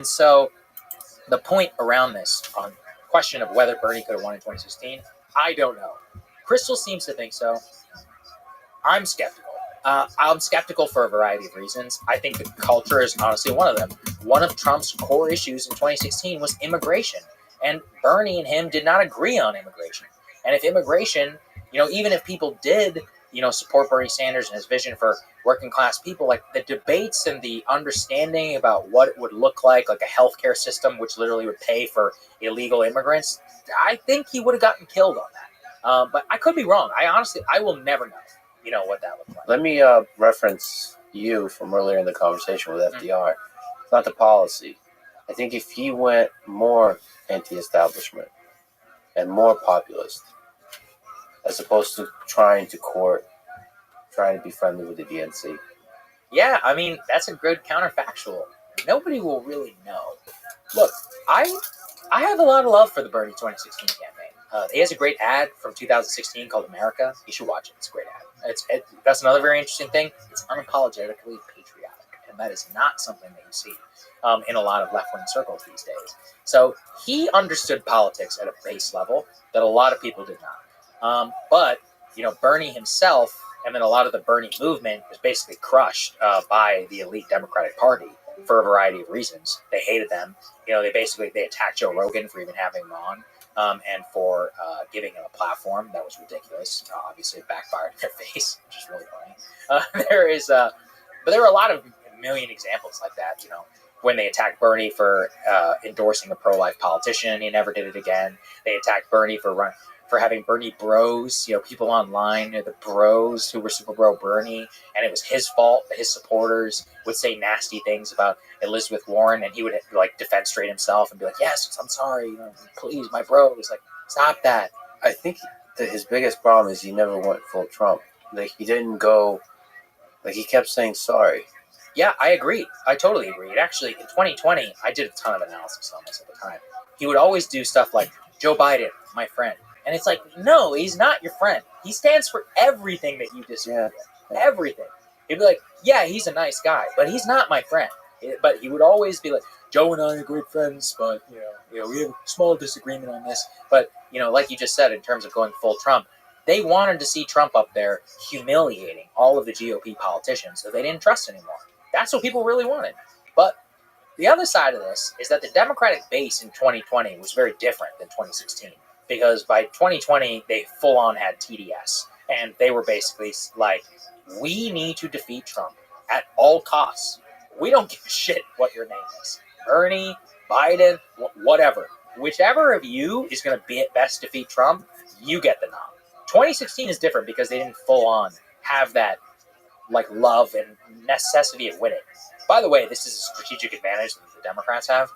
And so the point around this on question of whether Bernie could have won in 2016, I don't know. Crystal seems to think so. I'm skeptical. I'm skeptical for a variety of reasons. I think the culture is honestly one of them. One of Trump's core issues in 2016 was immigration. And Bernie and him did not agree on immigration. And if immigration, even if people did, support Bernie Sanders and his vision for working class people, like the debates and the understanding about what it would look like a healthcare system which literally would pay for illegal immigrants, I think he would have gotten killed on that. But I could be wrong. I will never know. What that looked like. Let me reference you from earlier in the conversation with FDR. It's not the policy. I think if he went more anti-establishment and more populist, as opposed to trying to be friendly with the DNC. Yeah, I mean, that's a good counterfactual. Nobody will really know. Look, I have a lot of love for the Bernie 2016 campaign. He has a great ad from 2016 called America. You should watch it. It's a great ad. That's another very interesting thing. It's unapologetically patriotic, and that is not something that you see in a lot of left-wing circles these days. So he understood politics at a base level that a lot of people did not. But Bernie himself, and then a lot of the Bernie movement was basically crushed by the elite Democratic Party for a variety of reasons. They hated them. They attacked Joe Rogan for even having him on. And for giving him a platform that was ridiculous. Obviously, it backfired in their face, which is really funny. But there are a lot of million examples like that. When they attacked Bernie for endorsing a pro-life politician, he never did it again. They attacked Bernie for having Bernie bros, people online, the bros who were super bro Bernie, and it was his fault that his supporters would say nasty things about Elizabeth Warren, and he would defenstrate himself and be like, yes, I'm sorry, please, my bro. It's like, stop that. I think that his biggest problem is he never went full Trump. He didn't go, he kept saying sorry. Yeah, I agree. I totally agree. Actually, in 2020, I did a ton of analysis on this at the time. He would always do stuff like, Joe Biden, my friend. And it's like, no, he's not your friend. He stands for everything that you disagree with. Everything. He'd be like, yeah, he's a nice guy, but he's not my friend. But he would always be like, Joe and I are great friends, but we have a small disagreement on this. But like you just said, in terms of going full Trump, they wanted to see Trump up there humiliating all of the GOP politicians that they didn't trust anymore. That's what people really wanted. But the other side of this is that the Democratic base in 2020 was very different than 2016. Because by 2020, they full-on had TDS. And they were basically like, we need to defeat Trump at all costs. We don't give a shit what your name is. Bernie, Biden, whatever. Whichever of you is going to best defeat Trump, you get the nom. 2016 is different because they didn't full-on have that love and necessity of winning. By the way, this is a strategic advantage that the Democrats have.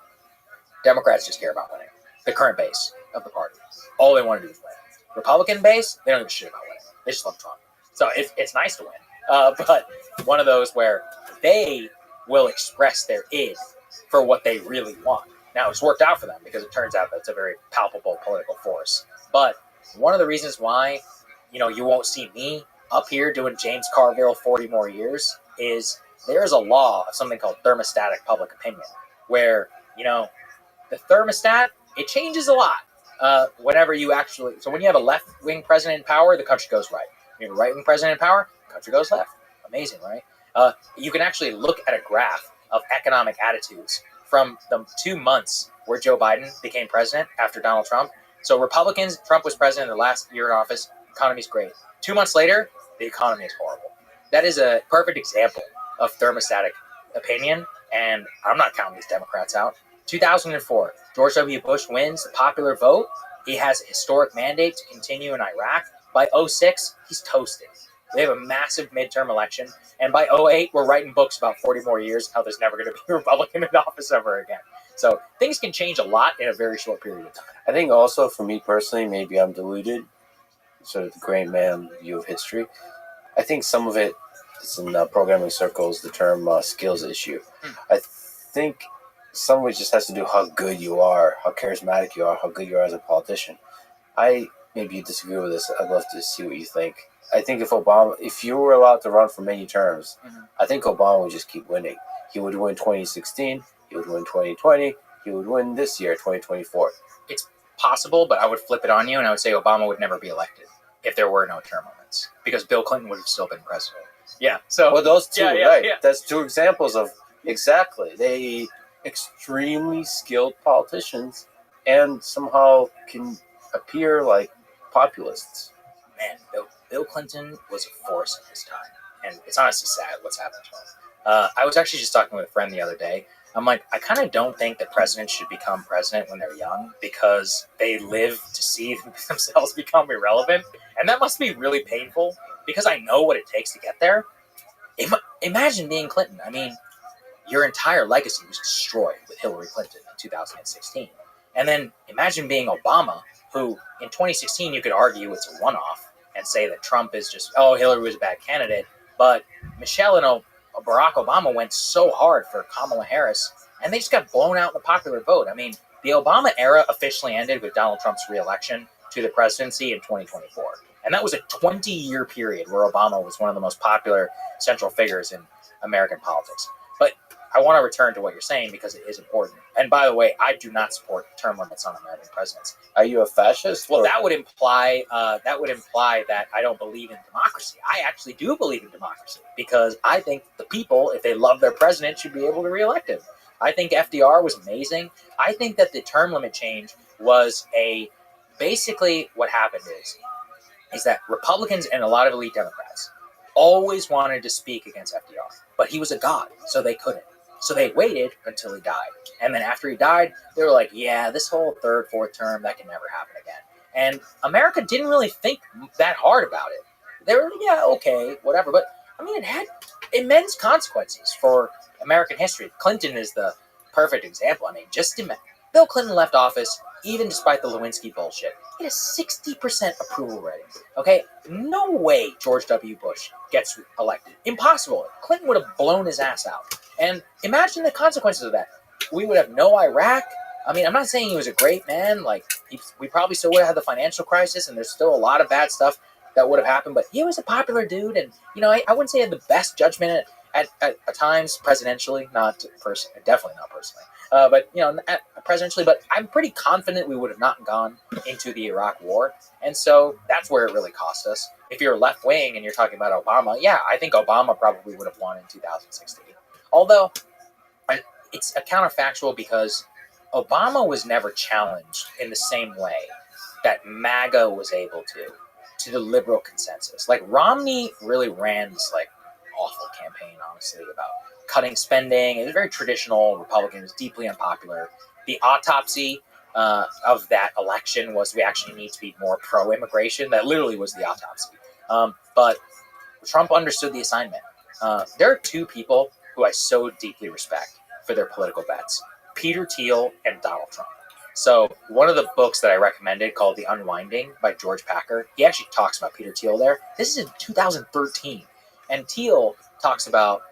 Democrats just care about winning. The current base of the party. All they want to do is win. Republican base, they don't give a shit about winning. They just love Trump. So it's nice to win. But one of those where they will express their id for what they really want. Now, it's worked out for them because it turns out that's a very palpable political force. But one of the reasons why, you won't see me up here doing James Carville 40 more years is there is a law of something called thermostatic public opinion where, the thermostat, it changes a lot whenever you so when you have a left-wing president in power, the country goes right. When you have a right-wing president in power, the country goes left. Amazing, right? You can actually look at a graph of economic attitudes from the 2 months where Joe Biden became president after Donald Trump. So Republicans, Trump was president the last year in office, economy's great. 2 months later, the economy is horrible. That is a perfect example of thermostatic opinion, and I'm not counting these Democrats out. 2004, George W. Bush wins the popular vote. He has a historic mandate to continue in Iraq. By 2006, he's toasted. We have a massive midterm election. And by 2008, we're writing books about 40 more years, how there's never going to be a Republican in office ever again. So things can change a lot in a very short period of time. I think also for me personally, maybe I'm deluded, sort of the great man view of history. I think some of it is in programming circles, the term skills issue. I think some of it just has to do with how good you are, how charismatic you are, how good you are as a politician. Maybe you disagree with this. I'd love to see what you think. I think if you were allowed to run for many terms, I think Obama would just keep winning. He would win 2016. He would win 2020. He would win this year, 2024. It's possible, but I would flip it on you and I would say Obama would never be elected if there were no term limits, because Bill Clinton would have still been president. Yeah. So well, those two, right? Yeah. That's two examples of exactly. They extremely skilled politicians and somehow can appear like populists. Man, Bill Clinton was a force in his time, and it's honestly sad what's happened to him. I was actually just talking with a friend the other day. I'm like, I kind of don't think that presidents should become president when they're young, because they live to see themselves become irrelevant. And that must be really painful, because I know what it takes to get there. Imagine being Clinton. I mean, your entire legacy was destroyed with Hillary Clinton in 2016. And then imagine being Obama, who in 2016 you could argue it's a one-off and say that Trump is just, oh, Hillary was a bad candidate. But Michelle and Barack Obama went so hard for Kamala Harris, and they just got blown out in the popular vote. I mean, the Obama era officially ended with Donald Trump's re-election to the presidency in 2024. And that was a 20-year period where Obama was one of the most popular central figures in American politics. But I want to return to what you're saying, because it is important. And by the way, I do not support term limits on American presidents. Are you a fascist? Well, that would imply that I don't believe in democracy. I actually do believe in democracy, because I think the people, if they love their president, should be able to reelect him. I think FDR was amazing. I think that the term limit change was basically what happened is that Republicans and a lot of elite Democrats always wanted to speak against FDR, but he was a god, so they couldn't. So they waited until he died. And then after he died, they were like, yeah, this whole third, fourth term, that can never happen again. And America didn't really think that hard about it. They were, yeah, okay, whatever. But, I mean, it had immense consequences for American history. Clinton is the perfect example. I mean, just imagine. Bill Clinton left office, even despite the Lewinsky bullshit. He had a 60% approval rating. Okay? No way George W. Bush gets elected. Impossible. Clinton would have blown his ass out. And imagine the consequences of that. We would have no Iraq. I mean, I'm not saying he was a great man. Like, we probably still would have had the financial crisis, and there's still a lot of bad stuff that would have happened. But he was a popular dude, and, you know, I wouldn't say he had the best judgment at times presidentially, definitely not personally. But, you know, presidentially, but I'm pretty confident we would have not gone into the Iraq war. And so that's where it really cost us. If you're left wing and you're talking about Obama, yeah, I think Obama probably would have won in 2016. Although it's a counterfactual, because Obama was never challenged in the same way that MAGA was able to the liberal consensus. Like, Romney really ran this, like, awful campaign, honestly, about cutting spending. It was very traditional Republican. It was deeply unpopular. The autopsy of that election was, we actually need to be more pro-immigration. That literally was the autopsy. But Trump understood the assignment. There are two people who I so deeply respect for their political bets: Peter Thiel and Donald Trump. So one of the books that I recommended, called The Unwinding by George Packer, he actually talks about Peter Thiel there. This is in 2013. And Thiel talks about,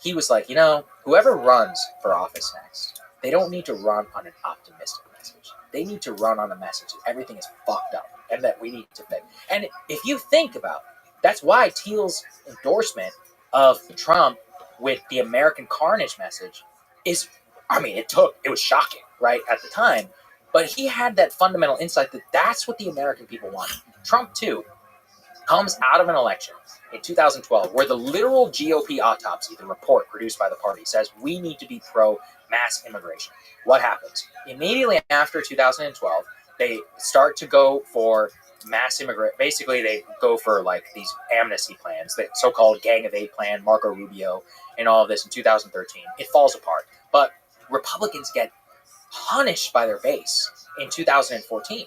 he was like, you know, whoever runs for office next, they don't need to run on an optimistic message. They need to run on a message that everything is fucked up and that we need to fix. And if you think about it, that's why Thiel's endorsement of Trump with the American carnage message is, I mean, it was shocking, right, at the time. But he had that fundamental insight that that's what the American people want. Trump, too, comes out of an election in 2012 where the literal GOP autopsy, the report produced by the party, says we need to be pro-mass immigration. What happens? Immediately after 2012, they start to go for mass immigrant. Basically, they go for, like, these amnesty plans, the so-called Gang of Eight plan, Marco Rubio, and all of this in 2013. It falls apart. But Republicans get punished by their base in 2014.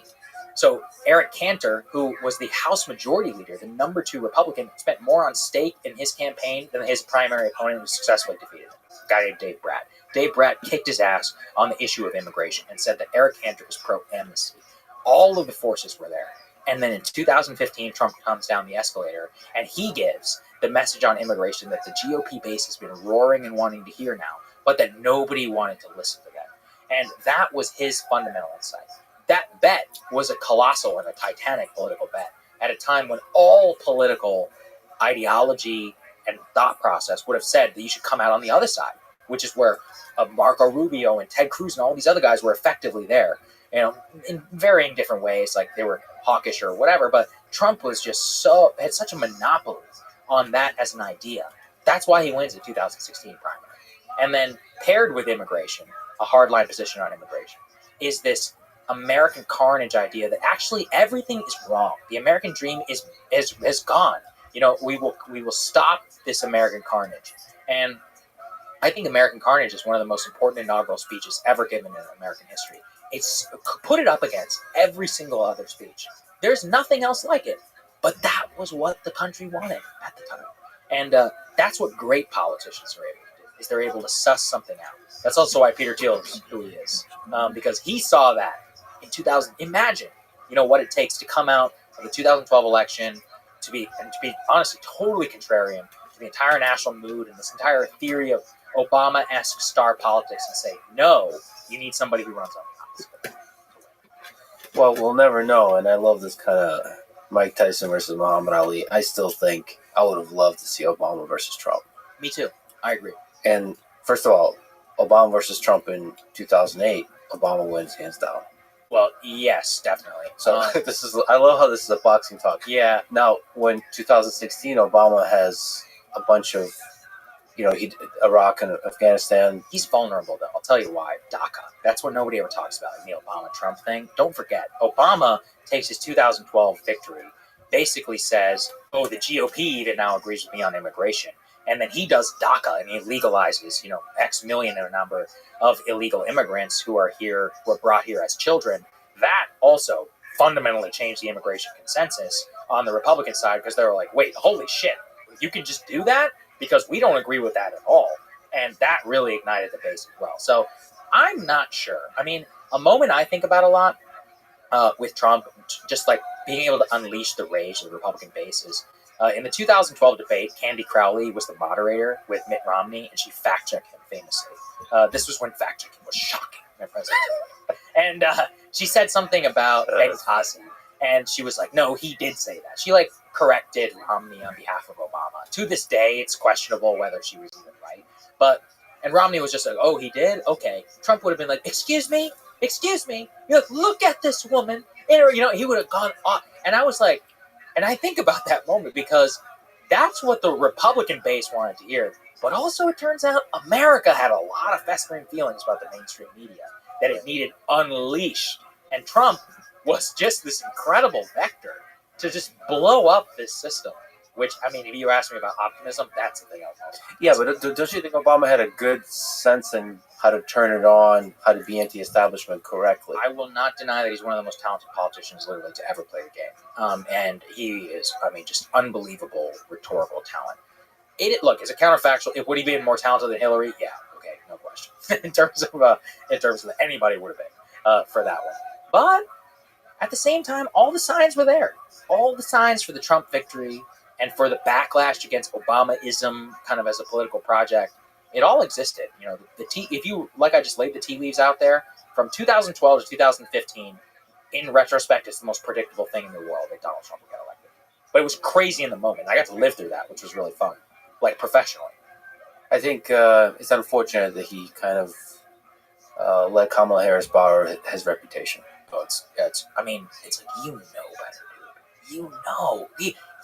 So Eric Cantor, who was the House Majority Leader, the number 2 Republican, spent more on stake in his campaign than his primary opponent, who successfully defeated him, a guy named Dave Bratt. Dave Bratt kicked his ass on the issue of immigration and said that Eric Cantor was pro-amnesty. All of the forces were there. And then in 2015, Trump comes down the escalator, and he gives the message on immigration that the GOP base has been roaring and wanting to hear now, but that nobody wanted to listen to them. And that was his fundamental insight. That bet was a colossal and a titanic political bet at a time when all political ideology and thought process would have said that you should come out on the other side. which is where Marco Rubio and Ted Cruz and all these other guys were effectively there, in varying different ways, like they were hawkish or whatever. But Trump was just had such a monopoly on that as an idea. That's why he wins the 2016 primary. And then paired with immigration, a hardline position on immigration, is this American carnage idea that actually everything is wrong. The American dream has gone. We will stop this American carnage. And I think American carnage is one of the most important inaugural speeches ever given in American history. It's put it up against every single other speech. There's nothing else like it. But that was what the country wanted at the time. And that's what great politicians are able to do, is they're able to suss something out. That's also why Peter Thiel is who he is, because he saw that in 2000. Imagine, what it takes to come out of the 2012 election to be honestly totally contrarian to the entire national mood and this entire theory of Obama-esque star politics and say, no, you need somebody who runs on the opposite. Well, we'll never know, and I love this kind of Mike Tyson versus Muhammad Ali. I still think I would have loved to see Obama versus Trump. Me too. I agree. And first of all, Obama versus Trump in 2008, Obama wins hands down. Well, yes, definitely. So I love how this is a boxing talk. Yeah. Now, when 2016, Obama has a bunch of, Iraq and Afghanistan. He's vulnerable, though. I'll tell you why. DACA. That's what nobody ever talks about in the Obama-Trump thing. Don't forget, Obama takes his 2012 victory, basically says, the GOP that now agrees with me on immigration. And then he does DACA and he legalizes, X million in a number of illegal immigrants who are brought here as children. That also fundamentally changed the immigration consensus on the Republican side, because they were like, wait, holy shit, you can just do that? Because we don't agree with that at all. And that really ignited the base as well. So I'm not sure. I mean, a moment I think about a lot with Trump, just like being able to unleash the rage of the Republican base is, in the 2012 debate, Candy Crowley was the moderator with Mitt Romney, and she fact-checked him famously. This was when fact-checking was shocking in President Trump. And she said something about Benghazi, and she was like, no, he did say that. She, corrected Romney on behalf of Obama. To this day, it's questionable whether she was even right. And Romney was just like, oh, he did? Okay. Trump would have been like, excuse me? Look at this woman. He would have gone off. And I was like, and I think about that moment because that's what the Republican base wanted to hear. But also it turns out America had a lot of festering feelings about the mainstream media that it needed unleashed. And Trump was just this incredible vector to just blow up this system. Which, I mean, if you ask me about optimism, that's the thing I was. Yeah, but don't you think Obama had a good sense in how to turn it on, how to be anti-establishment correctly? I will not deny that he's one of the most talented politicians literally to ever play the game. And he is, I mean, just unbelievable rhetorical talent. Look, as a counterfactual, would he be more talented than Hillary? Yeah, okay, no question. in terms of anybody would have been for that one. But at the same time, all the signs were there. All the signs for the Trump victory and for the backlash against Obamaism kind of as a political project, it all existed. If you, like I just laid the tea leaves out there, from 2012 to 2015, in retrospect, it's the most predictable thing in the world that Donald Trump would get elected. But it was crazy in the moment. I got to live through that, which was really fun, professionally. I think it's unfortunate that he kind of let Kamala Harris borrow his reputation. Oh, it's like, you know better, dude. You know.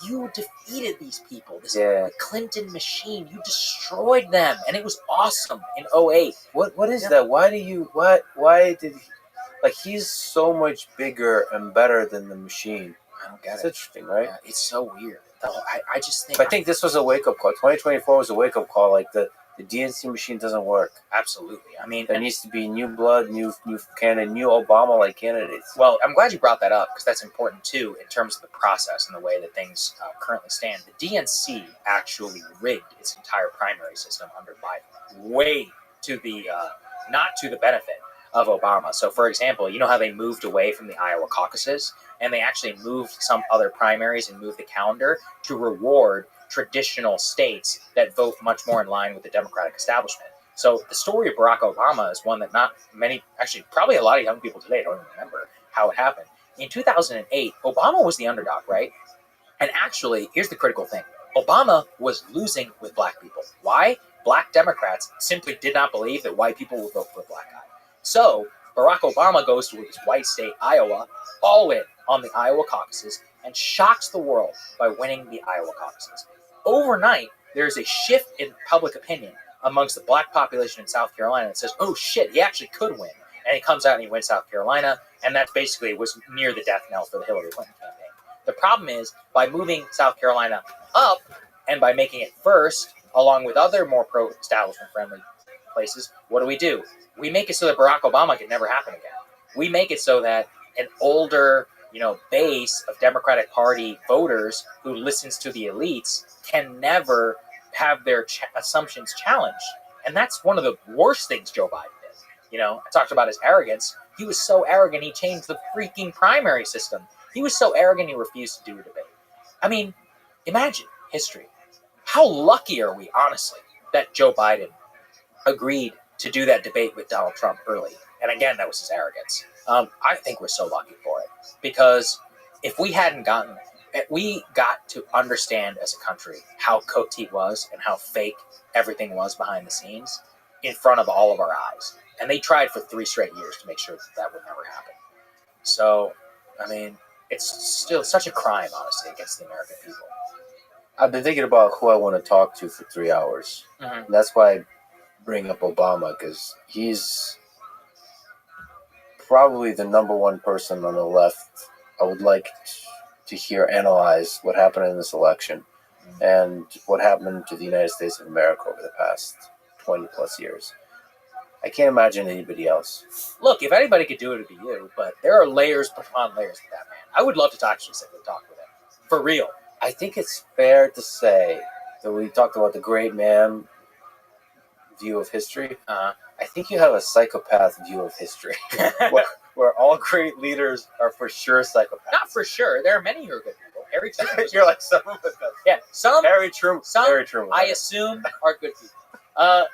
You defeated these people. This Clinton machine. You destroyed them. And it was awesome in 2008. What is that? Why did he, he's so much bigger and better than the machine. I don't get It's it. interesting, right? Yeah, it's so weird. I just think... I think this was a wake-up call. 2024 was a wake-up call. The DNC machine doesn't work. Absolutely. I mean... There needs to be new blood, new candidate, new Obama-like candidates. Well, I'm glad you brought that up because that's important, too, in terms of the process and the way that things currently stand. The DNC actually rigged its entire primary system under Biden, way to the... not to the benefit of Obama. So, for example, you know how they moved away from the Iowa caucuses? And they actually moved some other primaries and moved the calendar to reward traditional states that vote much more in line with the Democratic establishment. So the story of Barack Obama is one that not many, actually probably a lot of young people today don't even remember how it happened. In 2008, Obama was the underdog, right? And actually, here's the critical thing. Obama was losing with black people. Why? black Democrats simply did not believe that white people would vote for a black guy. So Barack Obama goes to his white state, Iowa, all in on the Iowa caucuses, and shocks the world by winning the Iowa caucuses. Overnight, there's a shift in public opinion amongst the black population in South Carolina that says, oh shit, he actually could win. And he comes out and he wins South Carolina, and that basically was near the death knell for the Hillary Clinton campaign. The problem is, by moving South Carolina up and by making it first, along with other more pro-establishment friendly places, what do? We make it so that Barack Obama can never happen again. We make it so that an older, base of Democratic Party voters who listens to the elites can never have their assumptions challenged. And that's one of the worst things Joe Biden did. I talked about his arrogance. He was so arrogant, he changed the freaking primary system. He was so arrogant, he refused to do a debate. I mean, imagine history. How lucky are we, honestly, that Joe Biden agreed to do that debate with Donald Trump early? And again, that was his arrogance. I think we're so lucky for it, because if we got to understand as a country how cooked he was and how fake everything was behind the scenes in front of all of our eyes. And they tried for 3 straight years to make sure that would never happen. So, I mean, it's still such a crime, honestly, against the American people. I've been thinking about who I want to talk to for 3 hours. Mm-hmm. And that's why I bring up Obama, because he's probably the number one person on the left I would like to hear analyze what happened in this election and what happened to the United States of America over the past 20 plus years. I can't imagine anybody else. Look, if anybody could do it, it'd be you, but there are layers upon layers with that man. I would love to actually sit and talk with him. For real. I think it's fair to say that we talked about the great man view of history. I think you have a psychopath view of history, where all great leaders are for sure psychopaths. Not for sure. There are many who are good people. Harry Truman. You're like some of them. Yeah, some. Harry Truman. Some, Harry Truman. I assume, are good people.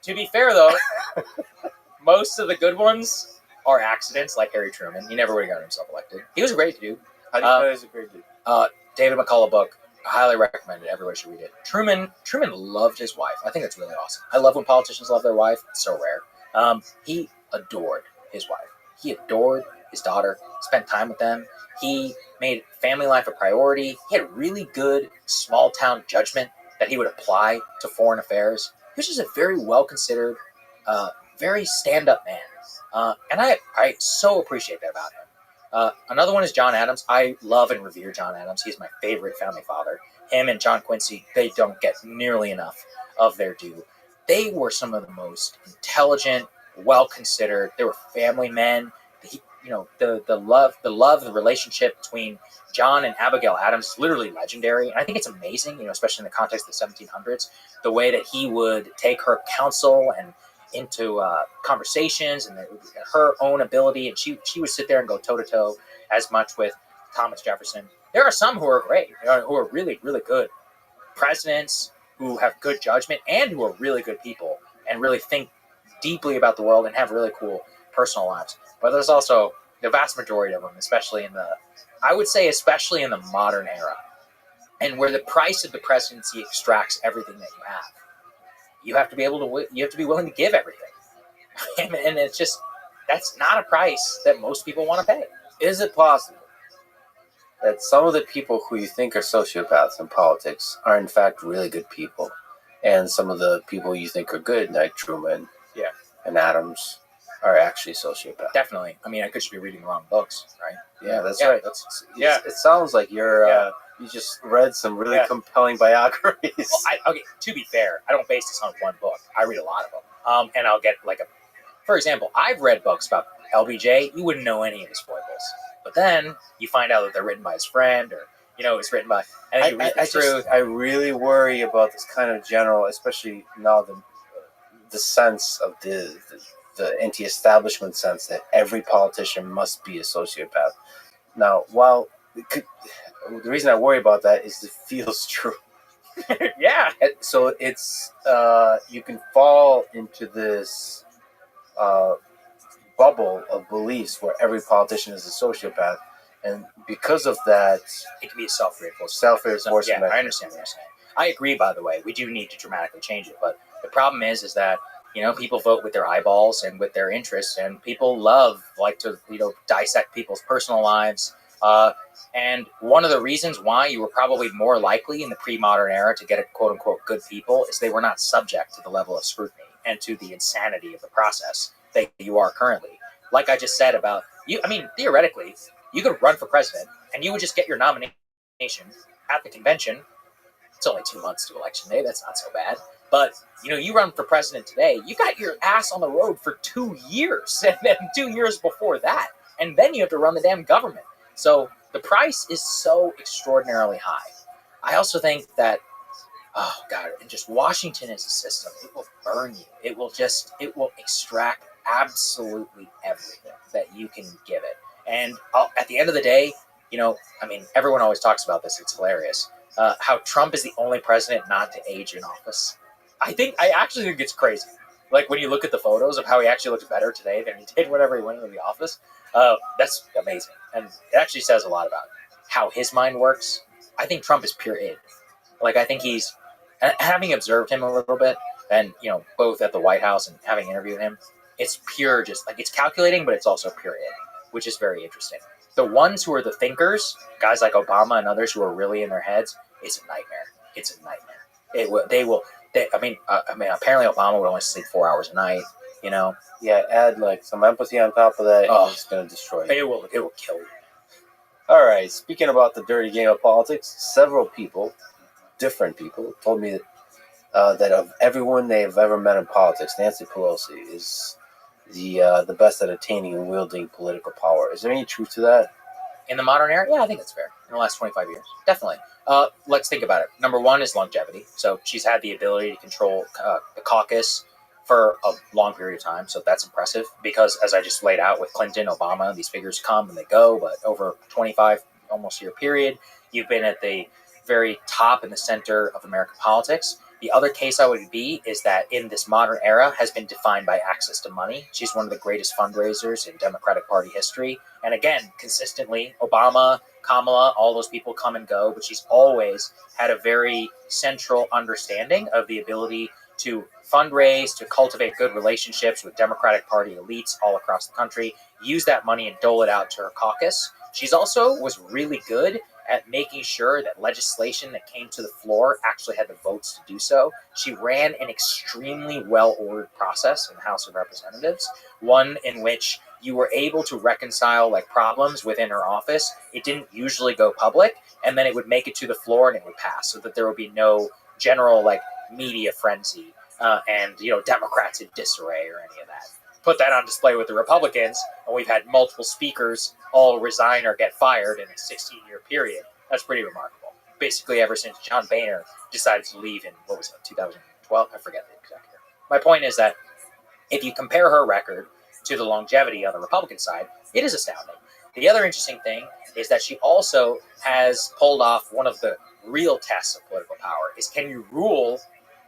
To be fair, though, most of the good ones are accidents, like Harry Truman. He never would have gotten himself elected. He was a great dude. How do you know he's a great dude? David McCullough book. I highly recommend it. Everybody should read it. Truman loved his wife. I think that's really awesome. I love when politicians love their wife. It's so rare. He adored his wife. He adored his daughter. Spent time with them. He made family life a priority. He had really good small town judgment that he would apply to foreign affairs. He was just a very well considered, very stand up man, and I so appreciate that about him. Another one is John Adams. I love and revere John Adams. He's my favorite founding father. Him and John Quincy, they don't get nearly enough of their due. They were some of the most intelligent, well-considered. They were family men. The relationship between John and Abigail Adams is literally legendary. And I think it's amazing, especially in the context of the 1700s, the way that he would take her counsel and into conversations and her own ability, and she would sit there and go toe-to-toe as much with Thomas Jefferson. There are some who are great, who are really, really good presidents, who have good judgment, and who are really good people and really think deeply about the world and have really cool personal lives. But there's also the vast majority of them, especially in the modern era, and where the price of the presidency extracts everything that you have. You have to be willing to give everything. And it's just, that's not a price that most people want to pay. Is it possible that some of the people who you think are sociopaths in politics are in fact really good people, and some of the people you think are good, like Truman and Adams, are actually sociopaths? Definitely. I mean, I could just be reading the wrong books, right? Yeah, that's right. It sounds like you're... You just read some really compelling biographies. Well, to be fair, I don't base this on one book. I read a lot of them. And I'll get for example, I've read books about LBJ. You wouldn't know any of his foibles. But then you find out that they're written by his friend, or, it's written by... And then you read the truth. I really worry about this kind of general, especially now the sense of the anti-establishment sense that every politician must be a sociopath. Now, while... The reason I worry about that is it feels true. Yeah. So it's you can fall into this bubble of beliefs where every politician is a sociopath, and because of that, it can be a self-reinforcement. Yeah, I understand what you're saying. I agree, by the way. We do need to dramatically change it. But the problem is that, people vote with their eyeballs and with their interests, and people like to, dissect people's personal lives. And one of the reasons why you were probably more likely in the pre-modern era to get a quote-unquote good people is they were not subject to the level of scrutiny and to the insanity of the process that you are currently. Like I just said about you, theoretically, you could run for president and you would just get your nomination at the convention. It's only 2 months to election day. That's not so bad. But, you run for president today, you got your ass on the road for 2 years, and then 2 years before that. And then you have to run the damn government. So the price is so extraordinarily high. I also think that, oh God, and just Washington as a system, it will burn you. It will extract absolutely everything that you can give it. And at the end of the day, everyone always talks about this. It's hilarious. How Trump is the only president not to age in office. I actually think it's crazy. Like when you look at the photos of how he actually looks better today than he did whenever he went into the office, that's amazing. And it actually says a lot about how his mind works. I think Trump is pure id. Like I think he's, having observed him a little bit, and both at the White House and having interviewed him, it's pure, just like it's calculating, but it's also pure id, which is very interesting. The ones who are the thinkers, guys like Obama and others who are really in their heads, it's a nightmare. It's a nightmare. Apparently Obama would only sleep 4 hours a night. Yeah, add like some empathy on top of that, and it's going to destroy you. It will kill you. All right, speaking about the dirty game of politics, several people, different people, told me that of everyone they have ever met in politics, Nancy Pelosi is the best at attaining and wielding political power. Is there any truth to that? In the modern era? Yeah, I think it's fair. In the last 25 years. Definitely. Let's think about it. Number one is longevity. So she's had the ability to control the caucus for a long period of time. So that's impressive because, as I just laid out with Clinton, Obama, these figures come and they go. But over 25, almost year period, you've been at the very top in the center of American politics. The other case I would be is that in this modern era has been defined by access to money. She's one of the greatest fundraisers in Democratic Party history. And again, consistently, Obama, Kamala, all those people come and go, but she's always had a very central understanding of the ability to fundraise, to cultivate good relationships with Democratic Party elites all across the country, use that money and dole it out to her caucus. She's also was really good at making sure that legislation that came to the floor actually had the votes to do so. She ran an extremely well-ordered process in the House of Representatives, one in which you were able to reconcile problems within her office. It didn't usually go public, and then it would make it to the floor and it would pass, so that there would be no general media frenzy and Democrats in disarray or any of that. Put that on display with the Republicans, and we've had multiple speakers all resign or get fired in a 16-year period. That's pretty remarkable. Basically, ever since John Boehner decided to leave in, 2012? I forget the exact year. My point is that if you compare her record to the longevity on the Republican side, it is astounding. The other interesting thing is that she also has pulled off one of the real tests of political power, is can you rule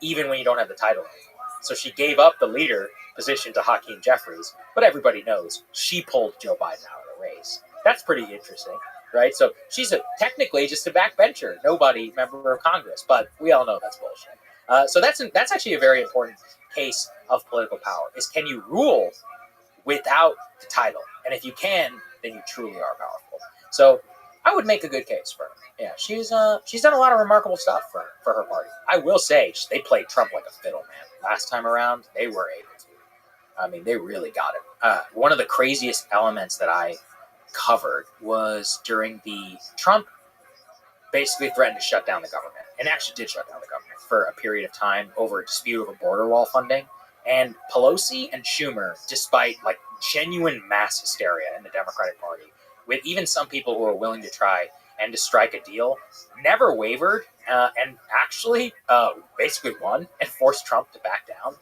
even when you don't have the title anymore? So she gave up the leader position to Hakeem Jeffries, but everybody knows she pulled Joe Biden out of the race. That's pretty interesting, right? So she's technically just a backbencher, nobody member of Congress, but we all know that's bullshit. So that's actually a very important case of political power, is can you rule without the title? And if you can, then you truly are powerful. So I would make a good case for her. Yeah, she's done a lot of remarkable stuff for her party. I will say, they played Trump like a fiddle, man. Last time around, they were able to. They really got it. One of the craziest elements that I covered was during the Trump basically threatened to shut down the government, and actually did shut down the government for a period of time over a dispute over border wall funding. And Pelosi and Schumer, despite genuine mass hysteria in the Democratic Party, with even some people who are willing to try and to strike a deal, never wavered and actually basically won and forced Trump to back down.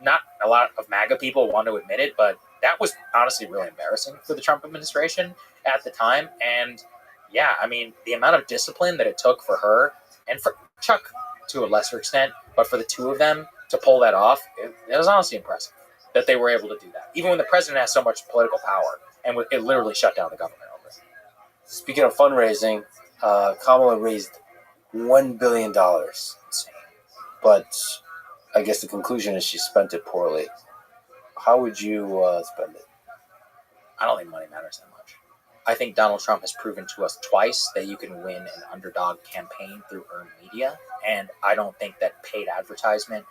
Not a lot of MAGA people want to admit it, but that was honestly really embarrassing for the Trump administration at the time. And yeah, the amount of discipline that it took for her and for Chuck to a lesser extent, but for the two of them to pull that off, it was honestly impressive that they were able to do that, even when the president has so much political power, and it literally shut down the government over it. Speaking of fundraising, Kamala raised $1 billion. Insane. But I guess the conclusion is she spent it poorly. How would you spend it? I don't think money matters that much. I think Donald Trump has proven to us twice that you can win an underdog campaign through earned media, and I don't think that paid advertisement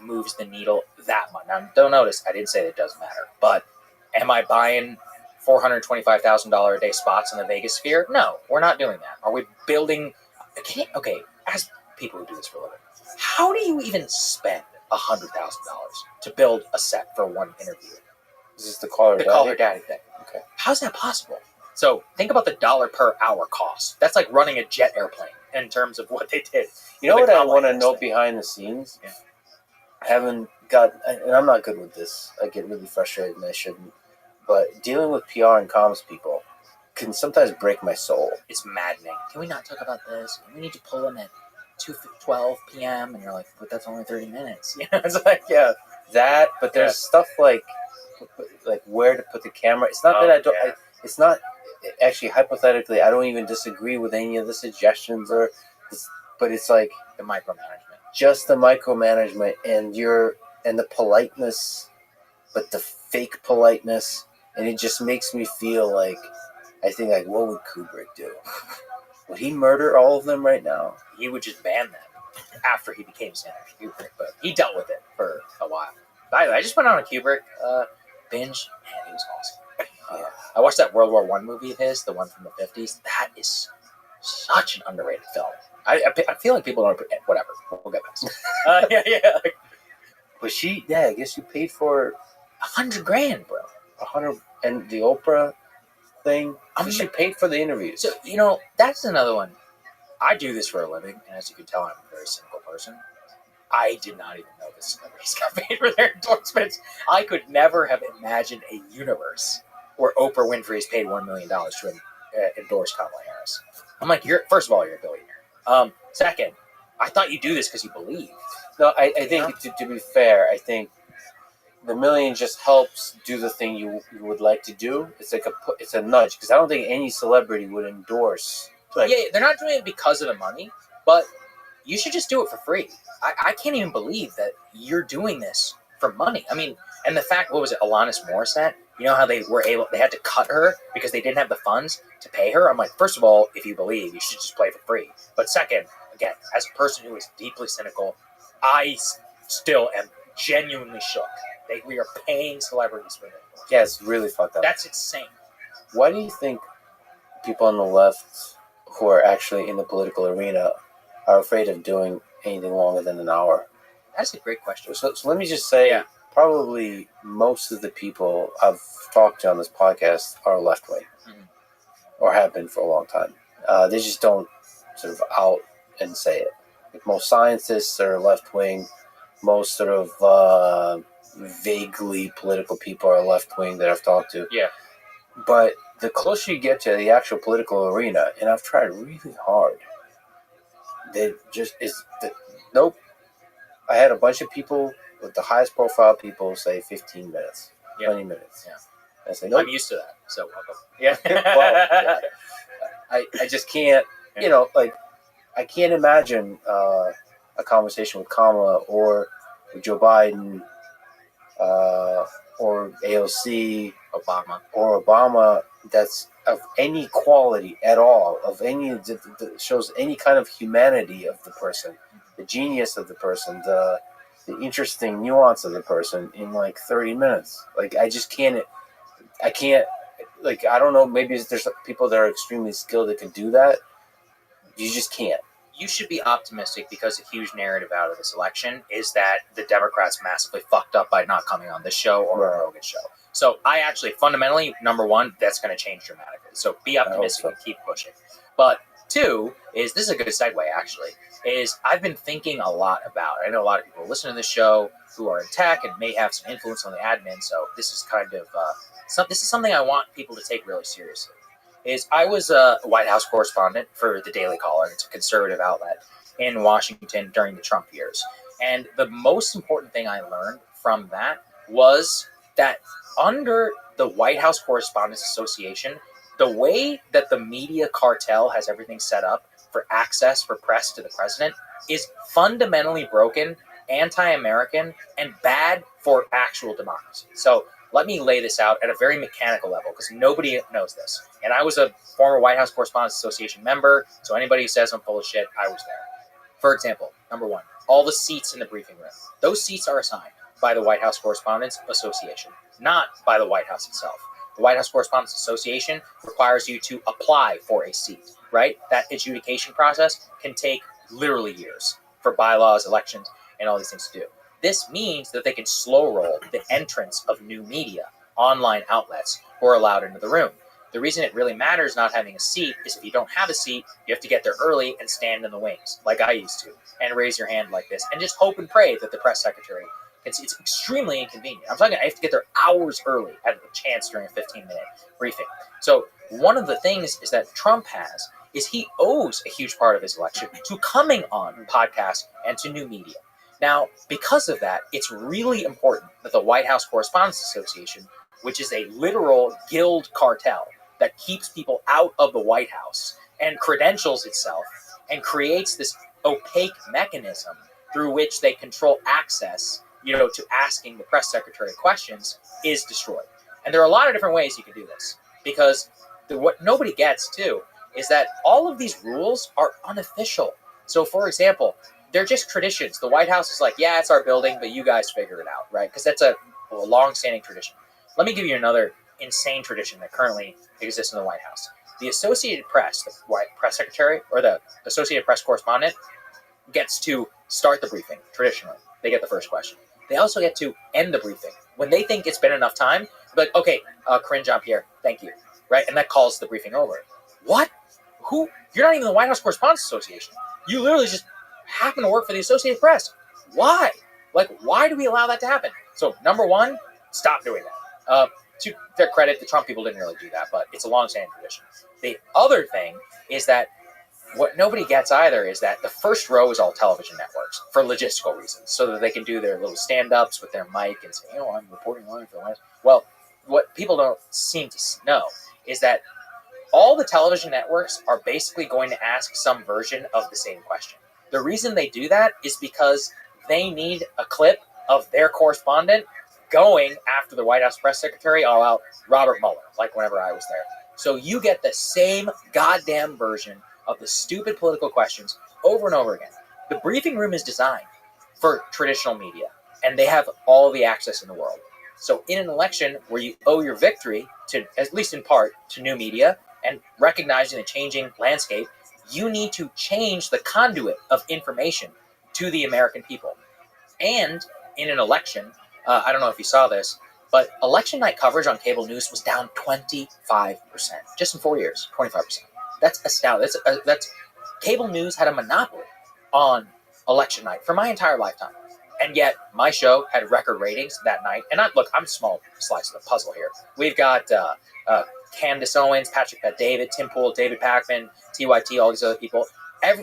moves the needle that much. Now, don't notice, I didn't say that it doesn't matter, but am I buying $425,000 a day spots in the Vegas sphere? No, we're not doing that. Are we building? Okay, as people who do this for a living, how do you even spend $100,000 to build a set for one interview? Is this the Call Her Daddy? Call Her Daddy thing. Okay. How's that possible? So think about the dollar per hour cost. That's like running a jet airplane in terms of what they did. You know what I want to know thing. behind the scenes? Yeah. Haven't got, and I'm not good with this. I get really frustrated and I shouldn't. But dealing with PR and comms people can sometimes break my soul. It's maddening. Can we not talk about this? We need to pull them at 2:12 p.m. And you're like, but that's only 30 minutes. You know, it's like, yeah, that. But there's stuff like where to put the camera. It's not that I don't. It's not actually hypothetically. I don't even disagree with any of the suggestions but it's like the micromanagement. Just the micromanagement and the politeness, but the fake politeness, and it just makes me feel like I think like, what would Kubrick do? Would he murder all of them right now? He would just ban them after he became Stanley Kubrick, but he dealt with it for a while. By the way, I just went on a Kubrick binge, and it was awesome. I watched that World War I movie of his, the one from the 50s. That is such an underrated film. I feel like people don't. Whatever. We'll get past it. Yeah. But I guess you paid for $100,000, bro. 100, and the Oprah thing. She paid for the interviews. So that's another one. I do this for a living, and as you can tell, I'm a very cynical person. I did not even know the celebrities got paid for their endorsements. I could never have imagined a universe where Oprah Winfrey is paid $1 million to endorse Kamala Harris. I'm like, first of all, you're a billionaire. Second, I thought you do this because you believe. No, I think to be fair, I think the $1 million just helps do the thing you would like to do. It's like it's a nudge, because I don't think any celebrity would endorse. They're not doing it because of the money, but you should just do it for free. I can't even believe that you're doing this for money. I mean, and the fact, what was it, Alanis Morissette? You know how they had to cut her because they didn't have the funds to pay her? I'm like, first of all, if you believe, you should just play for free. But second, again, as a person who is deeply cynical, I still am genuinely shook. We are paying celebrities for this. Yeah, it's really fucked up. That's insane. Why do you think people on the left who are actually in the political arena are afraid of doing anything longer than an hour? That's a great question. So let me just say, probably most of the people I've talked to on this podcast are left-wing, or have been for a long time. They just don't sort of out and say it. Like most scientists are left-wing. Most sort of vaguely political people are left-wing that I've talked to. Yeah. But the closer you get to the actual political arena, and I've tried really hard, nope. I had a bunch of people with the highest profile people say 15 minutes, 20 minutes. Yeah. I say, nope. I'm used to that, so welcome. Yeah. Well, I just can't, I can't imagine a conversation with Kamala or with Joe Biden or AOC, Obama that's of any quality at all, of any that shows any kind of humanity of the person, the genius of the person, the interesting nuance of the person in like 30 minutes. Like I don't know, maybe there's people that are extremely skilled that can do that. You just can't. You should be optimistic, because a huge narrative out of this election is that the Democrats massively fucked up by not coming on this show or a Rogan show. So I actually, fundamentally, number one, that's going to change dramatically. So be optimistic and keep pushing. But two is, this is a good segue actually, is I've been thinking a lot about, I know a lot of people listen to this show who are in tech and may have some influence on the admin. So this is kind of, this is something I want people to take really seriously. Is I was a White House correspondent for the Daily Caller. It's a conservative outlet in Washington during the Trump years. And the most important thing I learned from that was that under the White House Correspondents Association, the way that the media cartel has everything set up, for access for press to the president is fundamentally broken, anti-American, and bad for actual democracy. So let me lay this out at a very mechanical level because nobody knows this. And I was a former White House Correspondents Association member, so anybody who says I'm full of shit, I was there. For example, number one, all the seats in the briefing room. Those seats are assigned by the White House Correspondents Association, not by the White House itself. The White House Correspondents Association requires you to apply for a seat, right? That adjudication process can take literally years for bylaws, elections, and all these things to do. This means that they can slow roll the entrance of new media, online outlets who are allowed into the room. The reason it really matters not having a seat is if you don't have a seat, you have to get there early and stand in the wings, like I used to, and raise your hand like this, and just hope and pray that the press secretary can see. It's extremely inconvenient. I'm talking, I have to get there hours early at a chance during a 15-minute briefing. So one of the things is that Trump has is he owes a huge part of his election to coming on podcasts and to new media. Now, because of that, it's really important that the White House Correspondents Association, which is a literal guild cartel that keeps people out of the White House and credentials itself and creates this opaque mechanism through which they control access, to asking the press secretary questions, is destroyed. And there are a lot of different ways you can do this, because what nobody gets, too, is that all of these rules are unofficial. So, for example, they're just traditions. The White House is like, yeah, it's our building, but you guys figure it out, right? Because that's a long-standing tradition. Let me give you another insane tradition that currently exists in the White House. The Associated Press, the White Press Secretary, or the Associated Press correspondent, gets to start the briefing, traditionally. They get the first question. They also get to end the briefing. When they think it's been enough time, they're like, okay, Corinne Jean-Pierre, thank you, right? And that calls the briefing over. What? Who? You're not even the White House Correspondents Association. You literally just happen to work for the Associated Press. Why? Why do we allow that to happen? So, number one, stop doing that. To their credit, the Trump people didn't really do that, but it's a long-standing tradition. The other thing is that what nobody gets either is that the first row is all television networks for logistical reasons, so that they can do their little stand-ups with their mic and say, I'm reporting live for the White House. Well, what people don't seem to know is that all the television networks are basically going to ask some version of the same question. The reason they do that is because they need a clip of their correspondent going after the White House press secretary, all out Robert Mueller, like whenever I was there. So you get the same goddamn version of the stupid political questions over and over again. The briefing room is designed for traditional media, and they have all the access in the world. So in an election where you owe your victory to, at least in part, to new media and recognizing the changing landscape, you need to change the conduit of information to the American people. And in an election, I don't know if you saw this, but election night coverage on cable news was down 25%. Just in 4 years, 25%. That's astounding. That's cable news had a monopoly on election night for my entire lifetime. And yet, my show had record ratings that night. And I'm a small slice of the puzzle here. We've got Candace Owens, Patrick Bet-David, Tim Pool, David Pakman, TYT, all these other people.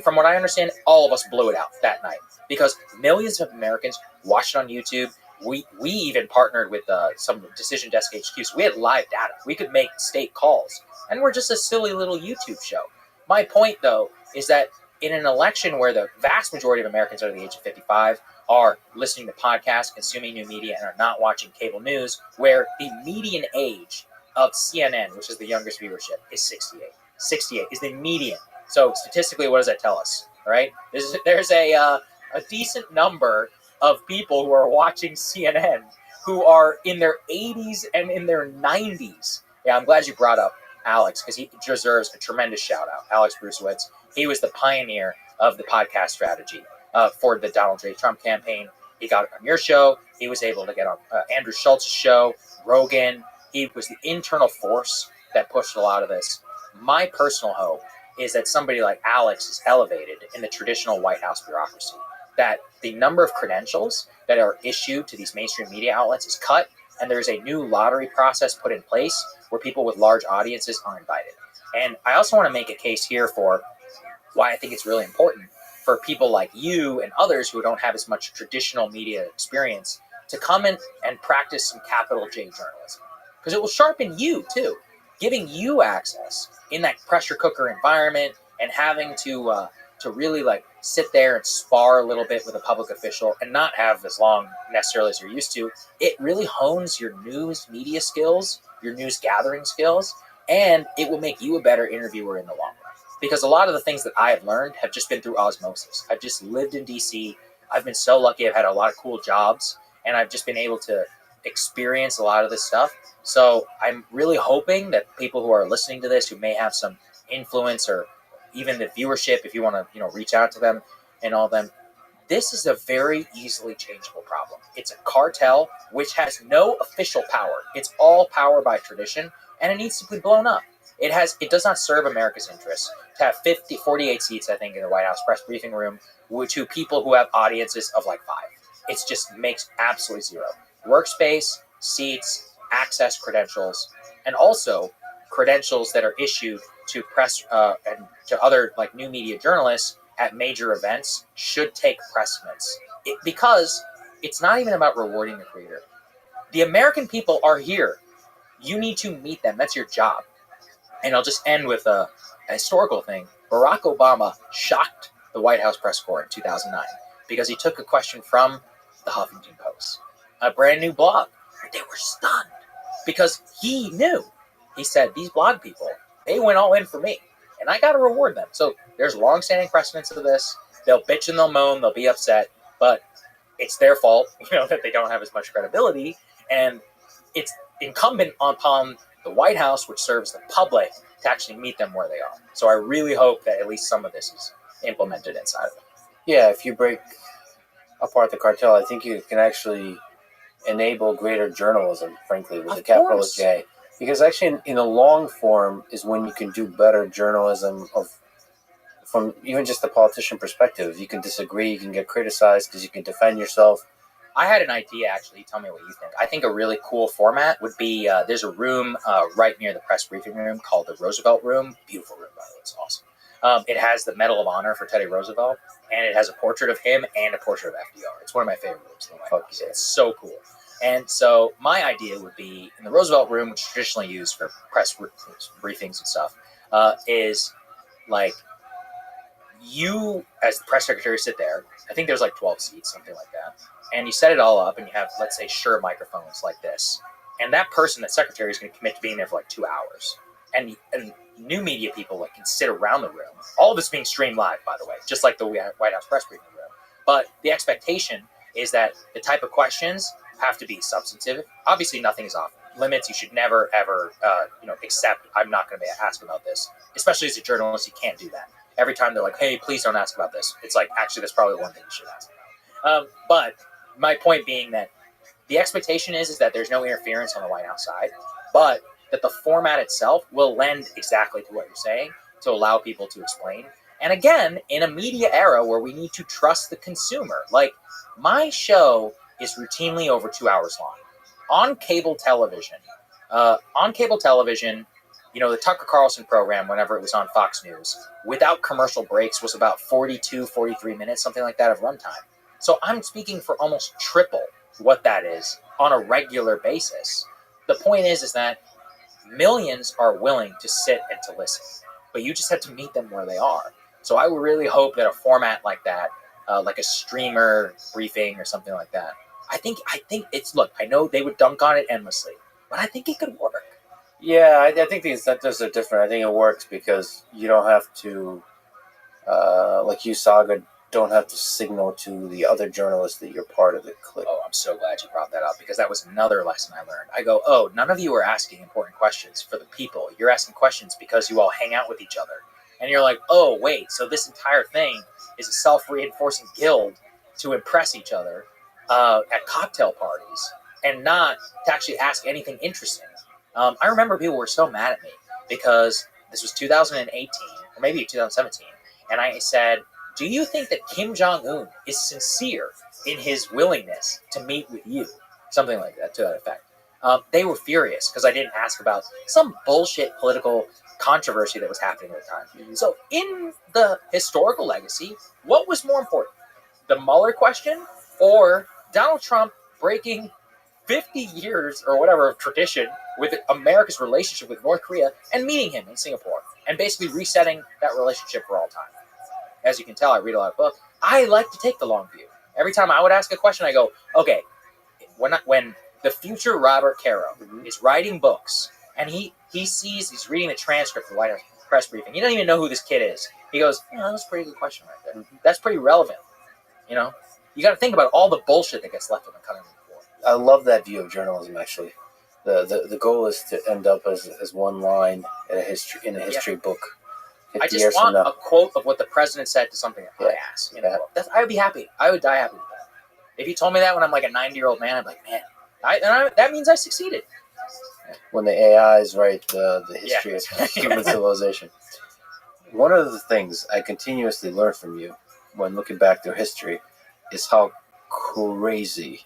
From what I understand, all of us blew it out that night because millions of Americans watched it on YouTube. We even partnered with some Decision Desk HQ, so we had live data. We could make state calls, and we're just a silly little YouTube show. My point, though, is that in an election where the vast majority of Americans under the age of 55 are listening to podcasts, consuming new media, and are not watching cable news, where the median age of CNN, which is the youngest viewership, is 68. 68 is the median. So statistically, what does that tell us? All right, there's a decent number of people who are watching CNN who are in their 80s and in their 90s. Yeah, I'm glad you brought up Alex because he deserves a tremendous shout out. Alex Brucewitz. He was the pioneer of the podcast strategy for the Donald J. Trump campaign. He got on your show. He was able to get on Andrew Schultz's show, Rogan. He was the internal force that pushed a lot of this. My personal hope is that somebody like Alex is elevated in the traditional White House bureaucracy, that the number of credentials that are issued to these mainstream media outlets is cut, and there's a new lottery process put in place where people with large audiences are invited. And I also want to make a case here for why I think it's really important for people like you and others who don't have as much traditional media experience to come in and practice some capital J journalism. Because it will sharpen you, too, giving you access in that pressure cooker environment and having to really like sit there and spar a little bit with a public official and not have as long necessarily as you're used to, it really hones your news media skills, your news gathering skills, and it will make you a better interviewer in the long run. Because a lot of the things that I have learned have just been through osmosis. I've just lived in DC. I've been so lucky. I've had a lot of cool jobs, and I've just been able to experience a lot of this stuff. So I'm really hoping that people who are listening to this, who may have some influence or even the viewership, if you want to, reach out to them and all them, this is a very easily changeable problem. It's a cartel which has no official power. It's all power by tradition, and it needs to be blown up. It does not serve America's interests to have 48 seats, I think, in the White House press briefing room to people who have audiences of like 5. It just makes absolutely zero. Workspace, seats, access credentials, and also credentials that are issued to press and to other like new media journalists at major events should take precedence. Because it's not even about rewarding the creator. The American people are here. You need to meet them. That's your job. And I'll just end with a historical thing. Barack Obama shocked the White House press corps in 2009 because he took a question from the Huffington Post, a brand new blog. They were stunned because he knew. He said, these blog people, they went all in for me, and I got to reward them. So there's long-standing precedence of this. They'll bitch and they'll moan, they'll be upset, but it's their fault, that they don't have as much credibility, and it's incumbent upon the White House, which serves the public, to actually meet them where they are. So I really hope that at least some of this is implemented inside of it. Yeah, if you break apart the cartel, I think you can actually enable greater journalism, frankly, with the capital J. Because actually, in the long form is when you can do better journalism from even just the politician perspective. You can disagree, you can get criticized because you can defend yourself. I had an idea, actually. Tell me what you think. I think a really cool format would be, there's a room right near the press briefing room called the Roosevelt Room. Beautiful room, by the way. It's awesome. It has the Medal of Honor for Teddy Roosevelt, and it has a portrait of him and a portrait of FDR. It's one of my favorite rooms in the White House. It's so cool. And so my idea would be, in the Roosevelt Room, which is traditionally used for press briefings and stuff, is like you, as the press secretary, sit there. I think there's like 12 seats, something like that. And you set it all up, and you have, let's say, Shure microphones like this. And that person, that secretary, is going to commit to being there for like 2 hours. And new media people can sit around the room. All of this being streamed live, by the way, just like the White House press briefing room. But the expectation is that the type of questions have to be substantive. Obviously, nothing is off limits. You should never, ever, accept, I'm not going to be asked about this. Especially as a journalist, you can't do that. Every time they're like, hey, please don't ask about this. It's like, actually, that's probably one thing you should ask about. But my point being that the expectation is that there's no interference on the White House side, but that the format itself will lend exactly to what you're saying to allow people to explain. And again, in a media era where we need to trust the consumer, like my show is routinely over 2 hours long. On cable television, the Tucker Carlson program, whenever it was on Fox News, without commercial breaks, was about 42, 43 minutes, something like that of runtime. So I'm speaking for almost triple what that is on a regular basis. The point is that millions are willing to sit and to listen, but you just have to meet them where they are. So I would really hope that a format like that, like a streamer briefing or something like that, I think it's, look, I know they would dunk on it endlessly, but I think it could work. Yeah, I think the incentives are different. I think it works because you don't have to, like you, Saga, don't have to signal to the other journalists that you're part of the clip. Oh, I'm so glad you brought that up, because that was another lesson I learned. I go, oh, none of you are asking important questions for the people. You're asking questions because you all hang out with each other. And you're like, oh, wait, so this entire thing is a self-reinforcing guild to impress each other at cocktail parties and not to actually ask anything interesting. I remember people were so mad at me because this was 2018 or maybe 2017, and I said, do you think that Kim Jong-un is sincere in his willingness to meet with you? Something like that, to that effect. They were furious because I didn't ask about some bullshit political controversy that was happening at the time. So in the historical legacy, what was more important? The Mueller question or Donald Trump breaking 50 years or whatever of tradition with America's relationship with North Korea and meeting him in Singapore and basically resetting that relationship for all time. As you can tell, I read a lot of books. I like to take the long view. Every time I would ask a question, I go, okay, when the future Robert Caro is writing books and he's reading the transcript of the White House press briefing. He doesn't even know who this kid is. He goes, that's a pretty good question right there. That's pretty relevant. You know, you got to think about all the bullshit that gets left on the cutting room floor. I love that view of journalism. Actually, the goal is to end up as one line in a history book. I just want a quote of what the president said to something that I asked. I would be happy. I would die happy with that. If you told me that when I'm like a 90-year-old man, I'd be like, man, that means I succeeded. When the AIs write the history of human civilization. One of the things I continuously learn from you when looking back through history is how crazy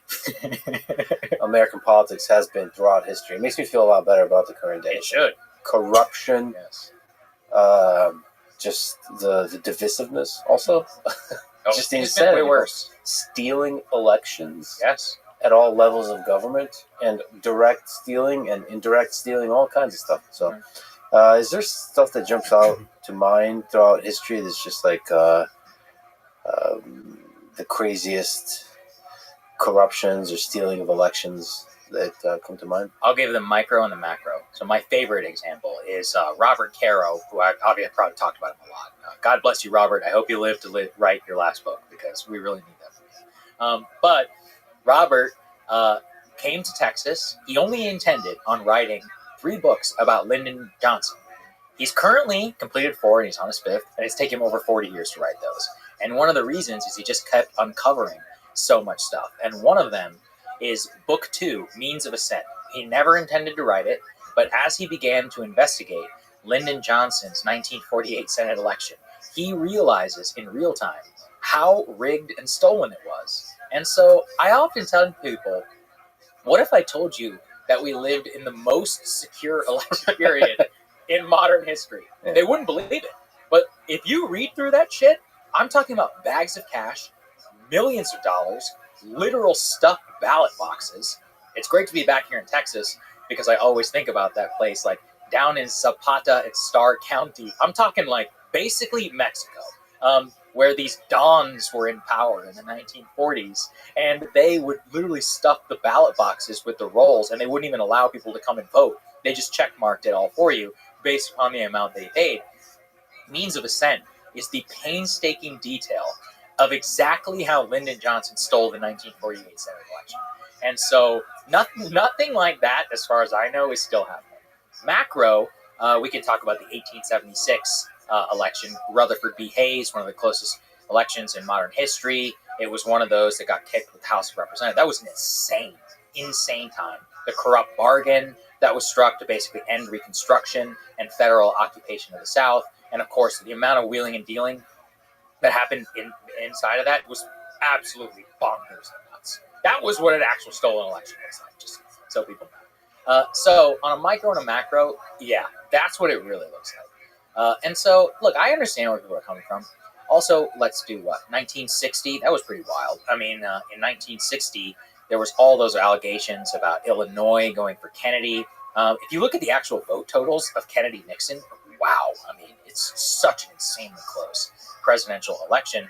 American politics has been throughout history. It makes me feel a lot better about the current day. It should. Corruption, just the divisiveness also. Just the insanity. Way worse. Stealing elections. Yes. At all levels of government, and direct stealing and indirect stealing, all kinds of stuff. So, is there stuff that jumps out to mind throughout history that's just like the craziest corruptions or stealing of elections that come to mind? I'll give the micro and the macro. So my favorite example is Robert Caro, who I've probably talked about him a lot. God bless you, Robert. I hope you live to write your last book, because we really need that from you. But Robert came to Texas. He only intended on writing 3 books about Lyndon Johnson. He's currently completed 4, and he's on his 5th, and it's taken him over 40 years to write those. And one of the reasons is he just kept uncovering so much stuff. And one of them is Book 2, Means of Ascent. He never intended to write it, but as he began to investigate Lyndon Johnson's 1948 Senate election, he realizes in real time how rigged and stolen it was. And so I often tell people, what if I told you that we lived in the most secure election period in modern history? Yeah. They wouldn't believe it. But if you read through that shit, I'm talking about bags of cash, millions of dollars, literal stuffed ballot boxes. It's great to be back here in Texas, because I always think about that place, like down in Zapata and Starr County. I'm talking like basically Mexico. Where these dons were in power in the 1940s, and they would literally stuff the ballot boxes with the rolls, and they wouldn't even allow people to come and vote. They just checkmarked it all for you based on the amount they paid. Means of Ascent is the painstaking detail of exactly how Lyndon Johnson stole the 1948 Senate election. And so nothing like that, as far as I know, is still happening. Macro, we can talk about the 1876 election. Rutherford B. Hayes, one of the closest elections in modern history. It was one of those that got kicked with the House of Representatives. That was an insane time. The corrupt bargain that was struck to basically end Reconstruction and federal occupation of the South. And of course, the amount of wheeling and dealing that happened inside of that was absolutely bonkers and nuts. That was what an actual stolen election looks like, just so people know. So on a micro and a macro, yeah, that's what it really looks like. And so, look, I understand where people are coming from. Also, let's do what? 1960, that was pretty wild. I mean, in 1960, there was all those allegations about Illinois going for Kennedy. If you look at the actual vote totals of Kennedy-Nixon, wow. I mean, it's such an insanely close presidential election.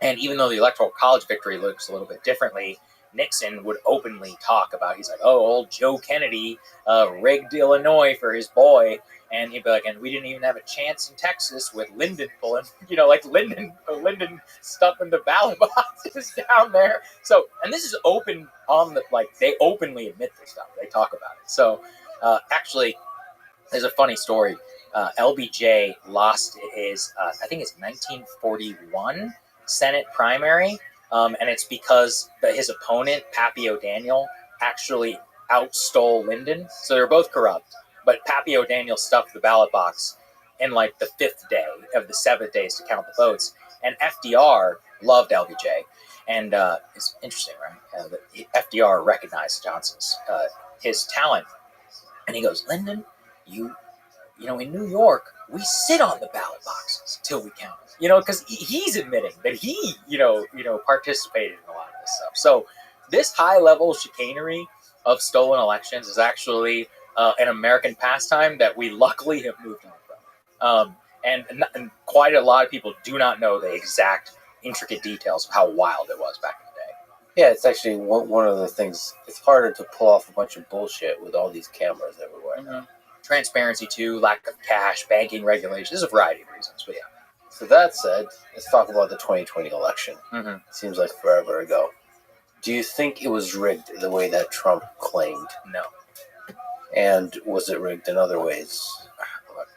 And even though the Electoral College victory looks a little bit differently, Nixon would openly talk about, he's like, oh, old Joe Kennedy rigged Illinois for his boy. And he'd be like, and we didn't even have a chance in Texas with Lyndon pulling, like Lyndon stuffing the ballot boxes down there. So, and this is open on the, they openly admit this stuff. They talk about it. So, actually, there's a funny story. LBJ lost his, I think it's 1941 Senate primary. And it's because his opponent, Pappy O'Daniel, actually outstole Lyndon. So they're both corrupt. But Pappy O'Daniel stuffed the ballot box in the 5th day of the 7 days to count the votes. And FDR loved LBJ. And it's interesting, right? FDR recognized Johnson's, his talent. And he goes, Lyndon, you in New York, we sit on the ballot boxes until we count them. Because he's admitting that he, participated in a lot of this stuff. So this high-level chicanery of stolen elections is actually an American pastime that we luckily have moved on from. And quite a lot of people do not know the exact intricate details of how wild it was back in the day. Yeah, it's actually one of the things. It's harder to pull off a bunch of bullshit with all these cameras everywhere. Mm-hmm. Transparency too, lack of cash, banking regulations. There's a variety of reasons, but yeah. So that said, let's talk about the 2020 election. Mm-hmm. Seems like forever ago. Do you think it was rigged the way that Trump claimed? No. And was it rigged in other ways? Look,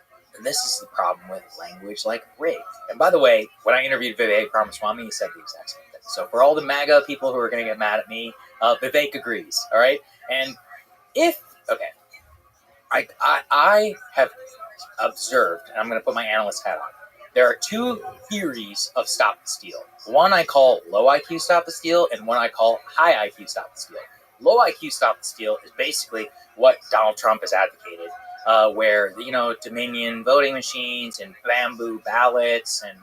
this is the problem with language like rigged. And by the way, when I interviewed Vivek Ramaswamy, he said the exact same thing. So for all the MAGA people who are going to get mad at me, Vivek agrees. All right. And I have observed, and I'm going to put my analyst hat on. There are two theories of stop the steal. One I call low IQ stop the steal, and one I call high IQ stop the steal. Low IQ stop the steal is basically what Donald Trump has advocated, where Dominion voting machines and bamboo ballots and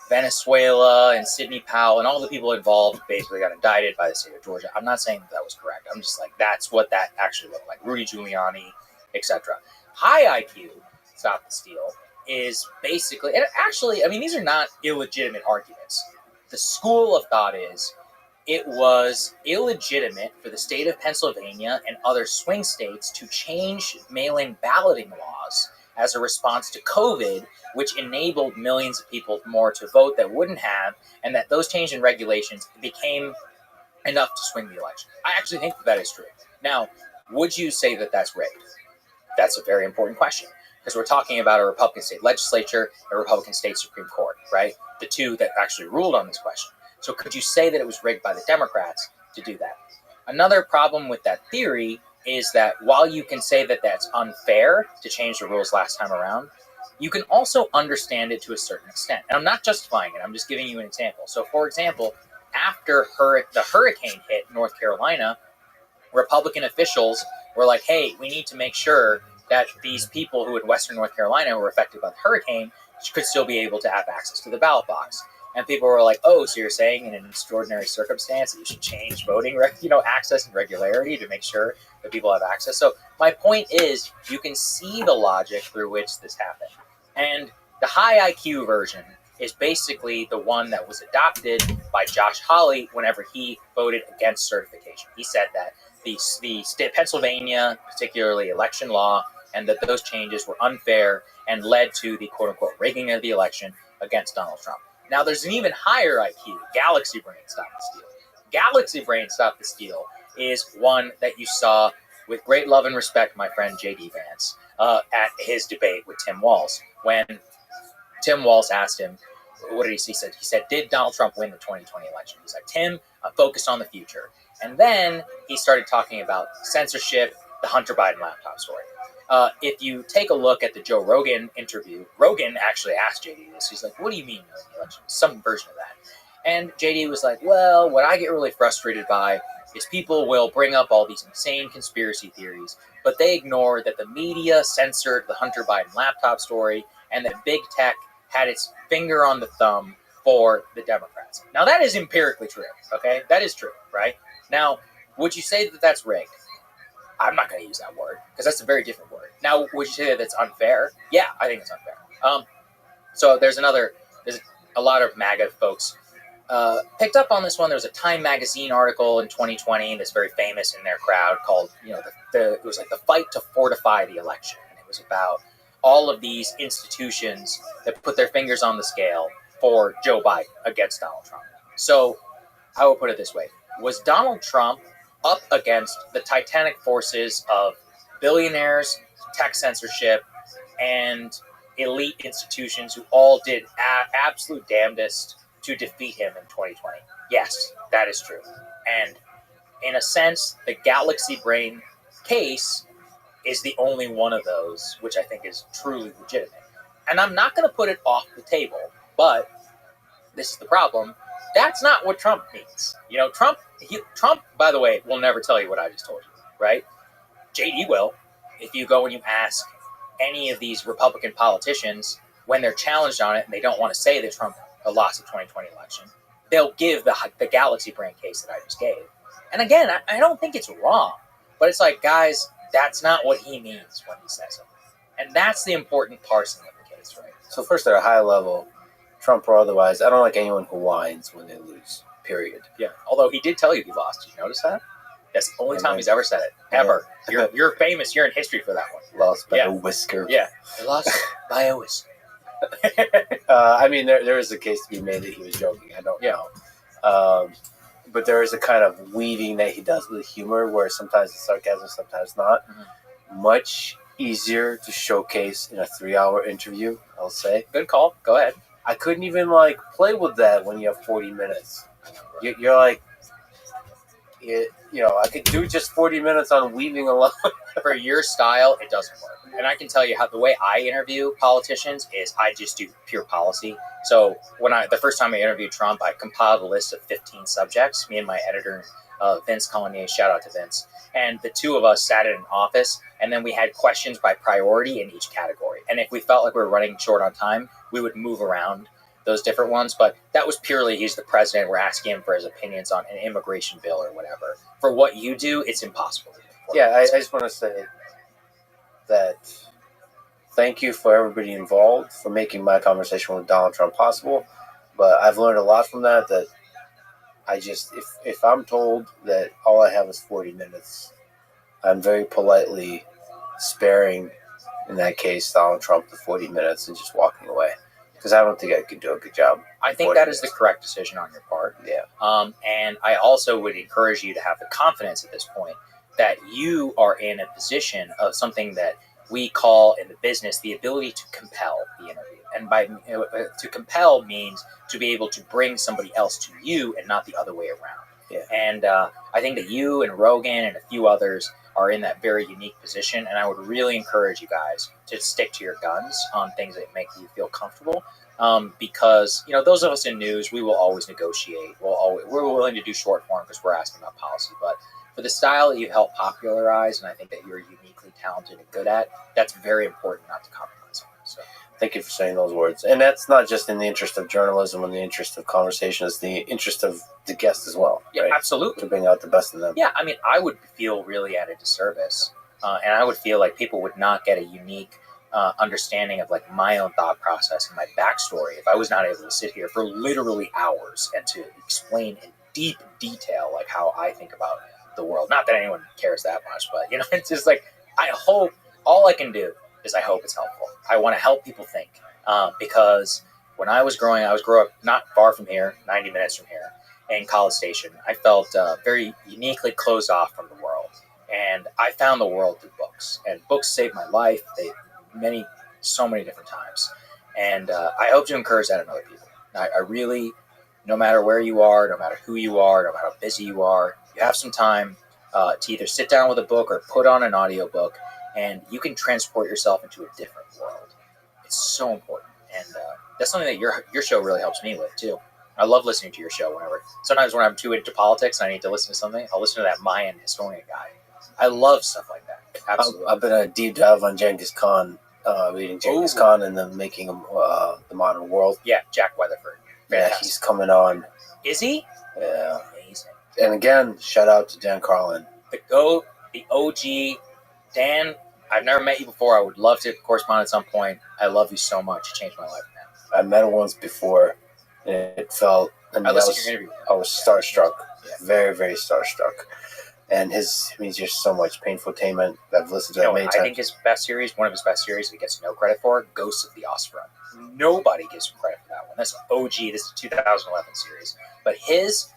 Venezuela and Sidney Powell and all the people involved basically got indicted by the state of Georgia. I'm not saying that was correct. I'm just like, that's what that actually looked like. Rudy Giuliani, etc. High IQ stop the steal is basically, and actually, I mean, these are not illegitimate arguments. The school of thought is it was illegitimate for the state of Pennsylvania and other swing states to change mail-in balloting laws as a response to COVID, which enabled millions of people more to vote that wouldn't have, and that those change in regulations became enough to swing the election. I actually think that is true. Now, would you say that that's rigged? That's a very important question, because we're talking about a Republican state legislature and a Republican state Supreme Court, right? The two that actually ruled on this question. So could you say that it was rigged by the Democrats to do that? Another problem with that theory is that while you can say that that's unfair to change the rules last time around, you can also understand it to a certain extent. And I'm not justifying it. I'm just giving you an example. So, for example, after the hurricane hit North Carolina, Republican officials were like, hey, we need to make sure that these people who in Western North Carolina were affected by the hurricane could still be able to have access to the ballot box. And people were like, oh, so you're saying in an extraordinary circumstance that you should change voting access and regularity to make sure that people have access. So my point is, you can see the logic through which this happened. And the high IQ version is basically the one that was adopted by Josh Hawley whenever he voted against certification. He said that the state Pennsylvania, particularly election law, and that those changes were unfair and led to the quote-unquote rigging of the election against Donald Trump. Now, there's an even higher IQ, Galaxy Brain Stop the Steal. Galaxy Brain Stop the Steal is one that you saw with great love and respect, my friend J.D. Vance, at his debate with Tim Walz. When Tim Walz asked him, what did he say? He said, did Donald Trump win the 2020 election? He's like, Tim, I'm focused on the future. And then he started talking about censorship, the Hunter Biden laptop story. If you take a look at the Joe Rogan interview, Rogan actually asked JD this. He's like, what do you mean the election? Some version of that. And JD was like, well, what I get really frustrated by is people will bring up all these insane conspiracy theories, but they ignore that the media censored the Hunter Biden laptop story and that big tech had its finger on the thumb for the Democrats. Now, that is empirically true, okay? That is true, right? Now, would you say that that's rigged? I'm not going to use that word because that's a very different word. Now, would you say that it's unfair? Yeah, I think it's unfair. So there's a lot of MAGA folks picked up on this one. There was a Time magazine article in 2020 that's very famous in their crowd called, it was like the fight to fortify the election. And it was about all of these institutions that put their fingers on the scale for Joe Biden against Donald Trump. So I will put it this way. Was Donald Trump up against the titanic forces of billionaires, tech censorship, and elite institutions who all did absolute damnedest to defeat him in 2020? Yes, that is true. And in a sense, the Galaxy Brain case is the only one of those, which I think is truly legitimate. And I'm not going to put it off the table, but this is the problem. That's not what Trump means. Trump, by the way, will never tell you what I just told you, right? JD will. If you go and you ask any of these Republican politicians when they're challenged on it and they don't want to say that Trump lost the 2020 election, they'll give the Galaxy Brain case that I just gave. And again, I don't think it's wrong, but it's like, guys, that's not what he means when he says it. And that's the important parsing of the case, right? So first, at a high level, Trump or otherwise, I don't like anyone who whines when they lose, period. Yeah. Although he did tell you he lost. Did you notice that? That's the only time he's ever said it. Yeah. Ever. You're famous. You're in history for that one. Lost by a whisker. Yeah. He lost by a whisker. I mean, there is a case to be made that he was joking. I don't know. But there is a kind of weaving that he does with humor where sometimes it's sarcasm, sometimes not. Mm-hmm. Much easier to showcase in a 3-hour interview, I'll say. Good call. Go ahead. I couldn't even play with that when you have 40 minutes. You're like, I could do just 40 minutes on weaving alone. For your style, it doesn't work. And I can tell you how the way I interview politicians is I just do pure policy. So the first time I interviewed Trump, I compiled a list of 15 subjects. Me and my editor, Vince Collier, shout out to Vince. And the two of us sat in an office, and then we had questions by priority in each category. And if we felt like we were running short on time, we would move around those different ones. But that was purely, he's the president, we're asking him for his opinions on an immigration bill or whatever. For what you do, it's impossible. Yeah, I just want to say that thank you for everybody involved for making my conversation with Donald Trump possible. But I've learned a lot from that I just, if I'm told that all I have is 40 minutes, I'm very politely sparing, in that case, Donald Trump the 40 minutes and just walking away. Because I don't think I could do a good job. I think that is the correct decision on your part. Yeah. And I also would encourage you to have the confidence at this point that you are in a position of something that we call in the business the ability to compel the interview. And by to compel means to be able to bring somebody else to you and not the other way around. Yeah. And I think that you and Rogan and a few others are in that very unique position. And I would really encourage you guys to stick to your guns on things that make you feel comfortable. Because, those of us in news, we will always negotiate. We're willing to do short form because we're asking about policy. But for the style that you helped popularize, and I think that you're uniquely talented and good at, that's very important not to compromise on. So thank you for saying those words. And that's not just in the interest of journalism and the interest of conversation, it's the interest of the guest as well. Yeah, right? Absolutely. To bring out the best in them. Yeah, I mean, I would feel really at a disservice. And I would feel like people would not get a unique understanding of my own thought process and my backstory if I was not able to sit here for literally hours and to explain in deep detail how I think about the world. Not that anyone cares that much, but it's just I hope all I can do is I hope it's helpful. I want to help people think because when I was growing up not far from here, 90 minutes from here in College Station. I felt very uniquely closed off from the world, and I found the world through books, and books saved my life. So many different times, and I hope to encourage that in other people. I really, no matter where you are, no matter who you are, no matter how busy you are, you have some time to either sit down with a book or put on an audiobook, and you can transport yourself into a different world. It's so important, and that's something that your show really helps me with too. I love listening to your show sometimes when I'm too into politics and I need to listen to something, I'll listen to that Mayan historian guy. I love stuff like that. Absolutely. I've been a deep dive on Genghis Khan, reading Genghis Khan and then making him the modern world. Yeah, Jack Weatherford. Yeah, he's coming on. Is he? Yeah. Amazing. And again, shout out to Dan Carlin. The GOAT, the OG. Dan, I've never met you before. I would love to correspond at some point. I love you so much. You changed my life, man. I met him once before, and it felt... I listened to your interview. I was starstruck. Yeah. Very, very starstruck. And he's just so much painful attainment. I've listened to that many times. I think his best series, one of his best series, he gets no credit for, Ghosts of the Ostfront. Nobody gives him credit for that one. That's OG. This is a 2011 series. But his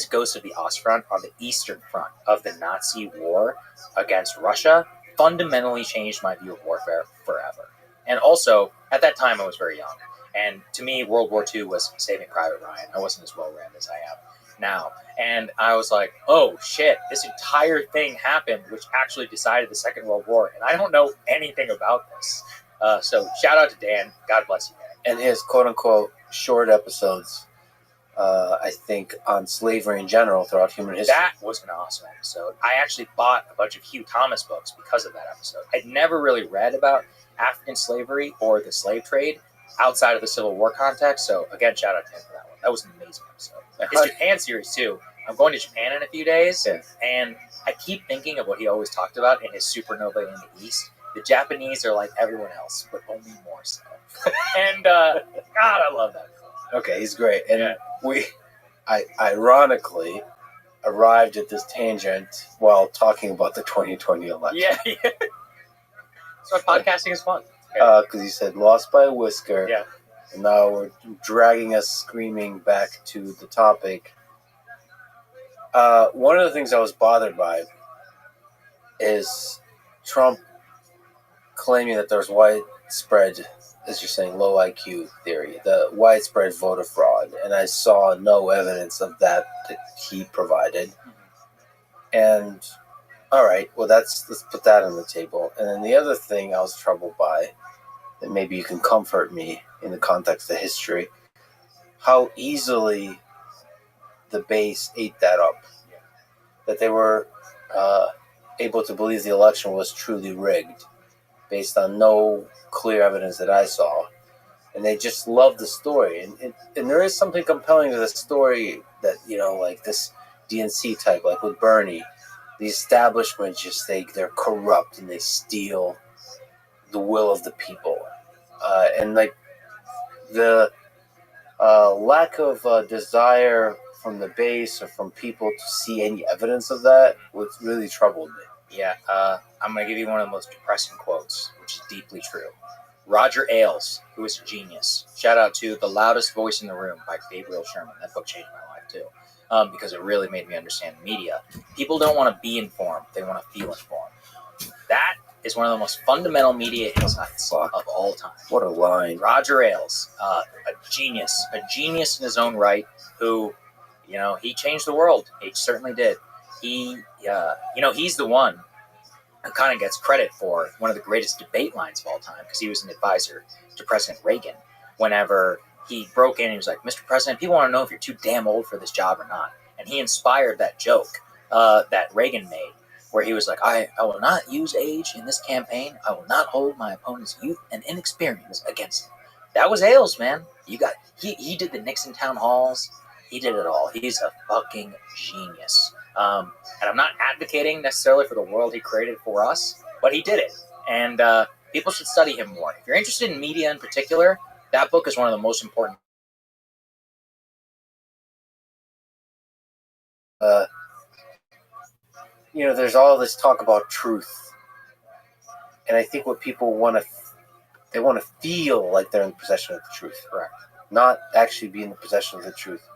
Ghosts of the Ostfront on the Eastern Front of the Nazi war against Russia fundamentally changed my view of warfare forever. And also, at that time, I was very young. And to me, World War II was Saving Private Ryan. I wasn't as well-read as I am now. And I was like, oh, shit, this entire thing happened, which actually decided the Second World War. And I don't know anything about this. So shout out to Dan. God bless you, man. And his quote-unquote short episodes, I think, on slavery in general throughout human history. That was an awesome episode. I actually bought a bunch of Hugh Thomas books because of that episode. I'd never really read about African slavery or the slave trade outside of the Civil War context. So, again, shout out to him for that one. That was an amazing episode. His Japan series, too. I'm going to Japan in a few days, Yeah. and I keep thinking of what he always talked about in his Supernova in the East. The Japanese are like everyone else, but only more so. And God, I love that. Okay, he's great. And Yeah. I ironically arrived at this tangent while talking about the 2020 election. Yeah. So podcasting is fun. Because you said lost by a whisker. Yeah. And now we're dragging us screaming back to the topic. One of the things I was bothered by is Trump claiming that there's widespread, as you're saying, low IQ theory, the widespread voter fraud. And I saw no evidence of that he provided. And, all right, well, let's put that on the table. And then the other thing I was troubled by, that maybe you can comfort me in the context of history, how easily the base ate that up. That they were able to believe the election was truly rigged based on no clear evidence that I saw. And they just loved the story. And there is something compelling to the story that, like this DNC type, like with Bernie, the establishment they're corrupt and they steal the will of the people. And like the lack of desire from the base or from people to see any evidence of that was really troubled me. Yeah, I'm going to give you one of the most depressing quotes, which is deeply true. Roger Ailes, who is a genius. Shout out to The Loudest Voice in the Room by Gabriel Sherman. That book changed my life too, because it really made me understand media. People don't want to be informed. They want to feel informed. That is one of the most fundamental media insights of all time. What a line. Roger Ailes, a genius in his own right, who, he changed the world. He certainly did. He's the one who kind of gets credit for one of the greatest debate lines of all time, because he was an advisor to President Reagan. Whenever he broke in, and he was like, "Mr. President, people want to know if you're too damn old for this job or not." And he inspired that joke that Reagan made, where he was like, I will not use age in this campaign. I will not hold my opponent's youth and inexperience against him. That was Ailes, man. He did the Nixon town halls. He did it all. He's a fucking genius. And I'm not advocating necessarily for the world he created for us, but he did it. And people should study him more. If you're interested in media in particular, that book is one of the most important. There's all this talk about truth. And I think what people they want to feel like they're in possession of the truth. Correct. Not actually be in the possession of the truth.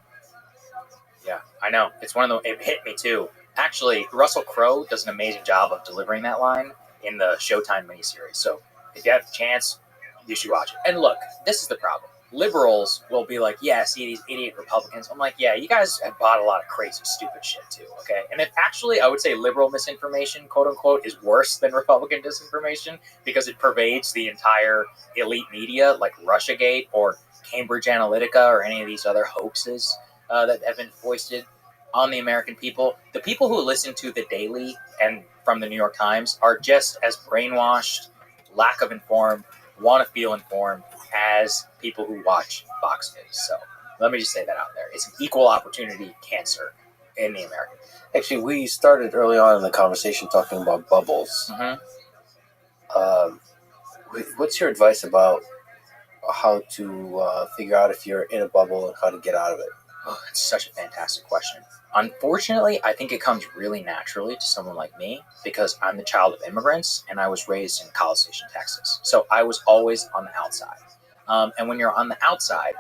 Yeah, I know. It's it hit me too. Actually, Russell Crowe does an amazing job of delivering that line in the Showtime miniseries. So if you have the chance, you should watch it. And look, this is the problem. Liberals will be like, yeah, see these idiot Republicans. I'm like, yeah, you guys have bought a lot of crazy, stupid shit too, okay? And if actually, I would say liberal misinformation, quote unquote, is worse than Republican disinformation because it pervades the entire elite media, like Russiagate or Cambridge Analytica or any of these other hoaxes that have been foisted on the American people. The people who listen to The Daily and from the New York Times are just as brainwashed, lack of informed, want to feel informed as people who watch Fox News. So let me just say that out there. It's an equal opportunity cancer in the American. Actually, we started early on in the conversation talking about bubbles. Mm-hmm. What's your advice about how to figure out if you're in a bubble and how to get out of it? Oh, it's such a fantastic question. Unfortunately, I think it comes really naturally to someone like me because I'm the child of immigrants and I was raised in College Station, Texas. So I was always on the outside. And when you're on the outside,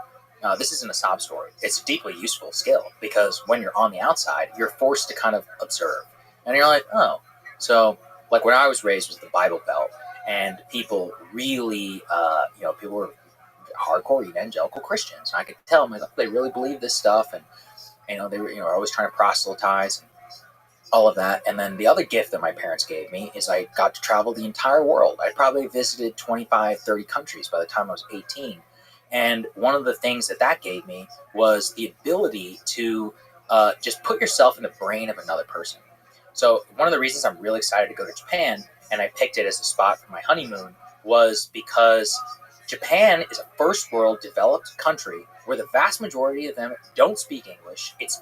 this isn't a sob story. It's a deeply useful skill because when you're on the outside, you're forced to kind of observe. And you're like, oh. So like when I was raised was the Bible Belt and people really, people were hardcore evangelical Christians. And I could tell them they really believe this stuff and they were always trying to proselytize and all of that. And then the other gift that my parents gave me is I got to travel the entire world. I probably visited 25, 30 countries by the time I was 18. And one of the things that gave me was the ability to just put yourself in the brain of another person. So one of the reasons I'm really excited to go to Japan, and I picked it as a spot for my honeymoon, was because Japan is a first world developed country where the vast majority of them don't speak English. It's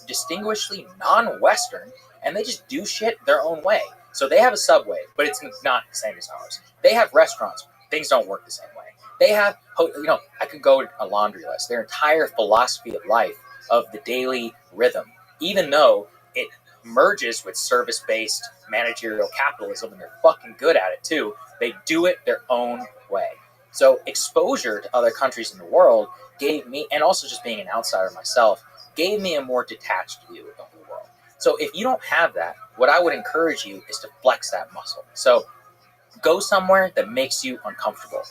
distinguishedly non-Western, and they just do shit their own way. So they have a subway, but it's not the same as ours. They have restaurants. Things don't work the same way. They have, I could go to a laundry list. Their entire philosophy of life, of the daily rhythm, even though it merges with service-based managerial capitalism, and they're fucking good at it too, they do it their own way. So exposure to other countries in the world gave me, and also just being an outsider myself, gave me a more detached view of the whole world. So if you don't have that, what I would encourage you is to flex that muscle. So go somewhere that makes you uncomfortable.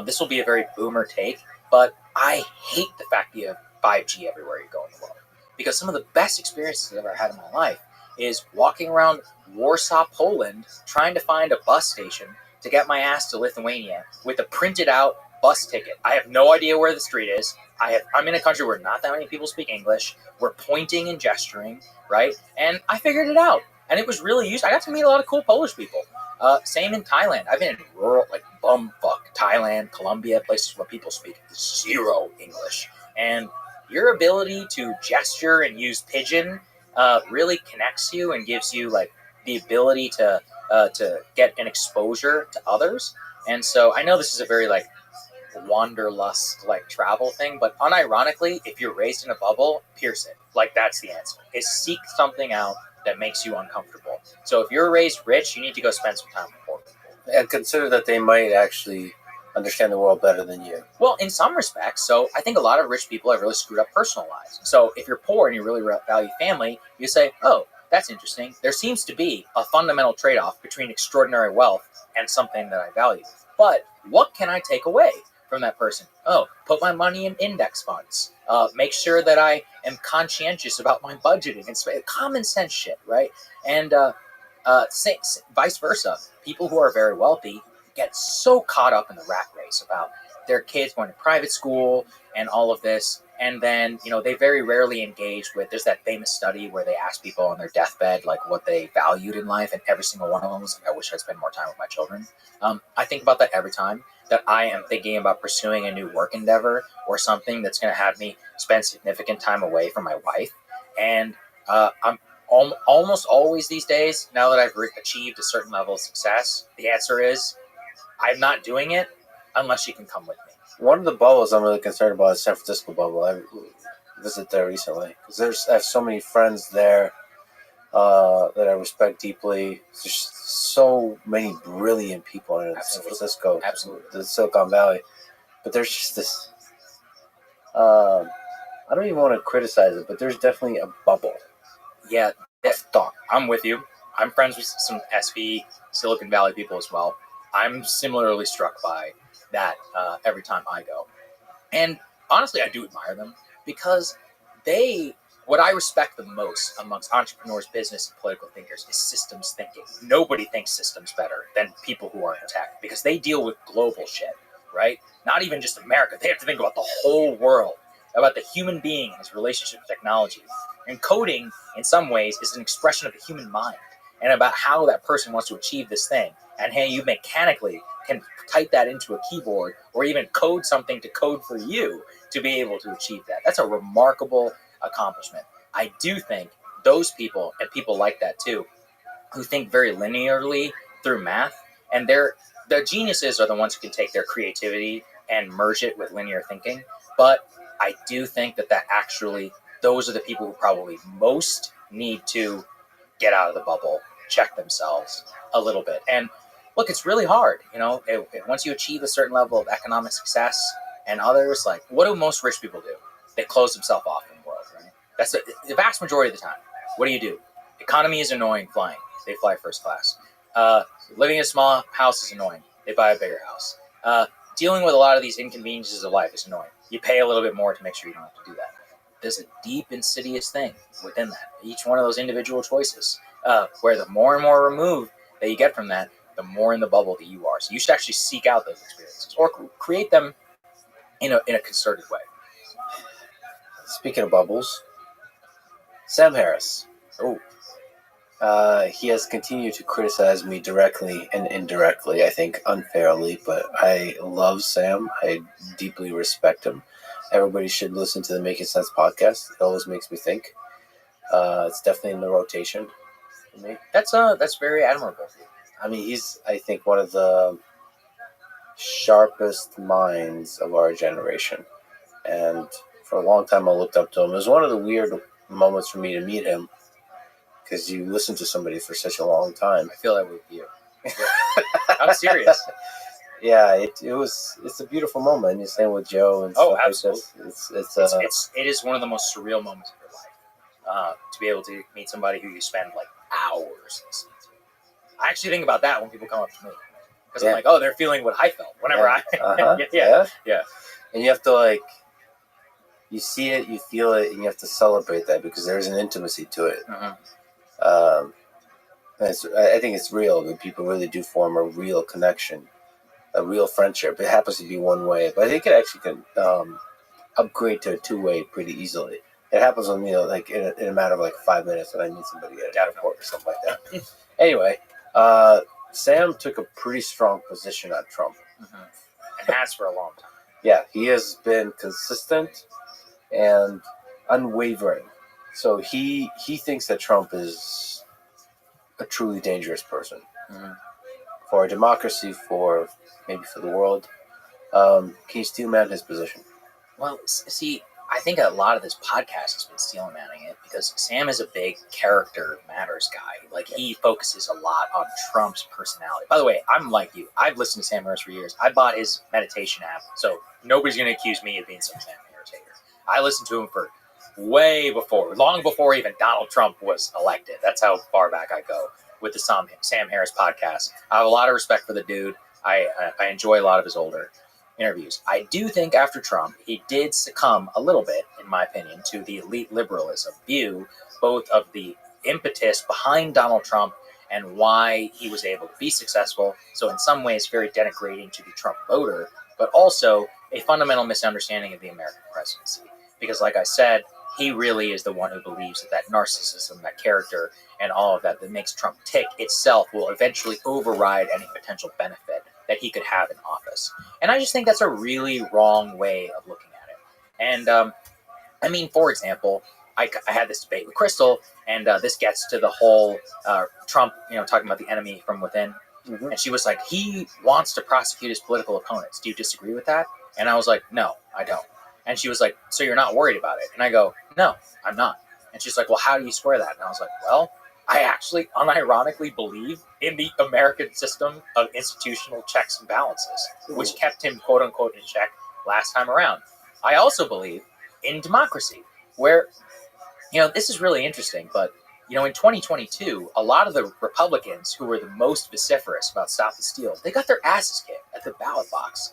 This will be a very boomer take, but I hate the fact that you have 5G everywhere you go in the world. Because some of the best experiences I've ever had in my life is walking around Warsaw, Poland, trying to find a bus station to get my ass to Lithuania with a printed out bus ticket. I have no idea where the street is. I'm in a country where not that many people speak English. We're pointing and gesturing, right? And I figured it out. And it was really useful. I got to meet a lot of cool Polish people. Same in Thailand. I've been in rural, like bumfuck, Thailand, Colombia, places where people speak zero English. And your ability to gesture and use pidgin really connects you and gives you like the ability to get an exposure to others. And so I know this is a very like wanderlust like travel thing, but unironically, if you're raised in a bubble, pierce it. Like that's the answer. Is seek something out that makes you uncomfortable. So if you're raised rich, you need to go spend some time with poor people. And consider that they might actually understand the world better than you. Well, in some respects. So I think a lot of rich people have really screwed up personal lives. So if you're poor and you really value family, you say, oh, that's interesting. There seems to be a fundamental trade-off between extraordinary wealth and something that I value. But what can I take away from that person? Oh, put my money in index funds. Make sure that I am conscientious about my budgeting. It's common sense shit, right? And vice versa. People who are very wealthy get so caught up in the rat race about their kids going to private school and all of this. And then, they very rarely engage with, there's that famous study where they ask people on their deathbed, like what they valued in life. And every single one of them was like, I wish I'd spend more time with my children. I think about that every time that I am thinking about pursuing a new work endeavor or something that's going to have me spend significant time away from my wife. And I'm almost always these days, now that I've achieved a certain level of success, the answer is I'm not doing it unless you can come with me. One of the bubbles I'm really concerned about is San Francisco bubble. I visited there recently because I have so many friends there that I respect deeply. There's so many brilliant people in San Francisco, the Silicon Valley. But there's just this. I don't even want to criticize it, but there's definitely a bubble. Yeah, thought. I'm with you. I'm friends with some SV Silicon Valley people as well. I'm similarly struck by that every time I go. And honestly, I do admire them because what I respect the most amongst entrepreneurs, business, and political thinkers is systems thinking. Nobody thinks systems better than people who are in tech because they deal with global shit, right? Not even just America. They have to think about the whole world, about the human being, his relationship with technology. And coding, in some ways, is an expression of the human mind and about how that person wants to achieve this thing. And hey, you mechanically can type that into a keyboard or even code something to code for you to be able to achieve that. That's a remarkable accomplishment. I do think those people, and people like that too, who think very linearly through math, and the geniuses are the ones who can take their creativity and merge it with linear thinking. But I do think that actually, those are the people who probably most need to get out of the bubble, check themselves a little bit. And look, it's really hard, once you achieve a certain level of economic success and others, like, what do most rich people do? They close themselves off from the world, right? That's the vast majority of the time. What do? Economy is annoying, flying. They fly first class. Living in a small house is annoying. They buy a bigger house. Dealing with a lot of these inconveniences of life is annoying. You pay a little bit more to make sure you don't have to do that. There's a deep, insidious thing within that. Each one of those individual choices, where the more and more removed that you get from that, the more in the bubble that you are. So you should actually seek out those experiences or create them in a concerted way. Speaking of bubbles, Sam Harris. He has continued to criticize me directly and indirectly, I think unfairly, but I love Sam. I deeply respect him. everybody should listen to the Making Sense podcast. It always makes me think. It's definitely in the rotation for me. That's very admirable. I mean, he's, I think, one of the sharpest minds of our generation. And for a long time, I looked up to him. It was one of the weird moments for me to meet him because you listen to somebody for such a long time. I feel that with you. I'm serious. Yeah, it's a beautiful moment. You're saying with Joe and stuff absolutely. Like this. It is one of the most surreal moments of your life. To be able to meet somebody who you spend like hours listening to. I actually think about that when people come up to me because I'm like, oh, they're feeling what I felt whenever yeah. And you have to you see it, you feel it, and you have to celebrate that because there's an intimacy to it. I think it's real that people really do form a real connection, a real friendship. It happens to be one way, but I think it actually can upgrade to a two-way pretty easily. It happens with me in a matter of 5 minutes when I meet somebody at an airport or something like that. Anyway, Sam took a pretty strong position on Trump. And has for a long time. Yeah, he has been consistent and unwavering. So he thinks that Trump is a truly dangerous person for a democracy, maybe for the world. Can you steel man his position? Well, see, I think a lot of this podcast has been steel manning it because Sam is a big character matters guy. He focuses a lot on Trump's personality. By the way, I'm like you. I've listened to Sam Harris for years. I bought his meditation app, so nobody's going to accuse me of being some Sam Harris hater. I listened to him for long before even Donald Trump was elected. That's how far back I go with the Sam Harris podcast. I have a lot of respect for the dude. I enjoy a lot of his older interviews. I do think after Trump, he did succumb a little bit, in my opinion, to the elite liberalism view, both of the impetus behind Donald Trump and why he was able to be successful. So in some ways, very denigrating to the Trump voter, but also a fundamental misunderstanding of the American presidency. Because like I said, he really is the one who believes that narcissism, that character, and all of that makes Trump tick itself will eventually override any potential benefit that he could have in office. And I just think that's a really wrong way of looking at it. And for example, I had this debate with Crystal, and this gets to the whole Trump, talking about the enemy from within. And she was like, he wants to prosecute his political opponents. Do you disagree with that? And I was like, no, I don't. And she was like, so you're not worried about it? And I go, no, I'm not. And she's like, well, how do you square that? And I was like, well, I actually unironically believe in the American system of institutional checks and balances, which kept him, quote unquote, in check last time around. I also believe in democracy, where, this is really interesting, but, in 2022, a lot of the Republicans who were the most vociferous about Stop the Steal, they got their asses kicked at the ballot box.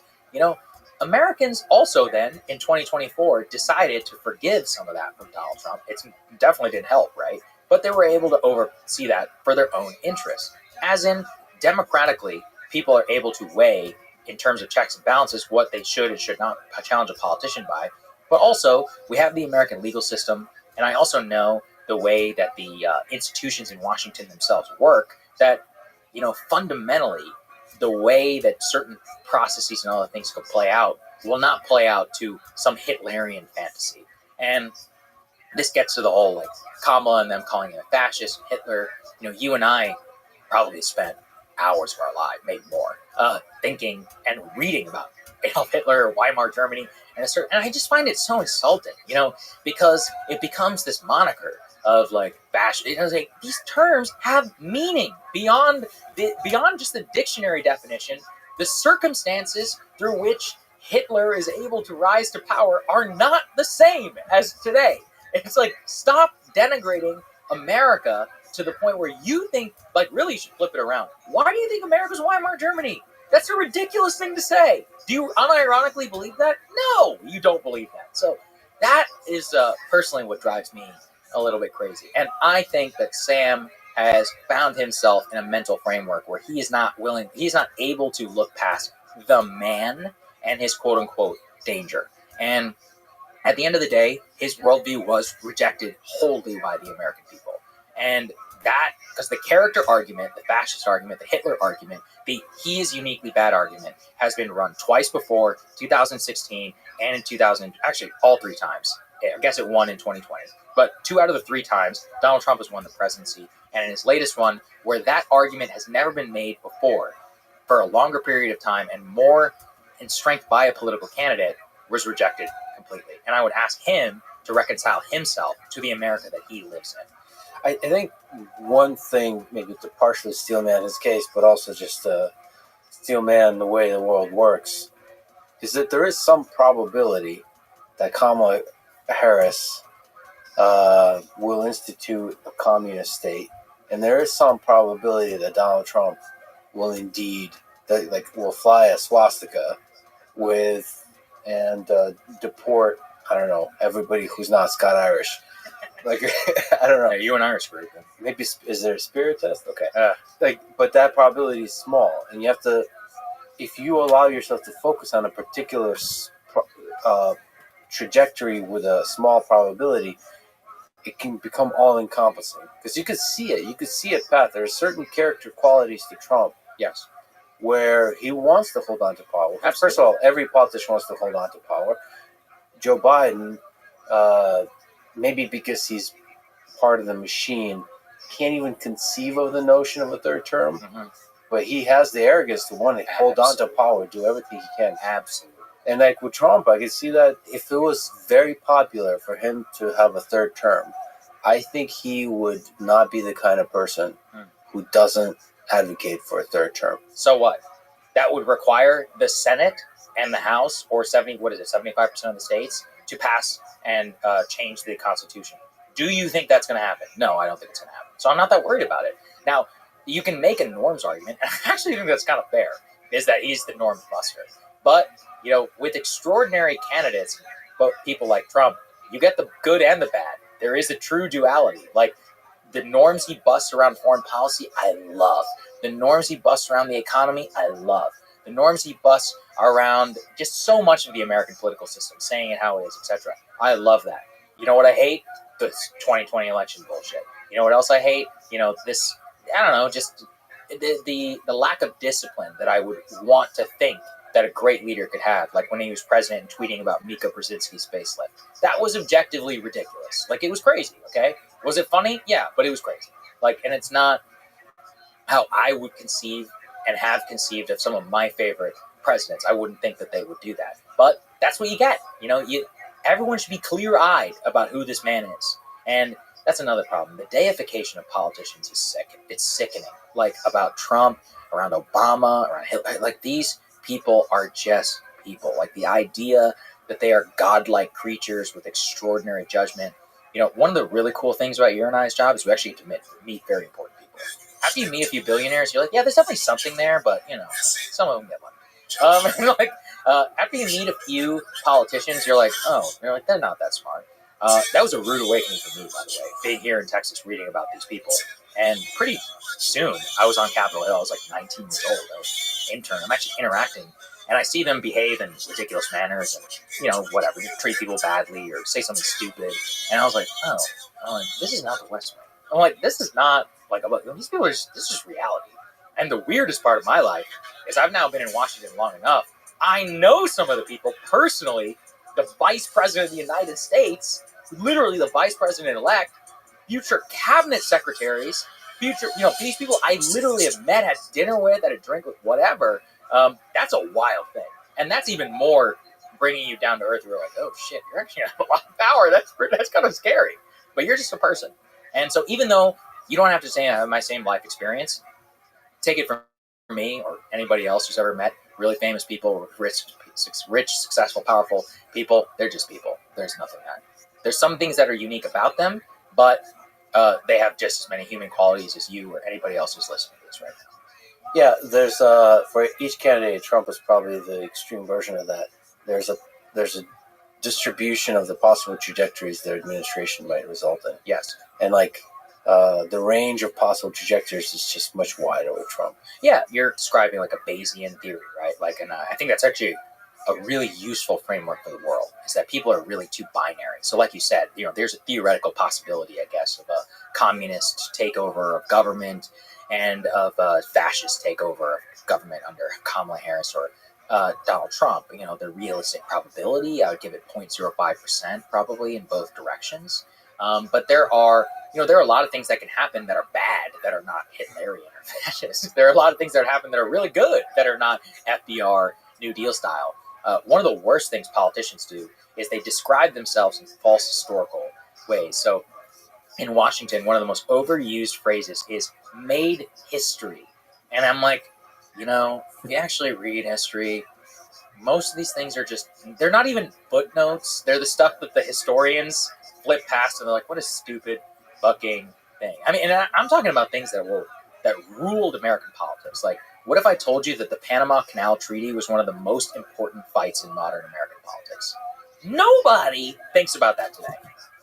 Americans also then, in 2024, decided to forgive some of that from Donald Trump. It definitely didn't help, right? But they were able to oversee that for their own interests. As in, democratically, people are able to weigh, in terms of checks and balances, what they should and should not challenge a politician by. But also, we have the American legal system, and I also know the way that the institutions in Washington themselves work, that, fundamentally, the way that certain processes and other things could play out will not play out to some Hitlerian fantasy. And this gets to the whole, Kamala and them calling him a fascist, Hitler. You and I probably spent hours of our life, maybe more, thinking and reading about Adolf Hitler, Weimar Germany, and I just find it so insulting, because it becomes this moniker of bash. These terms have meaning beyond just the dictionary definition. The circumstances through which Hitler is able to rise to power are not the same as today. It's stop denigrating America to the point where you think, really you should flip it around. Why do you think America's Weimar Germany? That's a ridiculous thing to say. Do you unironically believe that? No, you don't believe that. So that is personally what drives me a little bit crazy. And I think that Sam has found himself in a mental framework where he's not able to look past the man and his quote unquote danger. And at the end of the day, his worldview was rejected wholly by the American people. And that, because the character argument, the fascist argument, the Hitler argument, the he is uniquely bad argument has been run twice before, 2016 and in 2000, actually all 3 times. I guess it won in 2020. But 2 out of the 3 times, Donald Trump has won the presidency. And in his latest one, where that argument has never been made before for a longer period of time and more in strength by a political candidate, was rejected completely. And I would ask him to reconcile himself to the America that he lives in. I think one thing, maybe to partially steelman his case, but also just to steelman the way the world works, is that there is some probability that Kamala Harris will institute a communist state, and there is some probability that Donald Trump will indeed, will fly a swastika and deport, I don't know, everybody who's not Scot-Irish. Like, I don't know. Yeah, you and I are screwed. Maybe, is there a spirit test? Okay. But that probability is small, and you have to, if you allow yourself to focus on a particular trajectory with a small probability, it can become all-encompassing. Because you could see it. You could see a path. There are certain character qualities to Trump. Yes. Where he wants to hold on to power. Absolutely. First of all, every politician wants to hold on to power. Joe Biden, maybe because he's part of the machine, can't even conceive of the notion of a third term. Mm-hmm. But he has the arrogance to want to hold on to power, do everything he can. Absolutely. And like with Trump, I could see that if it was very popular for him to have a third term, I think he would not be the kind of person who doesn't advocate for a third term. So what? That would require the Senate and the House, or 75% of the states, to pass and change the Constitution. Do you think that's going to happen? No, I don't think it's going to happen. So I'm not that worried about it. Now, you can make a norms argument, and I actually think that's kind of fair, is that he's the norms buster. But, with extraordinary candidates, but people like Trump, you get the good and the bad. There is a true duality. Like, the norms he busts around foreign policy, I love. The norms he busts around the economy, I love. The norms he busts around just so much of the American political system, saying it how it is, etc. I love that. You know what I hate? This 2020 election bullshit. You know what else I hate? This, I don't know, just the lack of discipline that I would want to think that a great leader could have, like when he was president and tweeting about Mika Brzezinski's facelift. That was objectively ridiculous. Like, it was crazy, okay? Was it funny? Yeah, but it was crazy. And it's not how I would conceive and have conceived of some of my favorite presidents. I wouldn't think that they would do that. But that's what you get. Everyone should be clear-eyed about who this man is. And that's another problem. The deification of politicians is sick. It's sickening. About Trump, around Obama, around Hitler. These people are just people. The idea that they are godlike creatures with extraordinary judgment. One of the really cool things about your and I's job is we actually get to meet very important people. After you meet a few billionaires, you're like, yeah, there's definitely something there, but, some of them get lucky. After you meet a few politicians, you're like, they're not that smart. That was a rude awakening for me, by the way, being here in Texas, reading about these people. And pretty soon, I was on Capitol Hill. I was 19 years old. I was an intern. I'm actually interacting. And I see them behave in ridiculous manners and, whatever, treat people badly or say something stupid. And I was like, this is not the West Wing. I'm like, this is not, these people this is just reality. And the weirdest part of my life is I've now been in Washington long enough. I know some of the people personally, the vice president of the United States, literally the vice president-elect, future cabinet secretaries, these people I literally have met, had dinner with, had a drink with, whatever. That's a wild thing. And that's even more bringing you down to earth. You're like, oh shit, you're actually have a lot of power. That's kind of scary. But you're just a person. And so even though you don't have to say I have my same life experience, take it from me or anybody else who's ever met really famous people, rich, successful, powerful people. They're just people. There's nothing there. There's some things that are unique about them, but they have just as many human qualities as you or anybody else who's listening to this right now. Yeah, there's for each candidate, Trump is probably the extreme version of that. There's a distribution of the possible trajectories their administration might result in. Yes. And the range of possible trajectories is just much wider with Trump. Yeah, you're describing a Bayesian theory, right? And I think that's actually a really useful framework for the world, is that people are really too binary. So like you said, there's a theoretical possibility, I guess, of a communist takeover of government and of a fascist takeover of government under Kamala Harris, or Donald Trump. The realistic probability, I would give it 0.05% probably in both directions. But there are a lot of things that can happen that are bad, that are not Hitlerian or fascist. There are a lot of things that happen that are really good, that are not FDR, New Deal style. One of the worst things politicians do is they describe themselves in false historical ways. So in Washington, one of the most overused phrases is made history. And I'm like, if you actually read history, most of these things are they're not even footnotes. They're the stuff that the historians flip past and they're like, what a stupid fucking thing. I mean, and I'm talking about things that ruled American politics. Like, what if I told you that the Panama Canal Treaty was one of the most important fights in modern American politics? Nobody thinks about that today.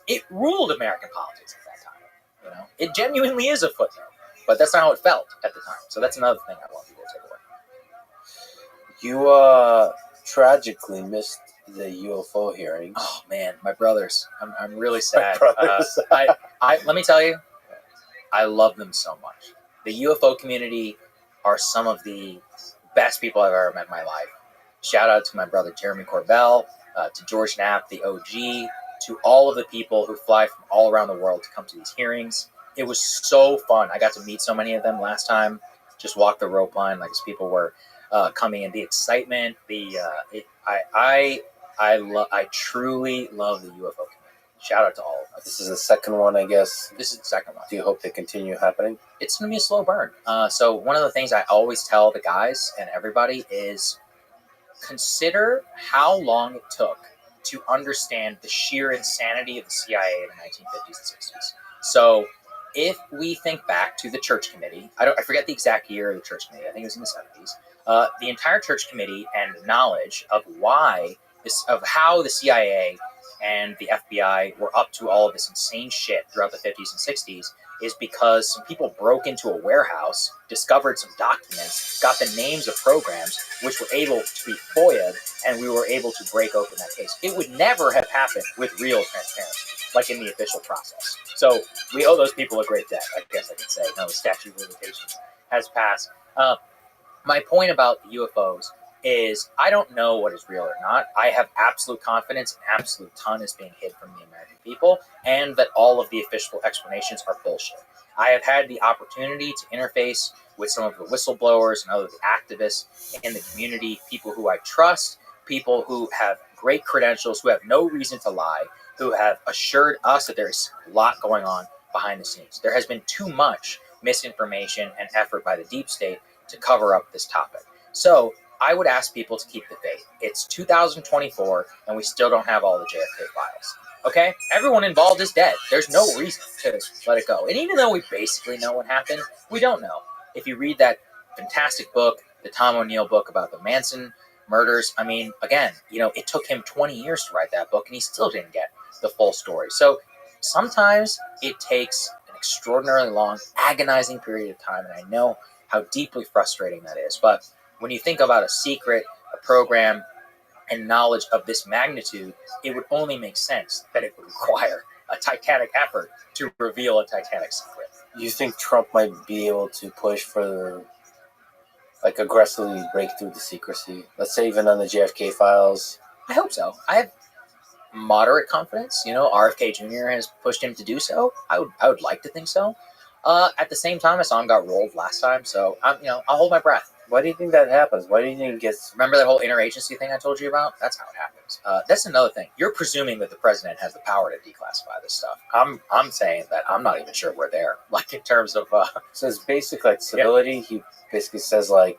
It ruled American politics at that time. It genuinely is a footnote, but that's not how it felt at the time. So that's another thing I want people to take away. You tragically missed the UFO hearings. Oh man, my brothers. I'm really sad. My brothers. Let me tell you, I love them so much. The UFO community are some of the best people I've ever met in my life. Shout out to my brother Jeremy Corbell, to George Knapp, the OG, to all of the people who fly from all around the world to come to these hearings. It was so fun. I got to meet so many of them last time. Just walk the rope line like as people were coming in. The excitement, I truly love the UFO community. Shout out to all of them. This is the second one, I guess. This is the second one. Do you hope they continue happening? It's going to be a slow burn. So one of the things I always tell the guys and everybody is consider how long it took to understand the sheer insanity of the CIA in the 1950s and 60s. So if we think back to the Church Committee, I forget the exact year of the Church Committee. I think it was in the 70s. The entire Church Committee and knowledge of how the CIA and the FBI were up to all of this insane shit throughout the 50s and 60s is because some people broke into a warehouse, discovered some documents, got the names of programs, which were able to be FOIA'd, and we were able to break open that case. It would never have happened with real transparency, like in the official process. So we owe those people a great debt, I guess I could say. No, the statute of limitations has passed. My point about the UFOs is I don't know what is real or not. I have absolute confidence an absolute ton is being hid from the American people, and that all of the official explanations are bullshit. I have had the opportunity to interface with some of the whistleblowers and other activists in the community, people who I trust, people who have great credentials, who have no reason to lie, who have assured us that there is a lot going on behind the scenes. There has been too much misinformation and effort by the deep state to cover up this topic. So I would ask people to keep the faith. It's 2024, and we still don't have all the JFK files. Okay? Everyone involved is dead. There's no reason to let it go. And even though we basically know what happened, we don't know. If you read that fantastic book, the Tom O'Neill book about the Manson murders, I mean, again, it took him 20 years to write that book, and he still didn't get the full story. So sometimes it takes an extraordinarily long, agonizing period of time, and I know how deeply frustrating that is. But when you think about a program, and knowledge of this magnitude, it would only make sense that it would require a titanic effort to reveal a titanic secret. You think Trump might be able to push for, aggressively break through the secrecy? Let's say even on the JFK files. I hope so. I have moderate confidence. RFK Jr. has pushed him to do so. I would like to think so. At the same time, I saw him got rolled last time, so I'll hold my breath. Why do you think that happens? Why do you think it gets... Remember that whole interagency thing I told you about? That's how it happens. That's another thing. You're presuming that the president has the power to declassify this stuff. I'm saying that I'm not even sure we're there. In terms of... So it's basic, civility. Yeah. He basically says, I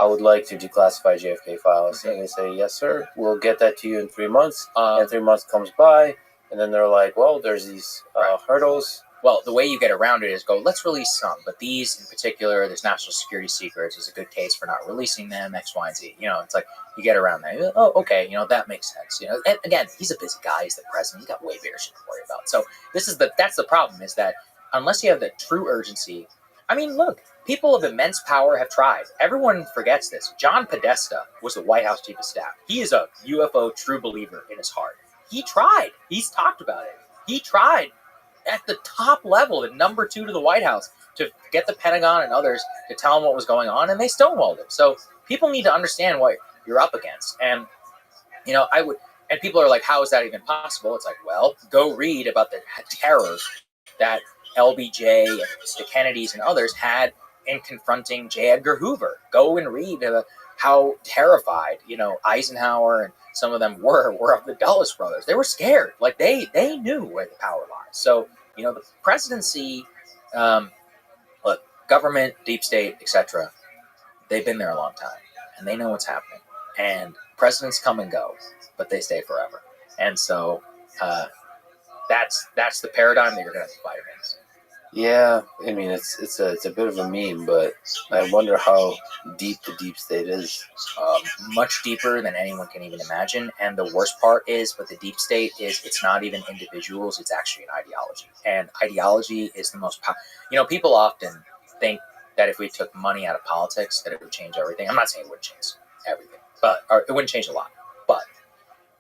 would like to declassify JFK files. Mm-hmm. And they say, yes, sir. We'll get that to you in 3 months. And 3 months comes by. And then they're like, well, there's these hurdles. Well, the way you get around it is let's release some, but these in particular, there's national security secrets. There's a good case for not releasing them, X, Y, and Z. It's you get around that. Oh, okay, that makes sense. And again, he's a busy guy. He's the president. He's got way bigger shit to worry about. So that's the problem is that unless you have the true urgency, look, people of immense power have tried. Everyone forgets this. John Podesta was the White House chief of staff. He is a UFO true believer in his heart. He tried. He's talked about it. He tried at the top level, the number 2 to the White House, to get the Pentagon and others to tell him what was going on, and they stonewalled him. So people need to understand you're up against. And I would, and people are like, how is that even possible? It's like, well, go read about the terror that LBJ, the Kennedys, and others had in confronting J. Edgar Hoover. Go and read how terrified, Eisenhower and some of them were of the Dulles brothers. They were scared. Like they knew where the power lies. So, the presidency, look, government, deep state, etc., they've been there a long time and they know what's happening. And presidents come and go, but they stay forever. And so that's the paradigm that you're going to have to fight against. Yeah, I mean it's a bit of a meme, but I wonder how deep the deep state is. Much deeper than anyone can even imagine. And the worst part is, with the deep state, is it's not even individuals; it's actually an ideology. And ideology is the most people often think that if we took money out of politics, that it would change everything. I'm not saying it would change everything, or it wouldn't change a lot. But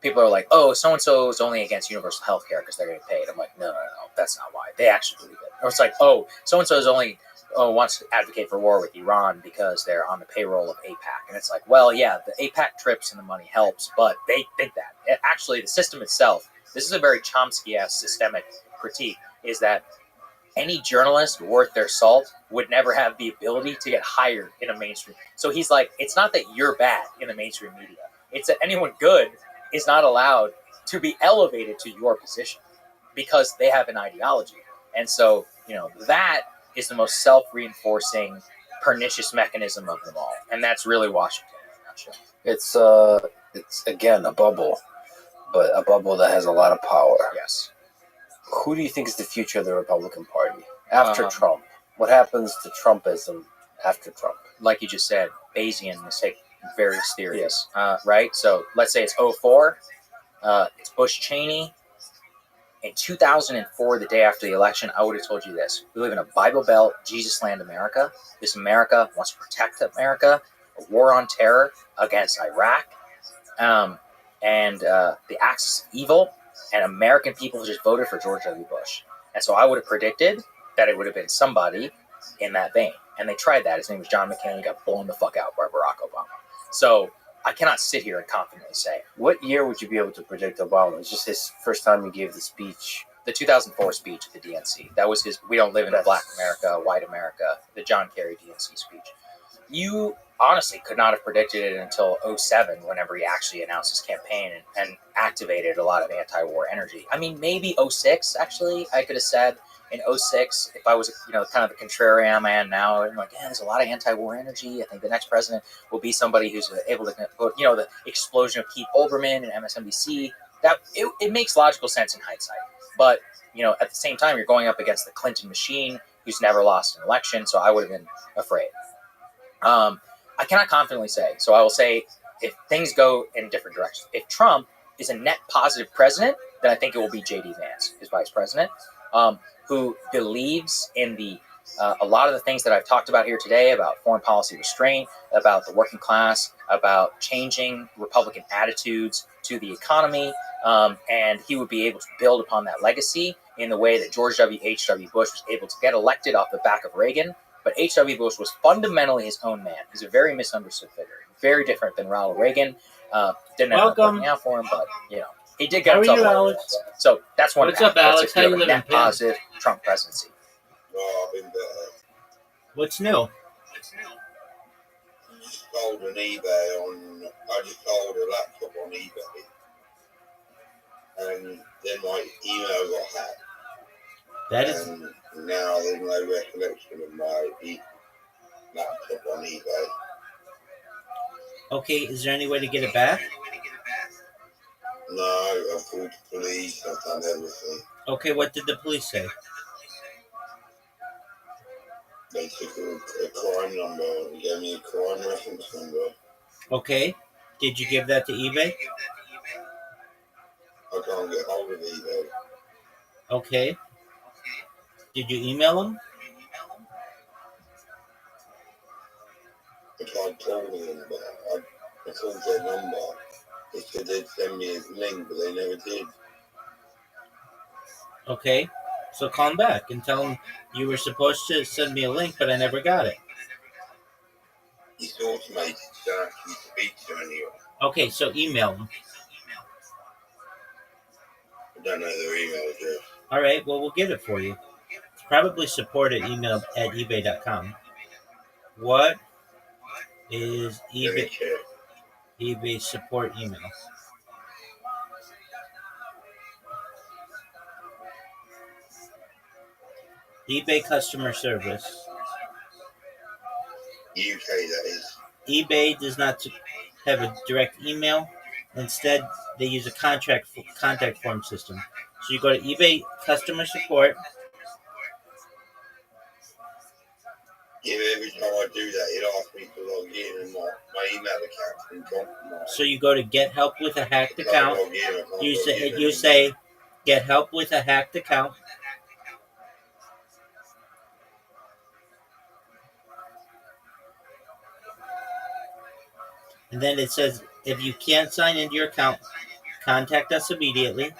people are like, oh, so-and-so is only against universal health care because they're getting paid. I'm like, no, that's not why. They actually believe it. Or it's like, oh, so-and-so is only wants to advocate for war with Iran because they're on the payroll of AIPAC. And it's like, well, yeah, the AIPAC trips and the money helps, but they think that. Actually, the system itself, this is a very Chomsky-esque systemic critique, is that any journalist worth their salt would never have the ability to get hired in a mainstream. So he's like, it's not that you're bad in the mainstream media. It's that anyone good is not allowed to be elevated to your position because they have an ideology. And so, that is the most self-reinforcing, pernicious mechanism of them all. And that's really Washington in a nutshell. It's again a bubble, but a bubble that has a lot of power. Yes. Who do you think is the future of the Republican Party after Trump? What happens to Trumpism after Trump? Like you just said, Bayesian mistake, various theories, right? So let's say it's 2004. It's Bush Cheney. In 2004, the day after the election, I would have told you this. We live in a Bible Belt, Jesus land America. This America wants to protect America. A war on terror against Iraq. And the axis of evil. And American people just voted for George W. Bush. And so I would have predicted that it would have been somebody in that vein. And they tried that. His name was John McCain. He got blown the fuck out by Barack Obama. So I cannot sit here and confidently say. What year would you be able to predict Obama? It's just his first time he gave the speech. The 2004 speech at the DNC. That was his We Don't Live in a Black America, White America, the John Kerry DNC speech. You honestly could not have predicted it until 2007, whenever he actually announced his campaign and activated a lot of anti-war energy. I mean, maybe 2006, actually, I could have said. In 2006, if I was, kind of the contrarian I am now, I'm like, yeah, there's a lot of anti-war energy. I think the next president will be somebody who's able to, the explosion of Keith Olbermann and MSNBC. That it makes logical sense in hindsight. But, at the same time, you're going up against the Clinton machine, who's never lost an election. So I would have been afraid. I cannot confidently say. So I will say, if things go in different directions, if Trump is a net positive president, then I think it will be J.D. Vance, his vice president. Who believes in a lot of the things that I've talked about here today, about foreign policy restraint, about the working class, about changing Republican attitudes to the economy, and he would be able to build upon that legacy in the way that George H.W. Bush was able to get elected off the back of Reagan. But H.W. Bush was fundamentally his own man. He's a very misunderstood figure. Very different than Ronald Reagan. Didn't end up working out for him, but, he did get himself elected. So that's one. What's up, Alex? How you living? Net positive Trump presidency. What's new? Sold an eBay I just sold a laptop on eBay, and then my email got hacked. That is. And now there's no recollection of my laptop on eBay. Okay, is there any way to get it back? No, I called the police. I've done everything. Okay, what did the police say? They took a crime number. They gave me a crime reference number. Okay, did you give that to eBay? I can't get hold of eBay. Okay. Did you email them? I tried calling them, but I called their number. They said they'd send me a link, but they never did. Okay, so call them back and tell them you were supposed to send me a link, but I never got it. It's automated, so I actually speak to anyone. Okay, so email them. I don't know their email address. All right, well, we'll get it for you. It's probably support at ebay.com. What is Let me check. eBay support email? eBay customer service. UK, that is. eBay does not have a direct email. Instead, they use a contact form system. So you go to eBay customer support. Yeah, every time I do that, it asks me to log in and my email account's been compromised. So you go to get help with a hacked I can't account. log in, I can't You log say in you say get help with a hacked account. And then it says if you can't sign into your account, contact us immediately.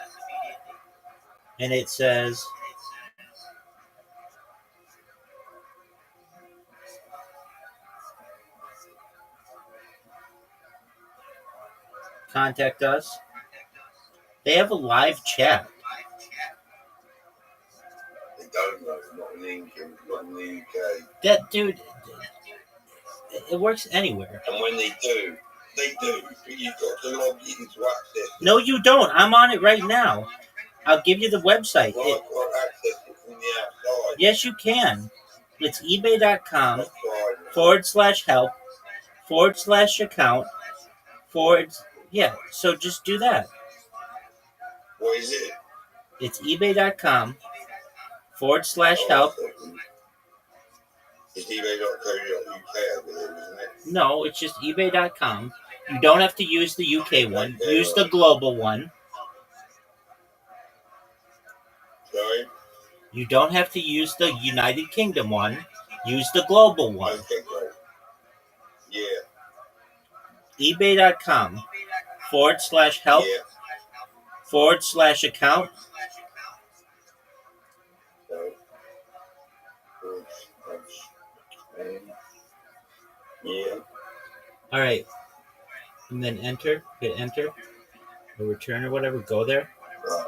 And it says contact us. They have a live chat. They don't know, not in the UK. That dude, it works anywhere. And when they do, but you've got to log in to access it. No, you don't. I'm on it right now. I'll give you the website. Well, I can't access it from the outside. Yes, you can. It's ebay.com I've tried. /help /account yeah. So just do that. What is it? It's ebay.com /help. It's ebay.co.uk, I believe, isn't it? No, it's just ebay.com. You don't have to use the UK one. Use the global one. Sorry? You don't have to use the United Kingdom one. Use the global one. Okay, great. Yeah. ebay.com /help Yeah. /account. So, yeah. All right. And then enter. Hit enter. Or return or whatever. Go there. Right.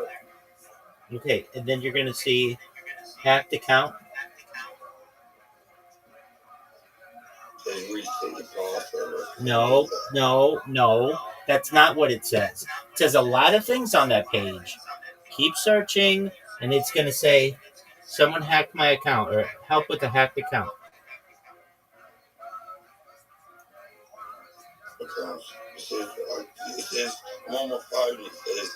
Okay. And then you're going to see hacked account. Says reset your password. No. That's not what it says. It says a lot of things on that page. Keep searching, and it's going to say, someone hacked my account, or help with a hacked account. It says, I'm on my phone, it says,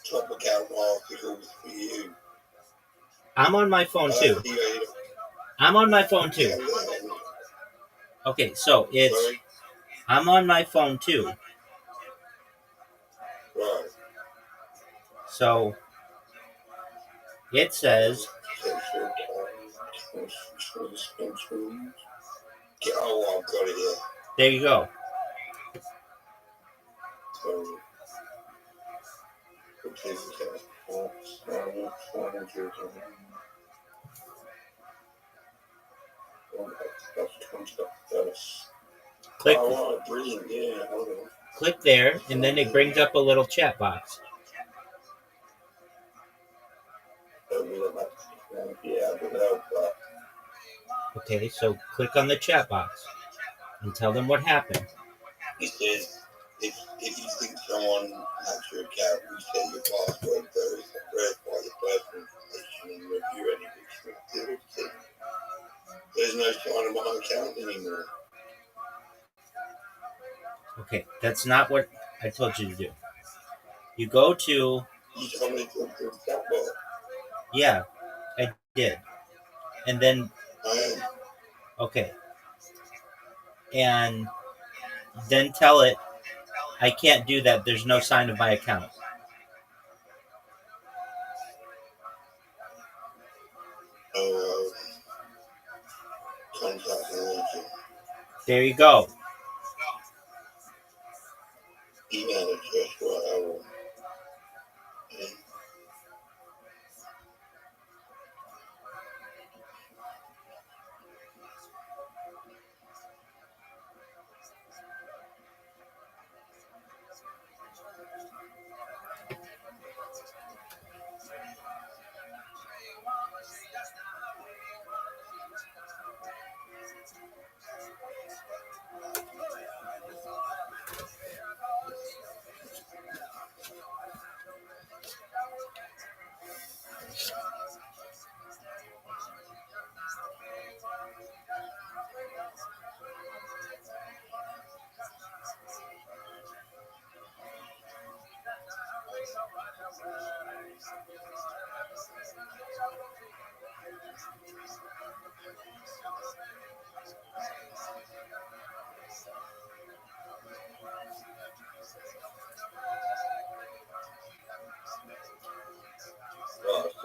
top account articles for you. I'm on my phone too. I'm on my phone too. Okay, so it's, Sorry? I'm on my phone too. Right. So it says, Oh, I've got it here. there you go. So, Click, oh, brilliant, yeah, hold on. click there, and then it brings up a little chat box. Yeah, but no, but Okay, so click on the chat box and tell them what happened. it says, if you think someone hacks your account, reset your password, verify your personal information, and review any recent activity. There's no sign of my account anymore. Okay, that's not what I told you to do. You go to, You told me to talk to the chatbot. yeah, I did. And then, I am. okay. And then tell it, I can't do that. There's no sign of my account. Contact manager. There you go. Email address, whatever.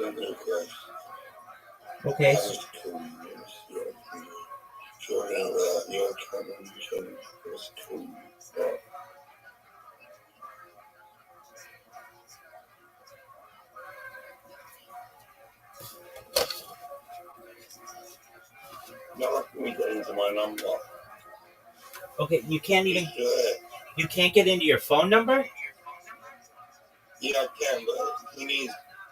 sent me across. Okay. I was cool. Sure, your comment was cool. Not me getting to my number. Okay, you can't even. Yeah, You can't get into your phone number? I can, but the thing is,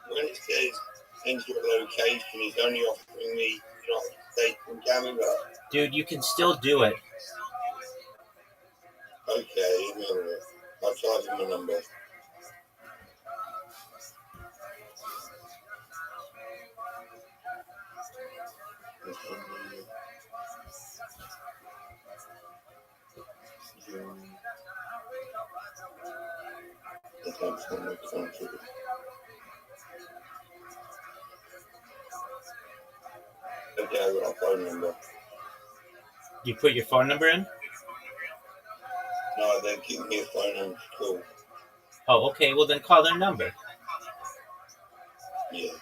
when it says enter your location, it's only offering me United States and Canada. Dude, you can still do it. Okay, ignore it. I'll charge him the number. Okay, I got a phone number. You put your phone number in? No, they're giving me a phone number to call. Oh, okay. Well, then call their number. Yeah.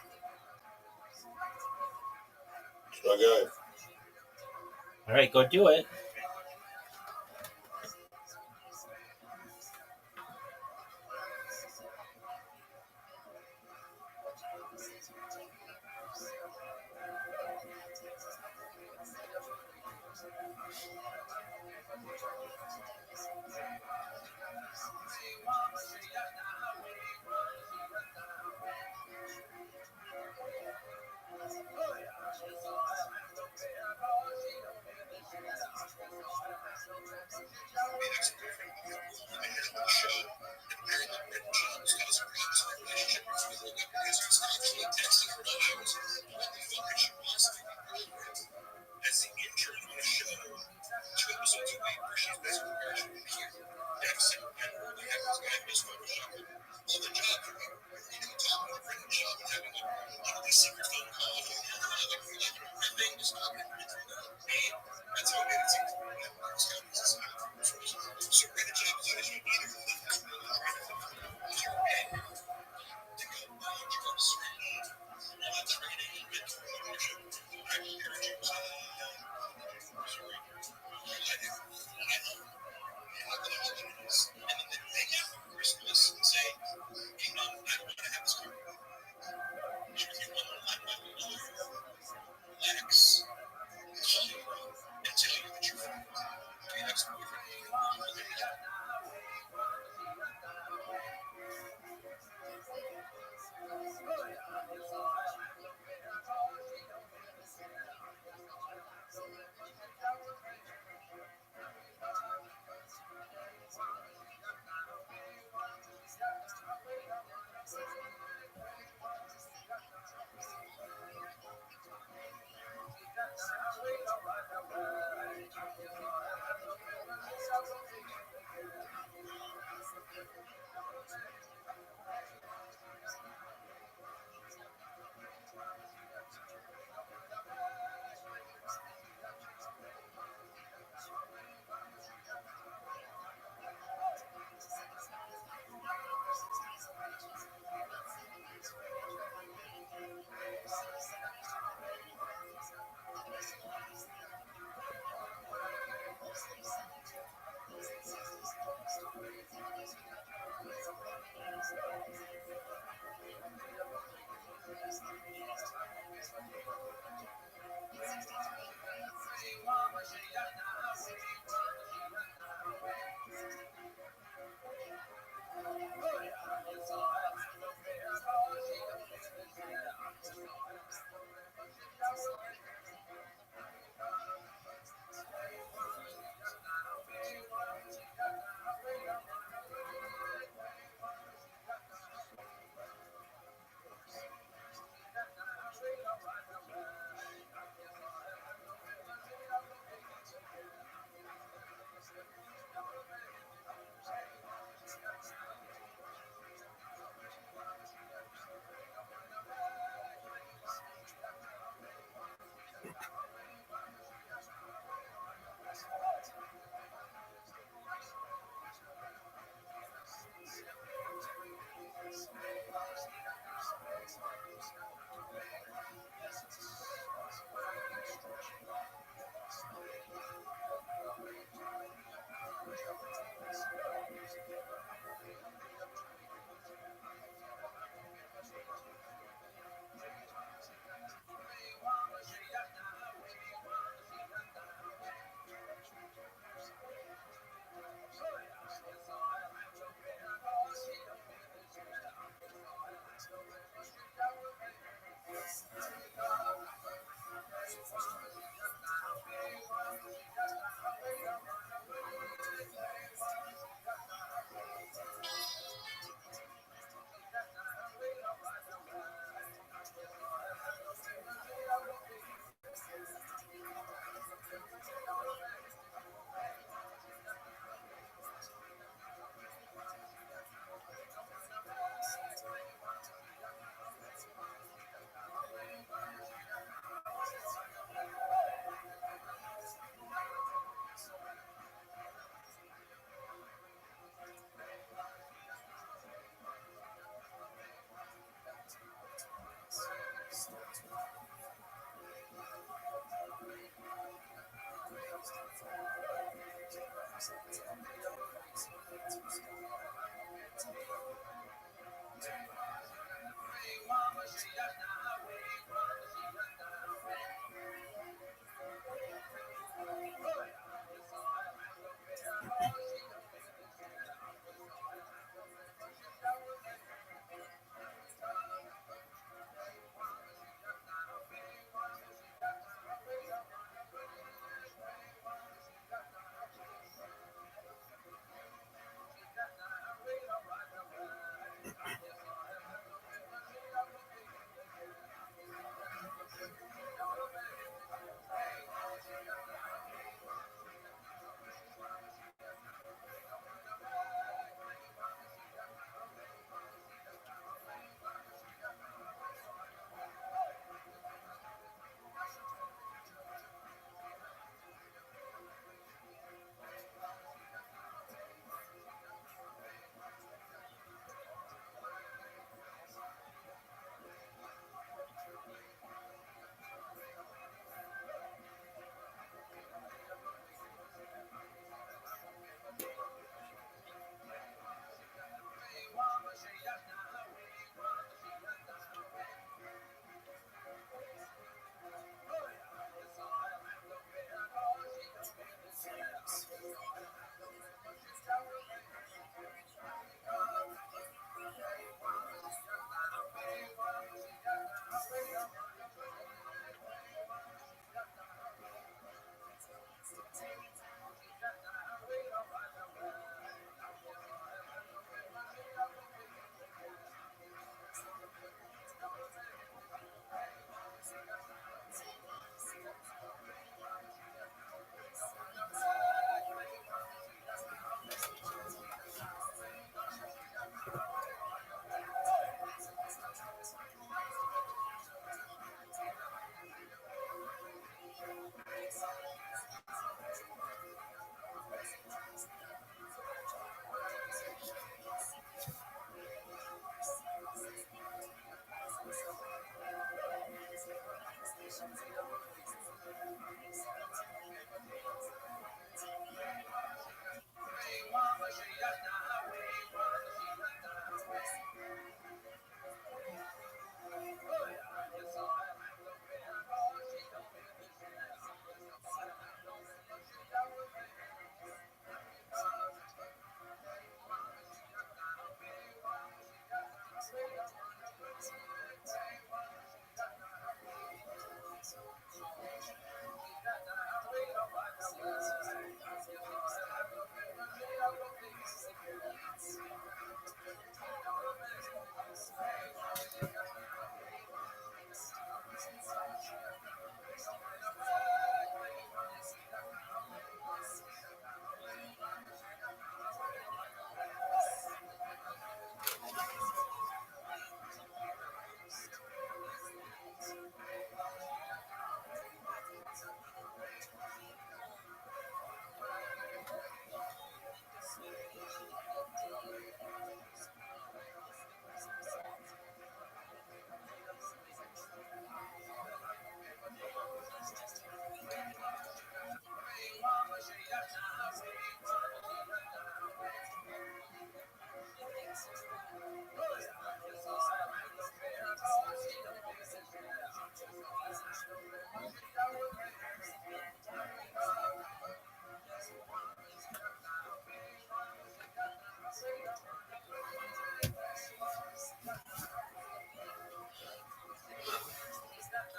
Should I go? All right, go do it.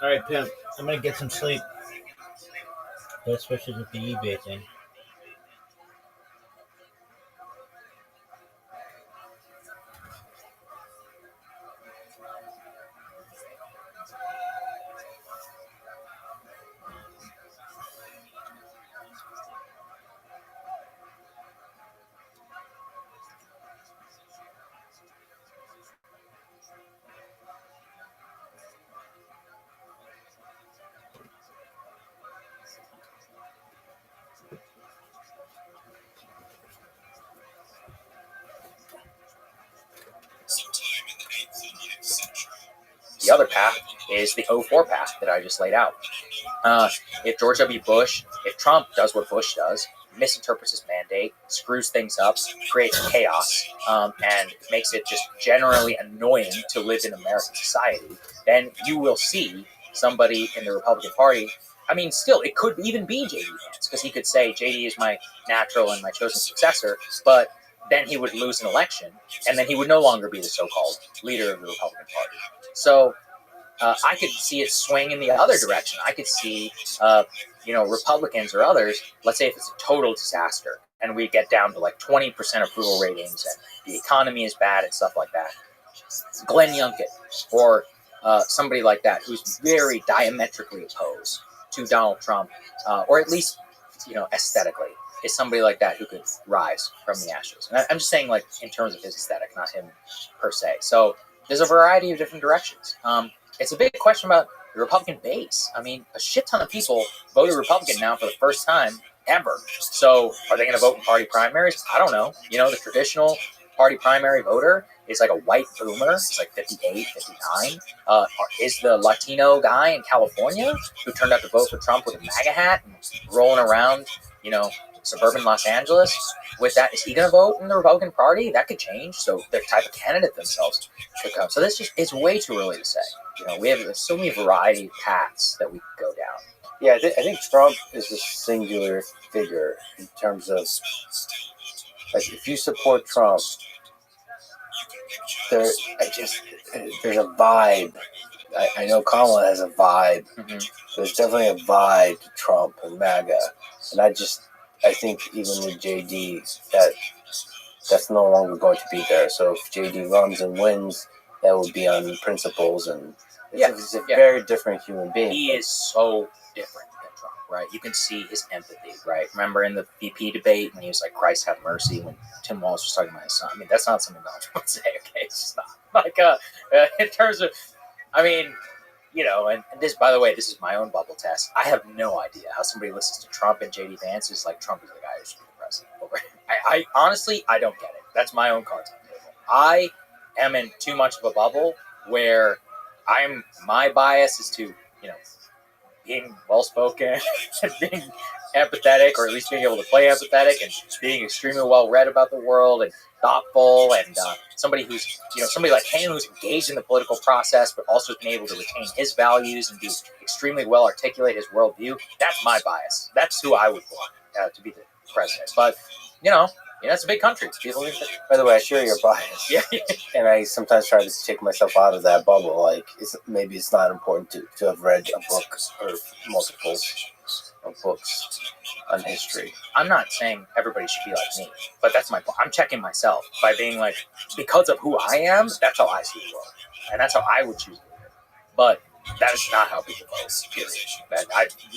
All right, Pimp. I'm gonna get some sleep. Best wishes with the eBay thing. The other path is the 04 path that I just laid out. If George W. Bush, if Trump does what Bush does, misinterprets his mandate, screws things up, creates chaos, and makes it just generally annoying to live in American society, then you will see somebody in the Republican Party. I mean, still, it could even be J.D. Vance, because he could say J.D. is my natural and my chosen successor, but then he would lose an election, and then he would no longer be the so-called leader of the Republican Party. So I could see it swing in the other direction. I could see, Republicans or others, let's say if it's a total disaster and we get down to like 20% approval ratings and the economy is bad and stuff like that, Glenn Youngkin or somebody like that who's very diametrically opposed to Donald Trump, or at least, aesthetically, is somebody like that who could rise from the ashes. And I'm just saying, like, in terms of his aesthetic, not him per se. So there's a variety of different directions. It's a big question about the Republican base. I mean, a shit ton of people voted Republican now for the first time ever. So are they going to vote in party primaries? I don't know. The traditional party primary voter is like a white boomer. It's like 58, 59. Is the Latino guy in California who turned out to vote for Trump with a MAGA hat and rolling around, suburban Los Angeles with that, is he going to vote in the Republican Party? That could change. So the type of candidate themselves could come. So it's way too early to say. We have so many variety of paths that we could go down. Yeah, I think Trump is a singular figure in terms of, like, if you support Trump, there's a vibe. I know Kamala has a vibe. Mm-hmm. There's definitely a vibe to Trump and MAGA, and I think even with JD, that's no longer going to be there. So if JD runs and wins, that will be on principles, and he's a very different human being. He is so different than Trump, right? You can see his empathy, right? Remember in the VP debate when he was like, "Christ have mercy," when Tim Walz was talking about his son. I mean, that's not something Donald Trump would say. Okay, it's just not like in terms of, I mean. And this, by the way, this is my own bubble test. I have no idea how somebody listens to Trump and J.D. Vance is like, Trump is the guy who should be the president. I honestly, I don't get it. That's my own cards on the table. I am in too much of a bubble where my bias is to, being well-spoken and being empathetic, or at least being able to play empathetic and being extremely well-read about the world and thoughtful, and somebody who's, somebody like him who's engaged in the political process but also been able to retain his values and be extremely well-articulate his worldview. That's my bias. That's who I would want to be the president. But, it's a big country. People think that. By the way, I share your bias. Yeah. And I sometimes try to take myself out of that bubble. Like, maybe it's not important to have read a book or multiples of books on history. I'm not saying everybody should be like me, but that's my point. I'm checking myself by being like, because of who I am, that's how I see the world. And that's how I would choose a leader. But that is not how people vote, period.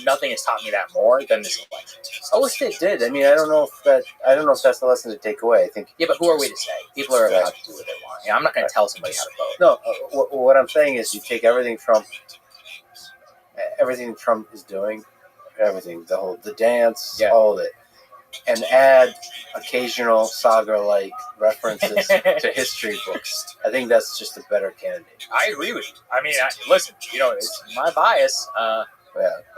Nothing has taught me that more than this election. I wish it did. I mean, I don't know if that's the lesson to take away. I think. Yeah, but who are we to say? People are allowed to do what they want. I'm not going to tell somebody how to vote. No, what I'm saying is, you take everything Trump is doing, everything, the dance, all of it, and add occasional saga-like references to history books. I think that's just a better candidate. I agree with you. I mean, listen, it's my bias. Yeah,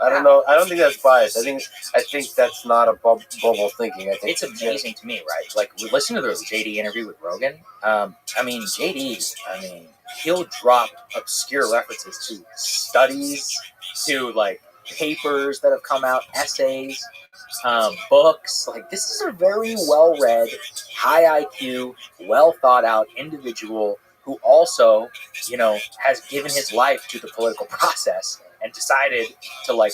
I don't know. I don't think that's bias. I think that's not a bubble thinking. I think it's amazing to me, right? Like, listen to the JD interview with Rogan. JD. He'll drop obscure references to studies, to like papers that have come out, essays, books. Like, this is a very well-read, high IQ, well-thought-out individual who also, has given his life to the political process and decided to like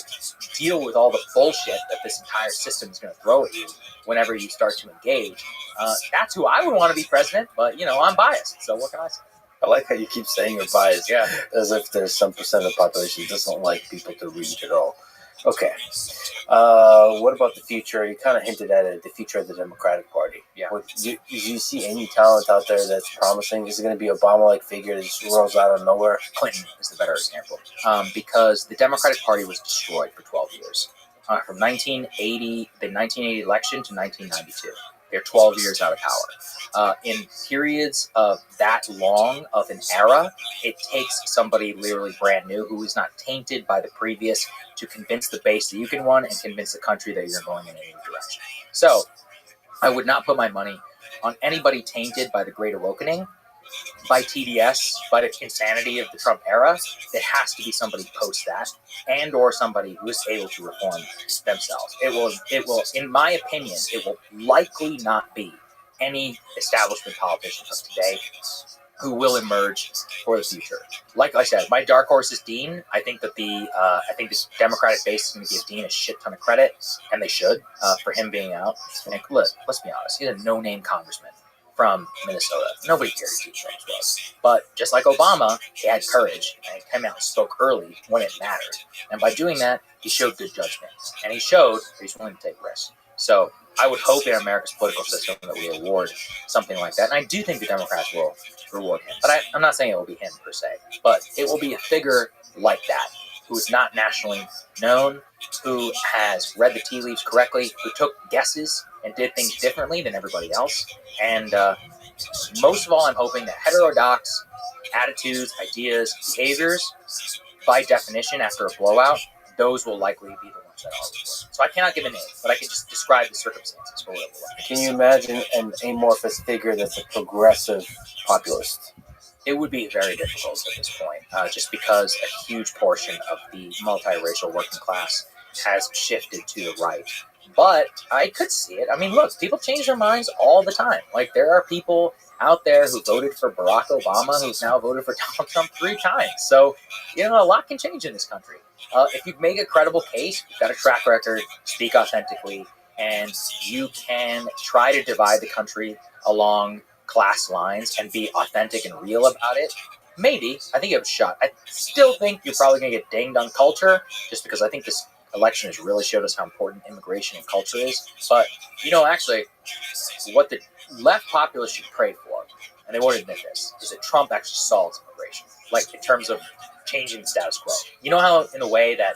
deal with all the bullshit that this entire system is going to throw at you whenever you start to engage, that's who I would want to be president. But I'm biased, so what can I say? I like how you keep saying you're biased, Yeah. as if there's some percent of the population that doesn't like people to read at all. Okay. What about the future? You kind of hinted at it, the future of the Democratic Party. Yeah. Do you see any talent out there that's promising? Is it going to be an Obama-like figure that just rolls out of nowhere? Clinton is the better example, because the Democratic Party was destroyed for 12 years. From 1980, the 1980 election to 1992. They're 12 years out of power. In periods of that long of an era, it takes somebody literally brand new who is not tainted by the previous to convince the base that you can run and convince the country that you're going in a new direction. So I would not put my money on anybody tainted by the Great Awakening, by TDS, by the insanity of the Trump era. It has to be somebody post that, and or somebody who is able to reform themselves. It will, in my opinion, it will likely not be any establishment politician of today who will emerge for the future. Like I said, my dark horse is Dean. I think that the Democratic base is going to give Dean a shit ton of credit, and they should, for him being out. And look, let's be honest, he's a no-name congressman from Minnesota. Nobody cared who Dean Phillips was. But just like Obama, he had courage, and he came out and spoke early when it mattered. And by doing that, he showed good judgment. And he showed that he's willing to take risks. So I would hope in America's political system that we award something like that. And I do think the Democrats will reward him. But I'm not saying it will be him per se. But it will be a figure like that, who is not nationally known, who has read the tea leaves correctly, who took guesses and did things differently than everybody else. And most of all, I'm hoping that heterodox attitudes, ideas, behaviors, by definition, after a blowout, those will likely be the ones that are rewarded. So I cannot give a name, but I can just describe the circumstances for what it will like. Can you imagine an amorphous figure that's a progressive populist? It would be very difficult at this point, just because a huge portion of the multiracial working class has shifted to the right. But I could see it. I mean, look, people change their minds all the time. Like, there are people out there who voted for Barack Obama who's now voted for Donald Trump 3 times. So, a lot can change in this country. If you make a credible case, you've got a track record, speak authentically, and you can try to divide the country along class lines and be authentic and real about it, maybe. I think you have a shot. I still think you're probably going to get dinged on culture, just because I think this election has really showed us how important immigration and culture is. But, actually, what the left populace should pray for, and they won't admit this, is that Trump actually solves immigration, like in terms of changing the status quo. You know how, in a way, that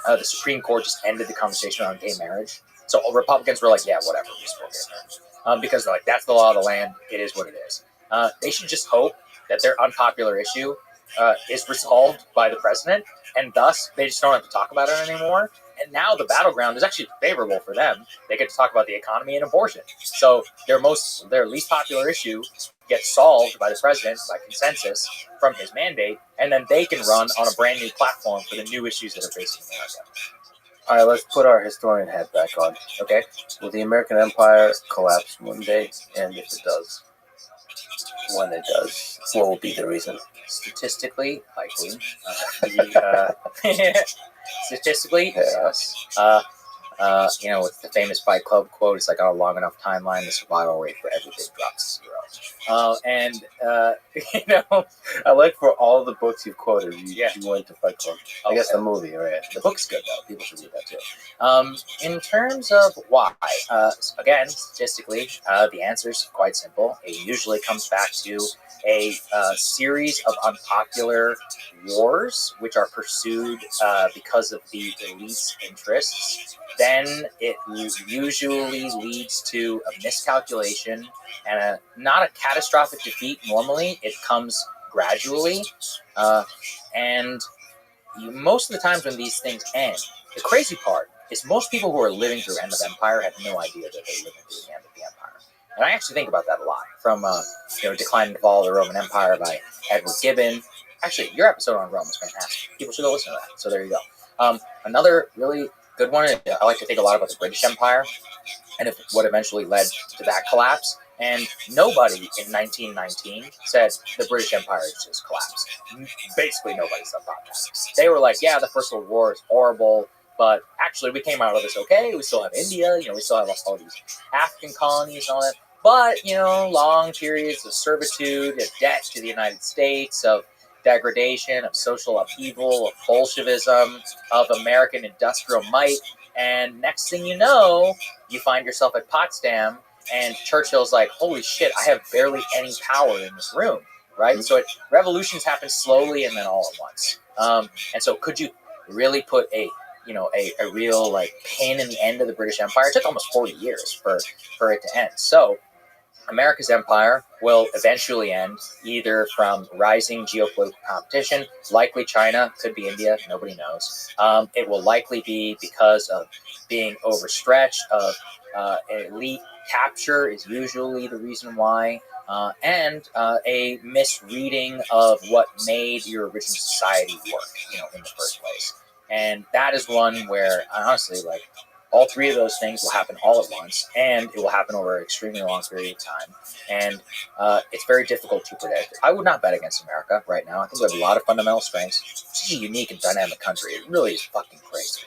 the Supreme Court just ended the conversation on gay marriage? So Republicans were like, yeah, whatever, we support gay marriage. Because they're like, that's the law of the land, it is what it is. They should just hope that their unpopular issue is resolved by the president, and thus they just don't have to talk about it anymore. And now the battleground is actually favorable for them. They get to talk about the economy and abortion. So their least popular issue gets solved by the president by consensus from his mandate, and then they can run on a brand new platform for the new issues that are facing America. All right, let's put our historian hat back on. Okay? Will the American Empire collapse one day? And if it does, when it does, what will be the reason? Statistically, likely. Statistically, Yes. With the famous Fight Club quote, it's like on a long enough timeline, the survival rate for everything drops to 0. I like for all the books you've quoted, you went to Fight Club. I guess Okay. the movie, right? The book's good, though. People should read that, too. In terms of why, again, statistically, the answer is quite simple. It usually comes back to a series of unpopular wars, which are pursued because of the elite's interests. Then it usually leads to a miscalculation and not a catastrophic defeat. Normally, it comes gradually. Most of the times when these things end, the crazy part is most people who are living through End of Empire have no idea that they're living through the end of the empire. And I actually think about that a lot. From Decline and Fall of the Roman Empire by Edward Gibbon. Actually, your episode on Rome is fantastic. People should go listen to that. So there you go. Another really good one, I like to think a lot about the British Empire and what eventually led to that collapse. And nobody in 1919 said the British Empire just collapsed. Basically, nobody thought that. They were like, yeah, the First World War is horrible, but actually we came out of this okay. We still have India, we still have all these African colonies and all that. But, long periods of servitude, of debt to the United States, of degradation, of social upheaval, of Bolshevism, of American industrial might. And next thing you know, you find yourself at Potsdam, and Churchill's like, holy shit, I have barely any power in this room, right? Mm-hmm. So revolutions happen slowly and then all at once. And so could you really put a real pin in the end of the British Empire? It took almost 40 years for it to end. So America's empire will eventually end either from rising geopolitical competition, likely China, could be India, nobody knows. It will likely be because of being overstretched, of elite capture is usually the reason why, and a misreading of what made your original society work, in the first place. And that is one where, honestly, all three of those things will happen all at once, and it will happen over an extremely long period of time. And it's very difficult to predict. I would not bet against America right now. I think we have a lot of fundamental strengths. It's such a unique and dynamic country. It really is fucking crazy.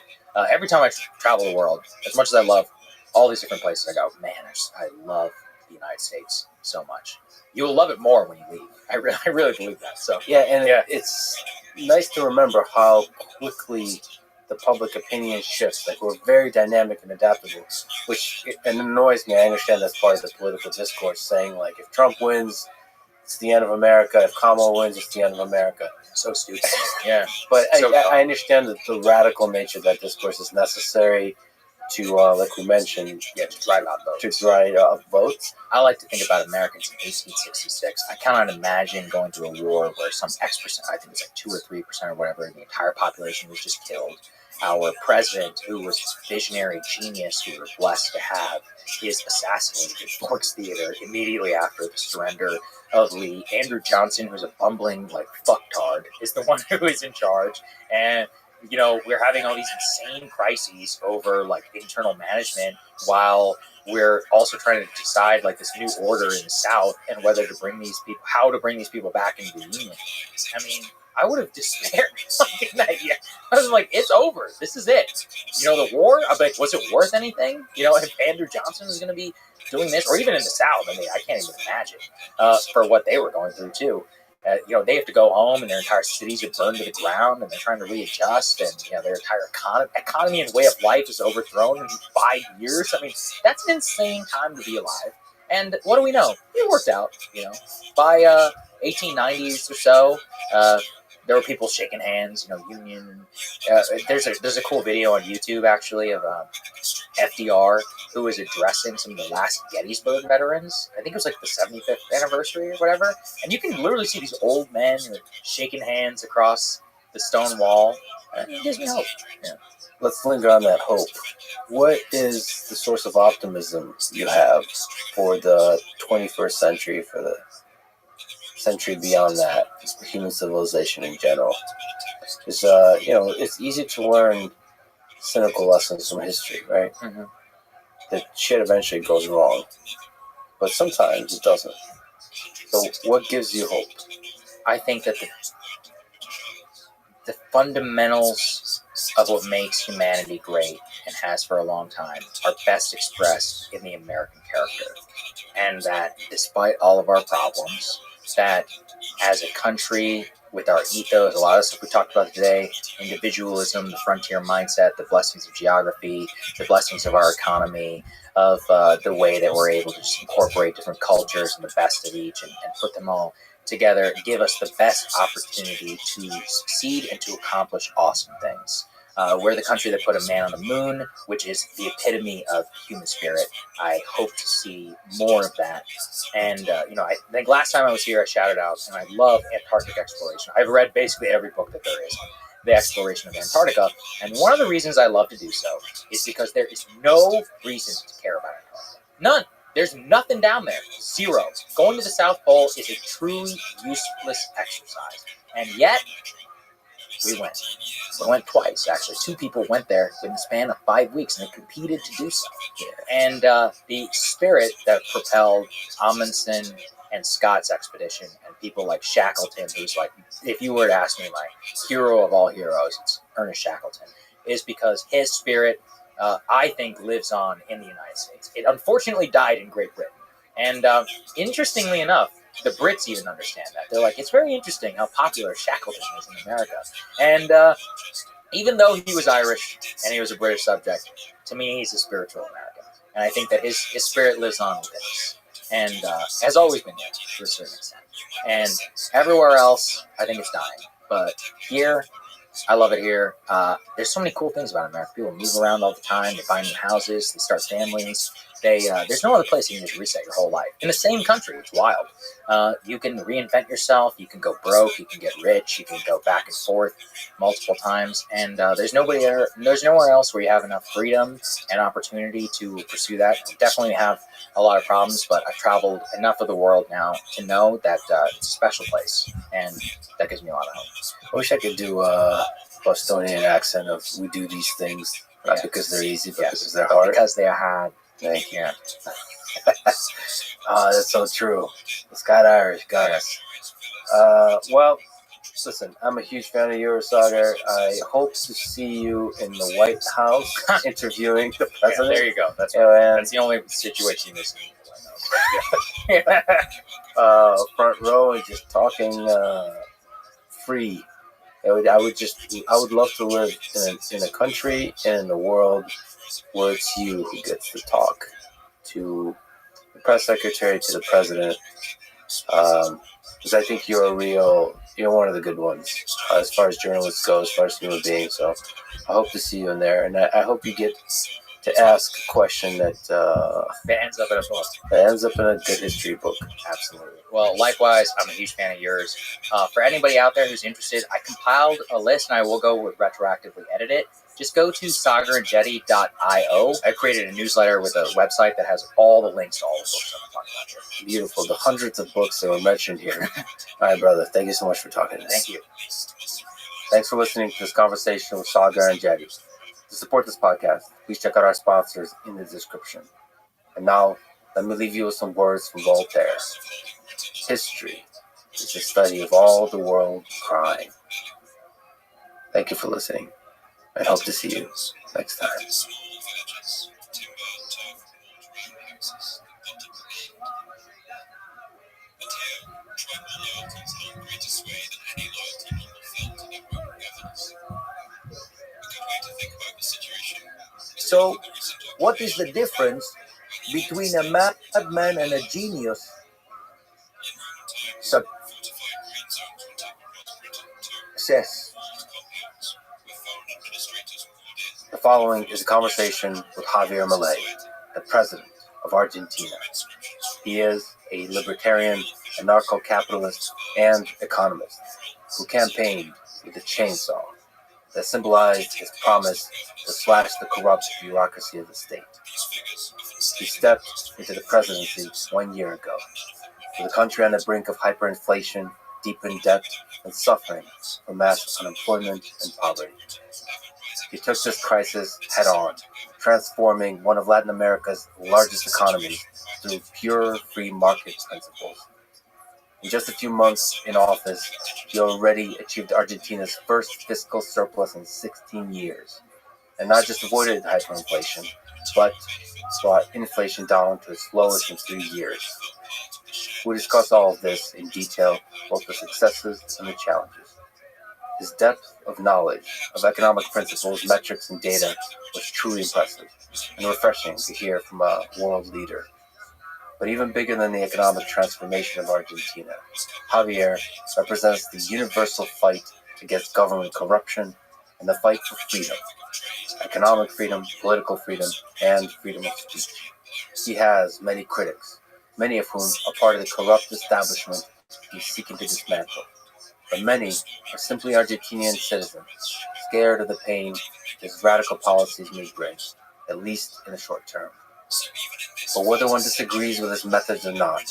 Every time I travel the world, as much as I love all these different places, I go, man, I love the United States so much. You will love it more when you leave. I really believe that. So it's nice to remember how quickly the public opinion shifts. We're very dynamic and adaptable, which annoys me. I understand that's part of the political discourse, saying if Trump wins, it's the end of America. If Kamala wins, it's the end of America. So stupid. Yeah. But I understand that the radical nature of that discourse is necessary to, like we mentioned, to dry out votes. I like to think about Americans in 1866. I cannot imagine going through a war where some X%, I think it's 2 or 3% or whatever, the entire population was just killed. Our president, who was this visionary genius who we were blessed to have, is assassinated at Forks Theater immediately after the surrender of Lee. Andrew Johnson, who's a bumbling fucktard, is the one who is in charge. And we're having all these insane crises over internal management while we're also trying to decide this new order in the South and whether to bring these people, how to bring these people back into the Union. I mean, I would have despaired in that year. I was like, it's over. This is it. The war, I'm like, was it worth anything? If Andrew Johnson is going to be doing this, or even in the South, I mean, I can't even imagine for what they were going through too. They have to go home and their entire cities are burned to the ground and they're trying to readjust, and their entire economy and way of life is overthrown in 5 years. I mean, that's an insane time to be alive. And what do we know? It worked out. By 1890s or so, there were people shaking hands. Union. There's a cool video on YouTube actually of FDR, who was addressing some of the last Gettysburg veterans. I think it was the 75th anniversary or whatever. And you can literally see these old men shaking hands across the stone wall. It gives me hope. Yeah. Let's linger on that hope. What is the source of optimism you have for the 21st century, for the century beyond that, human civilization in general? Because, it's easy to learn cynical lessons from history, right? Mm-hmm. That shit eventually goes wrong, but sometimes it doesn't. So what gives you hope? I think that the fundamentals of what makes humanity great and has for a long time are best expressed in the American character. And that despite all of our problems, that as a country, with our ethos, a lot of stuff we talked about today, individualism, the frontier mindset, the blessings of geography, the blessings of our economy, of the way that we're able to just incorporate different cultures and the best of each and put them all together, give us the best opportunity to succeed and to accomplish awesome things. We're the country that put a man on the moon, which is the epitome of human spirit. I hope to see more of that. And, I think last time I was here, I shouted out, and I love Antarctic exploration. I've read basically every book that there is on the exploration of Antarctica. And one of the reasons I love to do so is because there is no reason to care about Antarctica. None. There's nothing down there. Zero. Going to the South Pole is a truly useless exercise. And yet, We went. We went twice, actually. 2 people went there in the span of 5 weeks, and they competed to do so. And the spirit that propelled Amundsen and Scott's expedition, and people like Shackleton, who's like, if you were to ask me my hero of all heroes, it's Ernest Shackleton, is because his spirit, I think, lives on in the United States. It unfortunately died in Great Britain. And interestingly enough, the Brits even understand that. They're like, it's very interesting how popular Shackleton is in America. And even though he was Irish and he was a British subject, to me, he's a spiritual American. And I think that his spirit lives on within us. And has always been there to a certain extent. And everywhere else, I think it's dying. But here, I love it here. There's so many cool things about America. People move around all the time. They buy new houses. They start families. There's no other place you can just reset your whole life. In the same country, it's wild. You can reinvent yourself. You can go broke. You can get rich. You can go back and forth multiple times. And there's nowhere else where you have enough freedom and opportunity to pursue that. You definitely have a lot of problems, but I've traveled enough of the world now to know that it's a special place. And that gives me a lot of hope. I wish I could do a Bostonian accent of we do these things, not because they're easy, but because they're hard. Because they are hard. Thank you. That's so true. Scott Irish got us. Well, listen, I'm a huge fan of yours, Sagar. I hope to see you in the White House interviewing the president. There you go. That's the only situation you miss in the White House. Front row and just talking free. I would love to live in a country and in the world where it's you who gets to talk to the press secretary, to the president, because I think you're one of the good ones as far as journalists go, as far as human beings. So I hope to see you in there, and I hope you get to ask a question that ends up in a book. That ends up in a good history book. Absolutely. Well, likewise, I'm a huge fan of yours. For anybody out there who's interested, I compiled a list, and I will go retroactively edit it. Just go to sagarandjetty.io. I created a newsletter with a website that has all the links to all the books I'm talking about here. Beautiful. The hundreds of books that were mentioned here. All right, brother. Thank you so much for talking to us. Thank you. Thanks for listening to this conversation with Sagar and Jetty. To support this podcast, please check out our sponsors in the description. And now, let me leave you with some words from Voltaire. History is the study of all the world crying. Thank you for listening. I hope to see you next time. So, what is the difference between a madman and a genius? Success. The following is a conversation with Javier Milei, the president of Argentina. He is a libertarian, anarcho-capitalist, and economist who campaigned with a chainsaw that symbolized his promise to slash the corrupt bureaucracy of the state. He stepped into the presidency 1 year ago, with the country on the brink of hyperinflation, deep in debt, and suffering from mass unemployment and poverty. He took this crisis head on, transforming one of Latin America's largest economies through pure free market principles. In just a few months in office, he already achieved Argentina's first fiscal surplus in 16 years, and not just avoided hyperinflation, but brought inflation down to its lowest in 3 years. We discuss all of this in detail, both the successes and the challenges. His depth of knowledge of economic principles, metrics, and data was truly impressive and refreshing to hear from a world leader. But even bigger than the economic transformation of Argentina, Javier represents the universal fight against government corruption and the fight for freedom, economic freedom, political freedom, and freedom of speech. He has many critics, many of whom are part of the corrupt establishment he's seeking to dismantle. But many are simply Argentinian citizens, scared of the pain his radical policies may bring, at least in the short term. But whether one disagrees with his methods or not,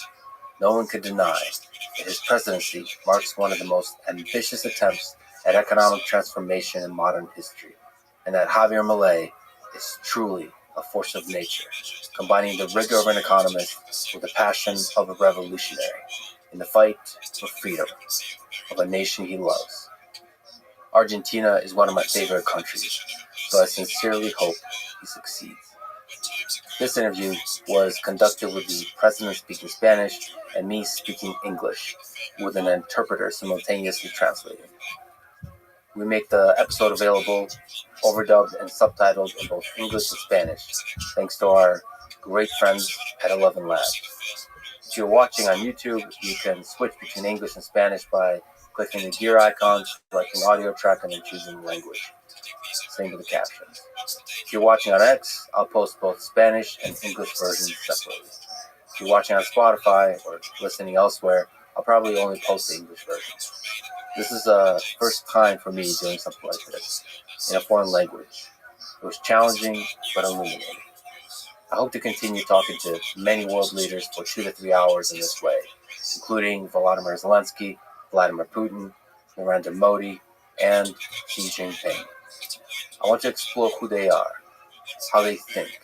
no one could deny that his presidency marks one of the most ambitious attempts at economic transformation in modern history, and that Javier Milei is truly a force of nature, combining the rigor of an economist with the passion of a revolutionary in the fight for freedom of a nation he loves. Argentina is one of my favorite countries, so I sincerely hope he succeeds. This interview was conducted with the president speaking Spanish and me speaking English, with an interpreter simultaneously translating. We make the episode available, overdubbed and subtitled in both English and Spanish, thanks to our great friends at 11 Labs. If you're watching on YouTube, you can switch between English and Spanish by clicking the gear icon, selecting audio track, and then choosing language. Same with the captions. If you're watching on X, I'll post both Spanish and English versions separately. If you're watching on Spotify or listening elsewhere, I'll probably only post the English version. This is the first time for me doing something like this in a foreign language. It was challenging but illuminating. I hope to continue talking to many world leaders for 2 to 3 hours in this way, including Volodymyr Zelensky, Vladimir Putin, Narendra Modi, and Xi Jinping. I want to explore who they are, how they think,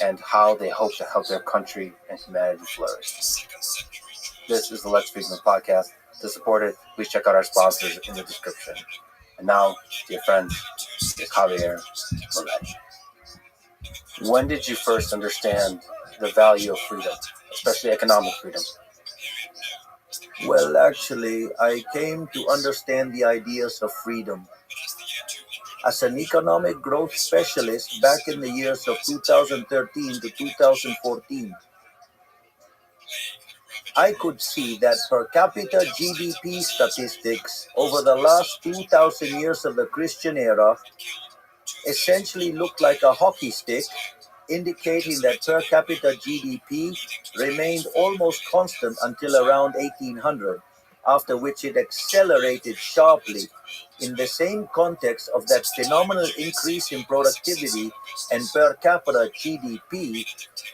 and how they hope to help their country and humanity flourish. This is the Let's Friedman podcast. To support it, please check out our sponsors in the description. And now, dear friends, it's Javier Milei. When did you first understand the value of freedom, especially economic freedom? Well, actually, I came to understand the ideas of freedom as an economic growth specialist back in the years of 2013 to 2014. I could see that per capita GDP statistics over the last 2,000 years of the Christian era essentially looked like a hockey stick, indicating that per capita GDP remained almost constant until around 1800, after which it accelerated sharply. In the same context of that phenomenal increase in productivity and per capita GDP,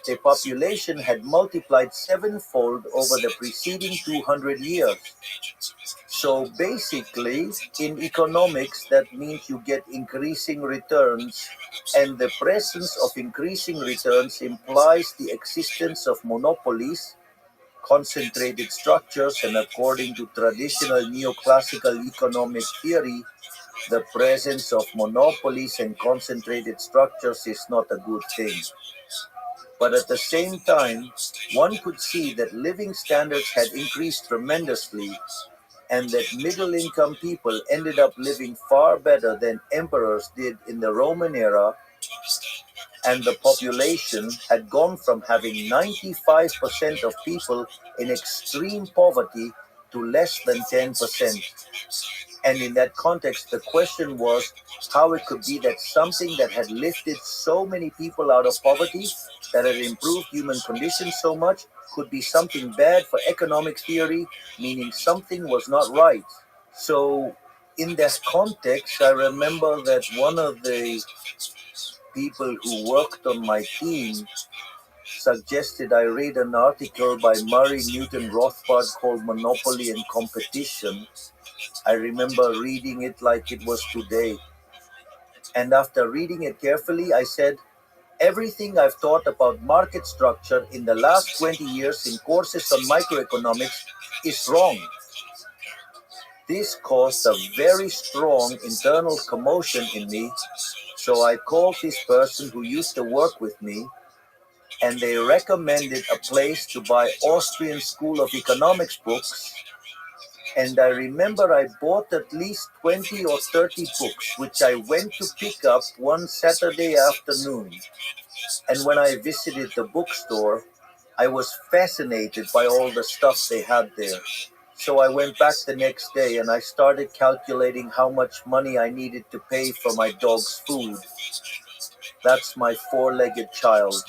the population had multiplied sevenfold over the preceding 200 years. So basically, in economics, that means you get increasing returns, and the presence of increasing returns implies the existence of monopolies, concentrated structures, and according to traditional neoclassical economic theory, the presence of monopolies and concentrated structures is not a good thing. But at the same time, one could see that living standards had increased tremendously, and that middle-income people ended up living far better than emperors did in the Roman era, and the population had gone from having 95% of people in extreme poverty to less than 10%. And in that context, the question was how it could be that something that had lifted so many people out of poverty, that had improved human conditions so much, could be something bad for economic theory, meaning something was not right. So in that context, I remember that one of the people who worked on my team suggested I read an article by Murray Newton Rothbard called Monopoly and Competition. I remember reading it like it was today. And after reading it carefully, I said, everything I've taught about market structure in the last 20 years in courses on microeconomics is wrong. This caused a very strong internal commotion in me, so I called this person who used to work with me, and they recommended a place to buy Austrian School of Economics books. And I remember I bought at least 20 or 30 books, which I went to pick up one Saturday afternoon. And when I visited the bookstore, I was fascinated by all the stuff they had there. So I went back the next day and I started calculating how much money I needed to pay for my dog's food. That's my four-legged child.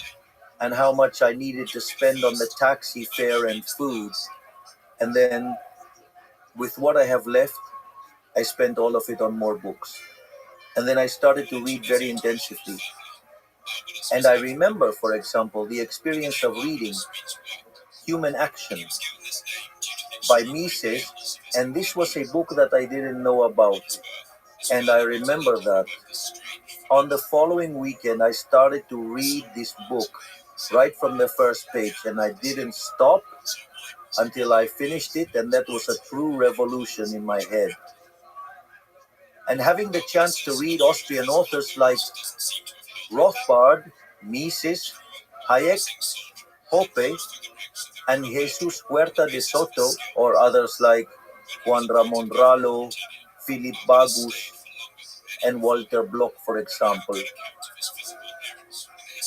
And how much I needed to spend on the taxi fare and food. And then, with what I have left, I spent all of it on more books. And then I started to read very intensively. And I remember, for example, the experience of reading Human Action. by Mises, and this was a book that I didn't know about. And I remember that on the following weekend, I started to read this book right from the first page, and I didn't stop until I finished it, and that was a true revolution in my head. And having the chance to read Austrian authors like Rothbard, Mises, Hayek, Hoppe, and Jesus Huerta de Soto, or others like Juan Ramon Rallo, Philip Bagus, and Walter Block, for example.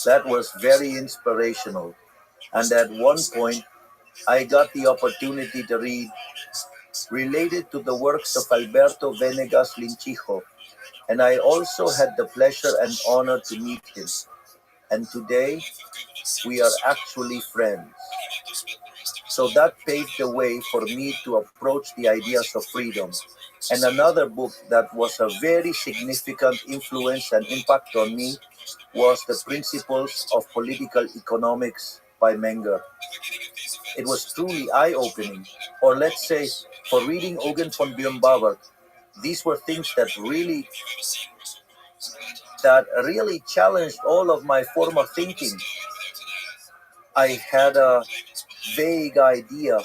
That was very inspirational. And at one point, I got the opportunity to read related to the works of Alberto Venegas Linchijo, and I also had the pleasure and honor to meet him. And today, we are actually friends. So that paved the way for me to approach the ideas of freedom. And another book that was a very significant influence and impact on me was The Principles of Political Economics by Menger. It was truly eye-opening. Or let's say, for reading Eugen von Birnbauer, these were things that really challenged all of my former thinking. I had a vague idea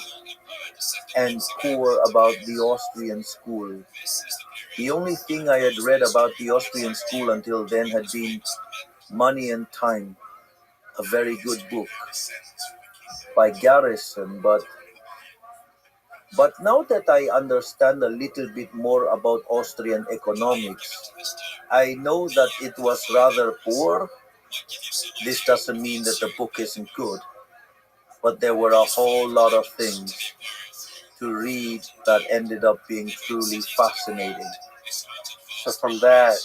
and core about the Austrian school. The only thing I had read about the Austrian school until then had been Money and Time, a very good book by Garrison, but now that I understand a little bit more about Austrian economics, I know that it was rather poor. This doesn't mean that the book isn't good, but there were a whole lot of things to read that ended up being truly fascinating. So from that,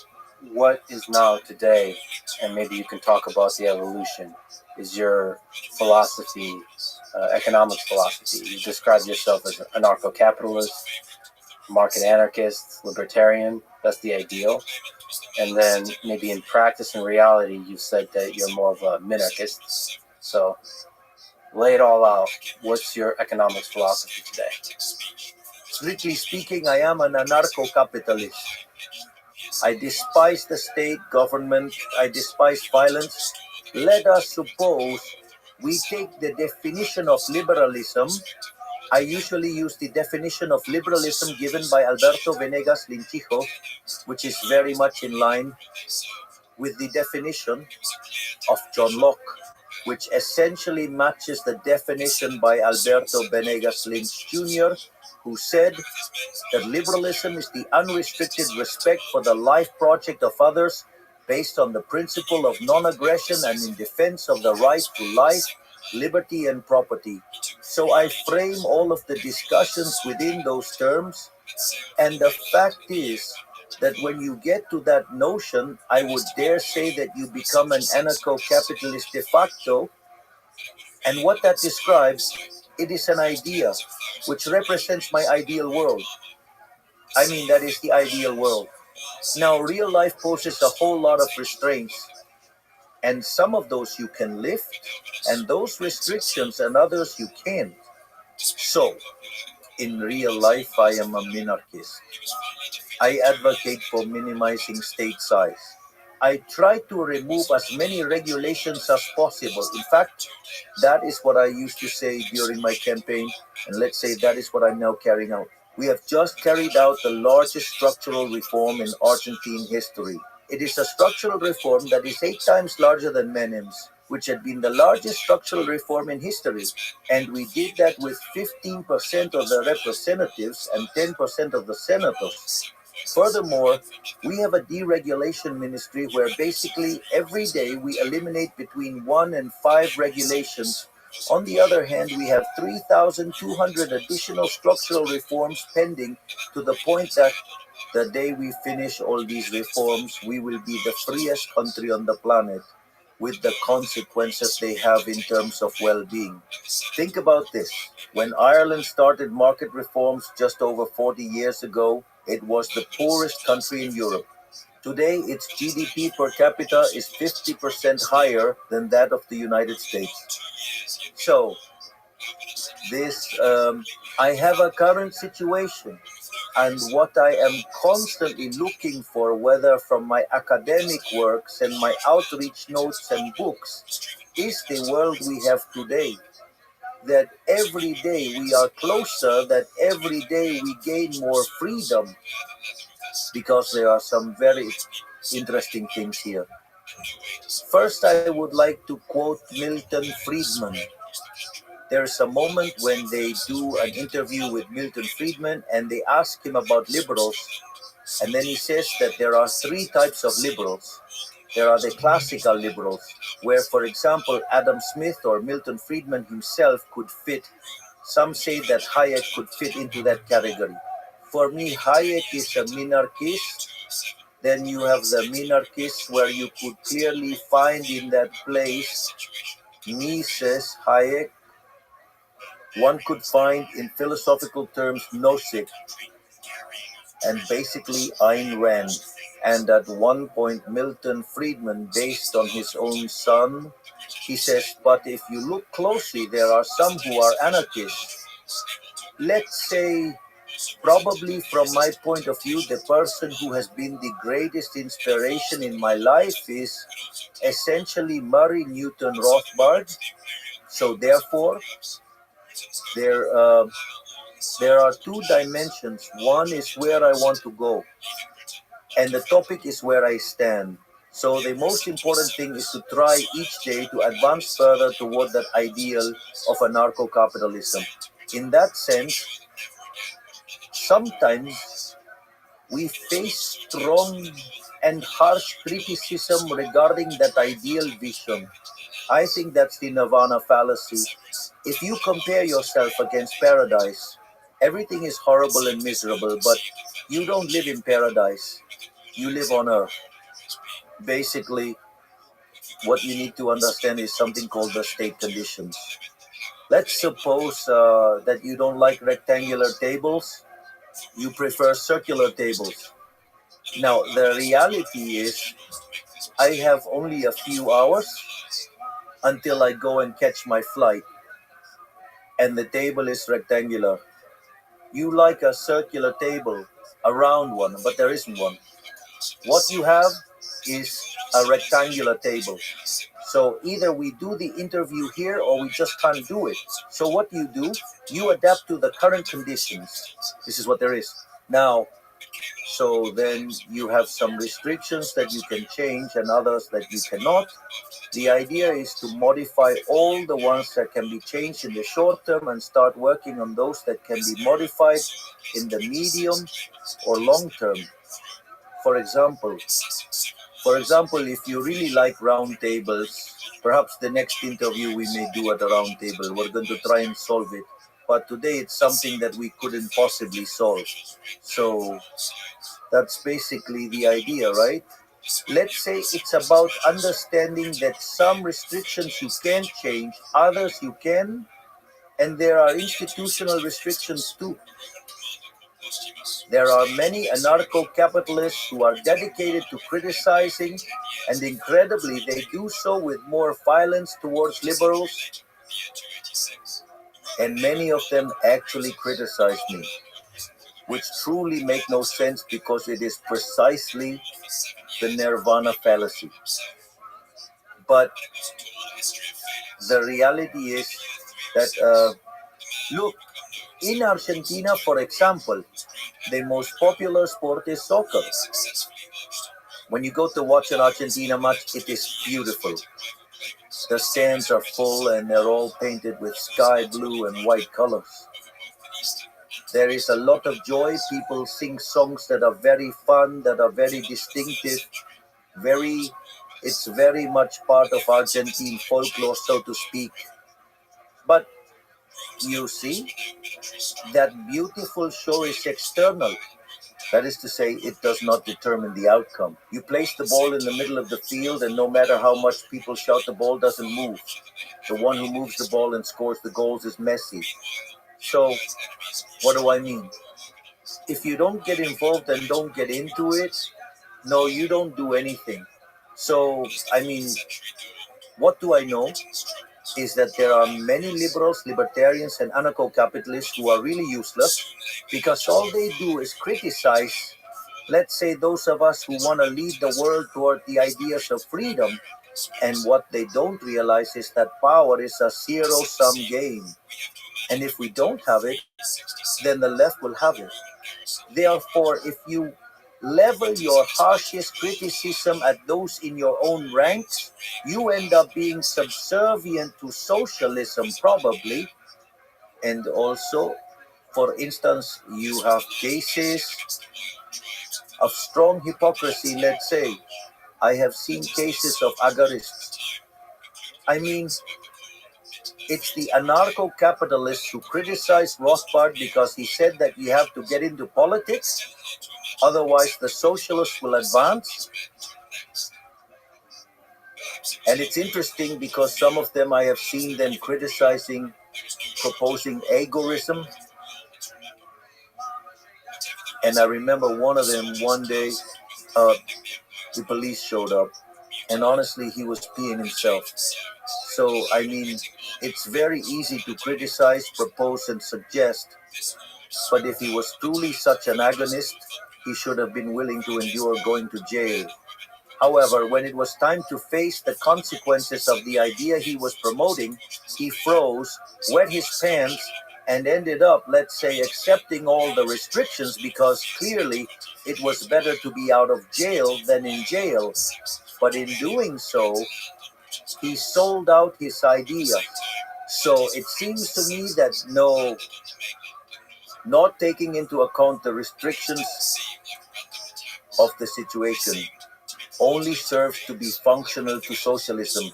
what is now today, and maybe you can talk about the evolution, is your philosophy, economics philosophy. You describe yourself as an anarcho-capitalist, market anarchist, libertarian. That's the ideal. And then maybe in practice and reality, you've said that you're more of a minarchist. So lay it all out. What's your economics philosophy today? Strictly speaking, I am an anarcho-capitalist. I despise the state government. I despise violence. Let us suppose we take the definition of liberalism. I usually use the definition of liberalism given by Alberto Venegas Linchijo, which is very much in line with the definition of John Locke, which essentially matches the definition by Alberto Venegas Lynch Jr., who said that liberalism is the unrestricted respect for the life project of others based on the principle of non-aggression and in defense of the right to life, liberty, and property. So I frame all of the discussions within those terms, and the fact is that when you get to that notion, I would dare say that you become an anarcho-capitalist de facto, and what that describes, it is an idea which represents my ideal world. I mean, that is the ideal world. Now, real life poses a whole lot of restraints, and some of those you can lift, and those restrictions and others you can't. So, in real life, I am a minarchist. I advocate for minimizing state size. I try to remove as many regulations as possible. In fact, that is what I used to say during my campaign, and let's say that is what I'm now carrying out. We have just carried out the largest structural reform in Argentine history. It is a structural reform that is 8 times larger than Menem's, which had been the largest structural reform in history. And we did that with 15% of the representatives and 10% of the senators. Furthermore, we have a deregulation ministry where basically every day we eliminate between 1 and 5 regulations. On the other hand, we have 3,200 additional structural reforms pending, to the point that the day we finish all these reforms, we will be the freest country on the planet, with the consequences they have in terms of well-being. Think about this. When Ireland started market reforms just over 40 years ago, it was the poorest country in Europe. Today, its GDP per capita is 50% higher than that of the United States. So, this I have a current situation, and what I am constantly looking for, whether from my academic works and my outreach notes and books, is the world we have today. That every day we are closer, that every day we gain more freedom, because there are some very interesting things here. First, I would like to quote Milton Friedman. There's a moment when they do an interview with Milton Friedman and they ask him about liberals, and then he says that there are three types of liberals. There are the classical liberals, where, for example, Adam Smith or Milton Friedman himself could fit. Some say that Hayek could fit into that category. For me, Hayek is a minarchist. Then you have the minarchists, where you could clearly find in that place Mises, Hayek. One could find in philosophical terms Nozick, and basically Ayn Rand. And at one point, Milton Friedman, based on his own son, he says, but if you look closely, there are some who are anarchists. Let's say, probably from my point of view, the person who has been the greatest inspiration in my life is essentially Murray Newton Rothbard. So therefore, there are two dimensions. One is where I want to go, and the topic is where I stand. So the most important thing is to try each day to advance further toward that ideal of anarcho-capitalism. In that sense, sometimes we face strong and harsh criticism regarding that ideal vision. I think that's the nirvana fallacy. If you compare yourself against paradise, everything is horrible and miserable, but you don't live in paradise. You live on earth. Basically, what you need to understand is something called the state conditions. Let's suppose that you don't like rectangular tables, you prefer circular tables. Now, the reality is, I have only a few hours until I go and catch my flight, and the table is rectangular. You like a circular table, a round one, but there isn't one. What you have is a rectangular table. So either we do the interview here or we just can't do it. So what do? You adapt to the current conditions. This is what there is. Now, so then you have some restrictions that you can change and others that you cannot. The idea is to modify all the ones that can be changed in the short term and start working on those that can be modified in the medium or long term. For example, if you really like round tables, perhaps the next interview we may do at a round table. We're going to try and solve it. But today it's something that we couldn't possibly solve. So that's basically the idea, right? Let's say it's about understanding that some restrictions you can change, others you can, and there are institutional restrictions too. There are many anarcho-capitalists who are dedicated to criticizing, and incredibly, they do so with more violence towards liberals, and many of them actually criticize me, which truly make no sense because it is precisely the nirvana fallacy. But the reality is that, look, in Argentina, for example, the most popular sport is soccer. When you go to watch an Argentina match, it is beautiful. The stands are full and they're all painted with sky blue and white colors. There is a lot of joy. People sing songs that are very fun, that are very distinctive. It's very much part of Argentine folklore, so to speak. But you see, that beautiful show is external. That is to say, it does not determine the outcome. You place the ball in the middle of the field, and no matter how much people shout, the ball doesn't move. The one who moves the ball and scores the goals is Messi. So, what do I mean? If you don't get involved and don't get into it, no, you don't do anything. So, I mean, what do I know? is that there are many liberals, libertarians, and anarcho-capitalists who are really useless because all they do is criticize, let's say, those of us who want to lead the world toward the ideas of freedom. And what they don't realize is that power is a zero-sum game. And if we don't have it, then the left will have it. Therefore, if you level your harshest criticism at those in your own ranks, you end up being subservient to socialism, probably. And also, for instance, you have cases of strong hypocrisy, let's say. I have seen cases of agarists. I mean, it's the anarcho-capitalists who criticize Rothbard because he said that you have to get into politics, otherwise the socialists will advance. And it's interesting because some of them I have seen them criticizing, proposing agorism. And I remember one of them one day, the police showed up, and honestly, he was peeing himself. So, I mean, it's very easy to criticize, propose, and suggest, but if he was truly such an agonist, he should have been willing to endure going to jail. However, when it was time to face the consequences of the idea he was promoting, he froze, wet his pants, and ended up, let's say, accepting all the restrictions because clearly it was better to be out of jail than in jail. But in doing so, he sold out his idea. So it seems to me that no, not taking into account the restrictions of the situation only serves to be functional to socialism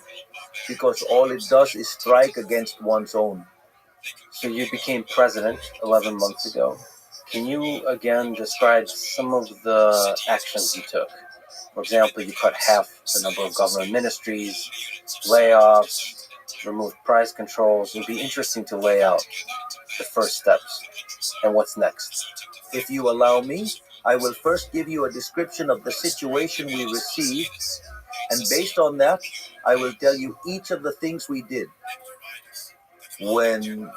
because all it does is strike against one's own. So you became president 11 months ago. Can you again describe some of the actions you took? For example, you cut half the number of government ministries, layoffs, removed price controls. It would be interesting to lay out the first steps and what's next. If you allow me, I will first give you a description of the situation we received, and based on that, I will tell you each of the things we did when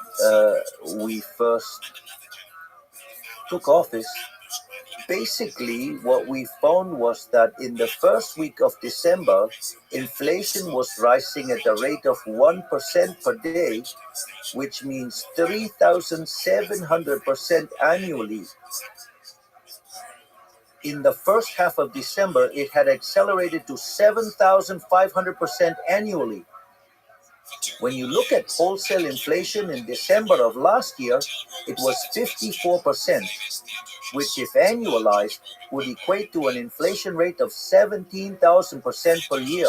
we first took office. Basically, what we found was that in the first week of December, inflation was rising at a rate of 1% per day, which means 3,700% annually. In the first half of December, it had accelerated to 7,500% annually. When you look at wholesale inflation in December of last year, it was 54%, which if annualized would equate to an inflation rate of 17,000% per year.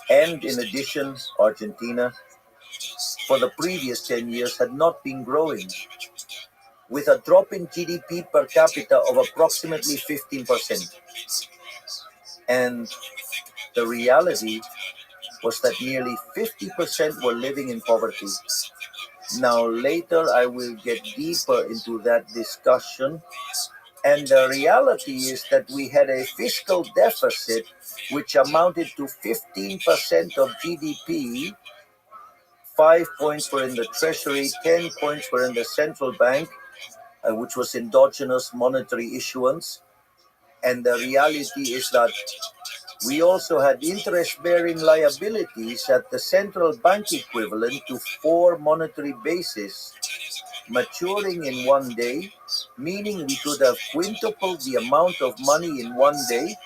And in addition, Argentina, for the previous 10 years, had not been growing, with a drop in GDP per capita of approximately 15%. And the reality was that nearly 50% were living in poverty. Now, later I will get deeper into that discussion. And the reality is that we had a fiscal deficit which amounted to 15% of GDP. 5 points were in the Treasury, 10 points were in the central bank, which was endogenous monetary issuance. And the reality is that we also had interest-bearing liabilities at the central bank equivalent to 4 monetary bases, maturing in one day, meaning we could have quintupled the amount of money in one day.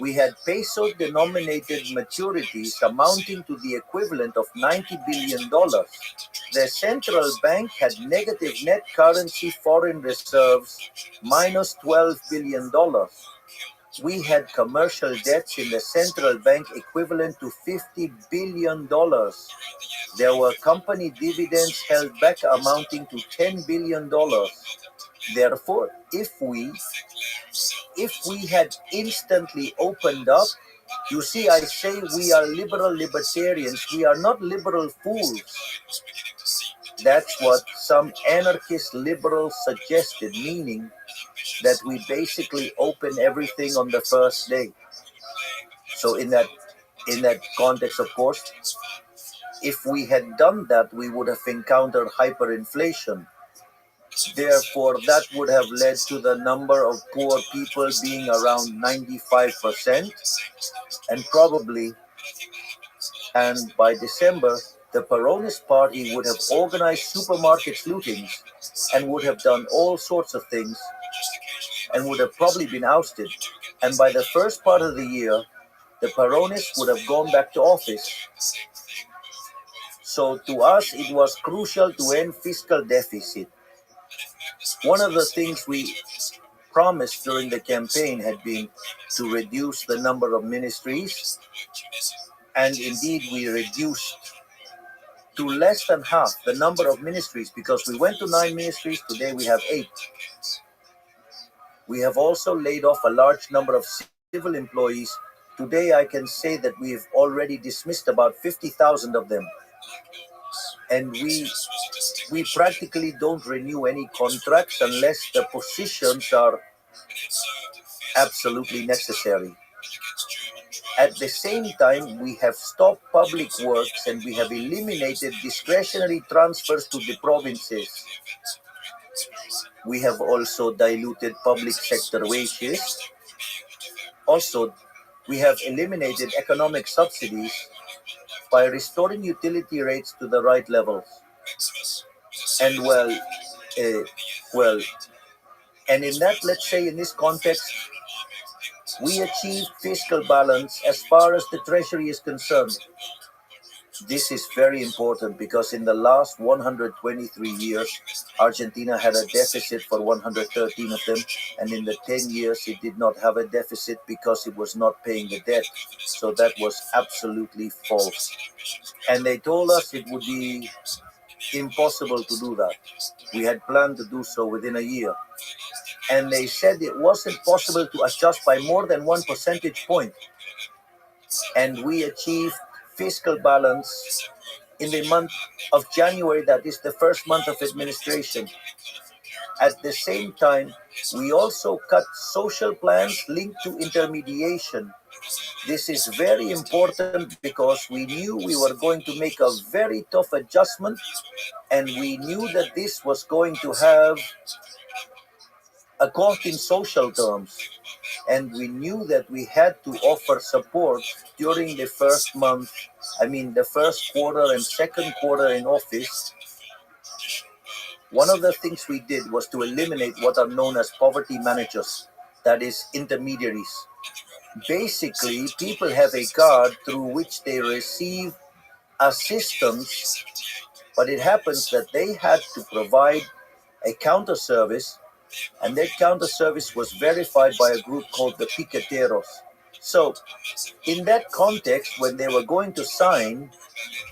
We had peso-denominated maturities amounting to the equivalent of $90 billion. The central bank had negative net currency foreign reserves, minus $12 billion. We had commercial debts in the central bank equivalent to $50 billion. There were company dividends held back amounting to $10 billion. Therefore, if we had instantly opened up, you see, I say we are liberal libertarians. We are not liberal fools. That's what some anarchist liberals suggested, meaning that we basically open everything on the first day. So in In that context, of course, if we had done that, we would have encountered hyperinflation. Therefore, that would have led to the number of poor people being around 95%, and probably, and by December, the Peronist Party would have organized supermarket lootings and would have done all sorts of things and would have probably been ousted. And by the first part of the year, the Peronists would have gone back to office. So to us, it was crucial to end fiscal deficit. One of the things we promised during the campaign had been to reduce the number of ministries, and indeed we reduced to less than half the number of ministries, because we went to 9 ministries, today we have 8. We have also laid off a large number of civil employees. Today I can say that we've already dismissed about 50,000 of them. And we practically don't renew any contracts unless the positions are absolutely necessary. At the same time, we have stopped public works and we have eliminated discretionary transfers to the provinces. We have also diluted public sector wages. Also, we have eliminated economic subsidies by restoring utility rates to the right levels. And and in that, let's say in this context, we achieved fiscal balance as far as the treasury is concerned. This is very important because in the last 123 years, Argentina had a deficit for 113 of them, and in the 10 years it did not have a deficit because it was not paying the debt. So that was absolutely false. And they told us it would be impossible to do that. We had planned to do so within a year. And they said it wasn't possible to adjust by more than 1 percentage point. And we achieved fiscal balance in the month of January, that is the first month of administration. At the same time, we also cut social plans linked to intermediation. This is very important because we knew we were going to make a very tough adjustment, and we knew that this was going to have a cost in social terms. And we knew that we had to offer support during the first quarter and second quarter in office. One of the things we did was to eliminate what are known as poverty managers, that is, intermediaries. Basically, people have a card through which they receive assistance, but it happens that they had to provide a counter service, and that counter service was verified by a group called the Piqueteros. So, in that context, when they were going to sign,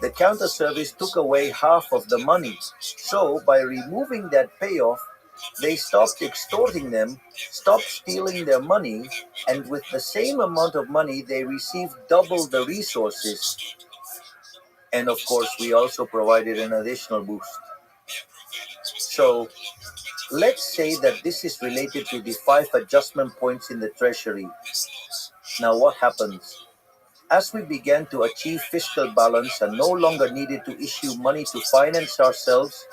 the counter service took away half of the money. So, by removing that payoff, they stopped extorting them, stopped stealing their money, and with the same amount of money, they received double the resources. And of course, we also provided an additional boost. So, let's say that this is related to the 5 adjustment points in the treasury. Now, what happens? As we began to achieve fiscal balance and no longer needed to issue money to finance ourselves,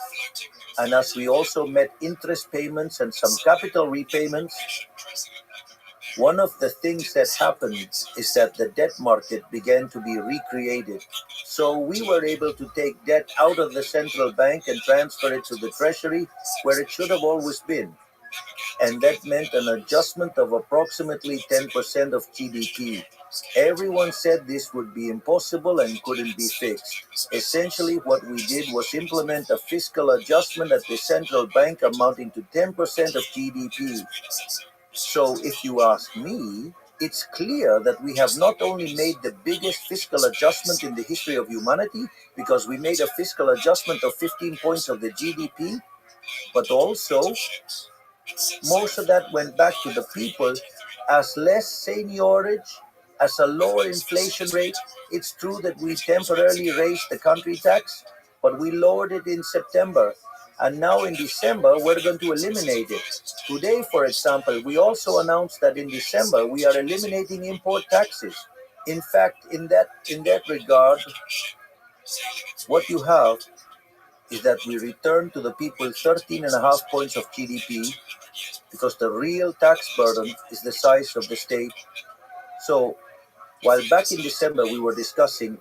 and as we also met interest payments and some capital repayments, one of the things that happened is that the debt market began to be recreated. So we were able to take debt out of the central bank and transfer it to the treasury, where it should have always been. And that meant an adjustment of approximately 10% of GDP. Everyone said this would be impossible and couldn't be fixed. Essentially, what we did was implement a fiscal adjustment at the central bank amounting to 10% of GDP. So if you ask me, it's clear that we have not only made the biggest fiscal adjustment in the history of humanity, because we made a fiscal adjustment of 15 points of the GDP, but also most of that went back to the people as less seniorage, as a lower inflation rate. It's true that we temporarily raised the country tax, but we lowered it in September. And now in December, we're going to eliminate it. Today, for example, we also announced that in December, we are eliminating import taxes. In fact, in that regard, what you have is that we return to the people 13.5 points of GDP because the real tax burden is the size of the state. So while back in December we were discussing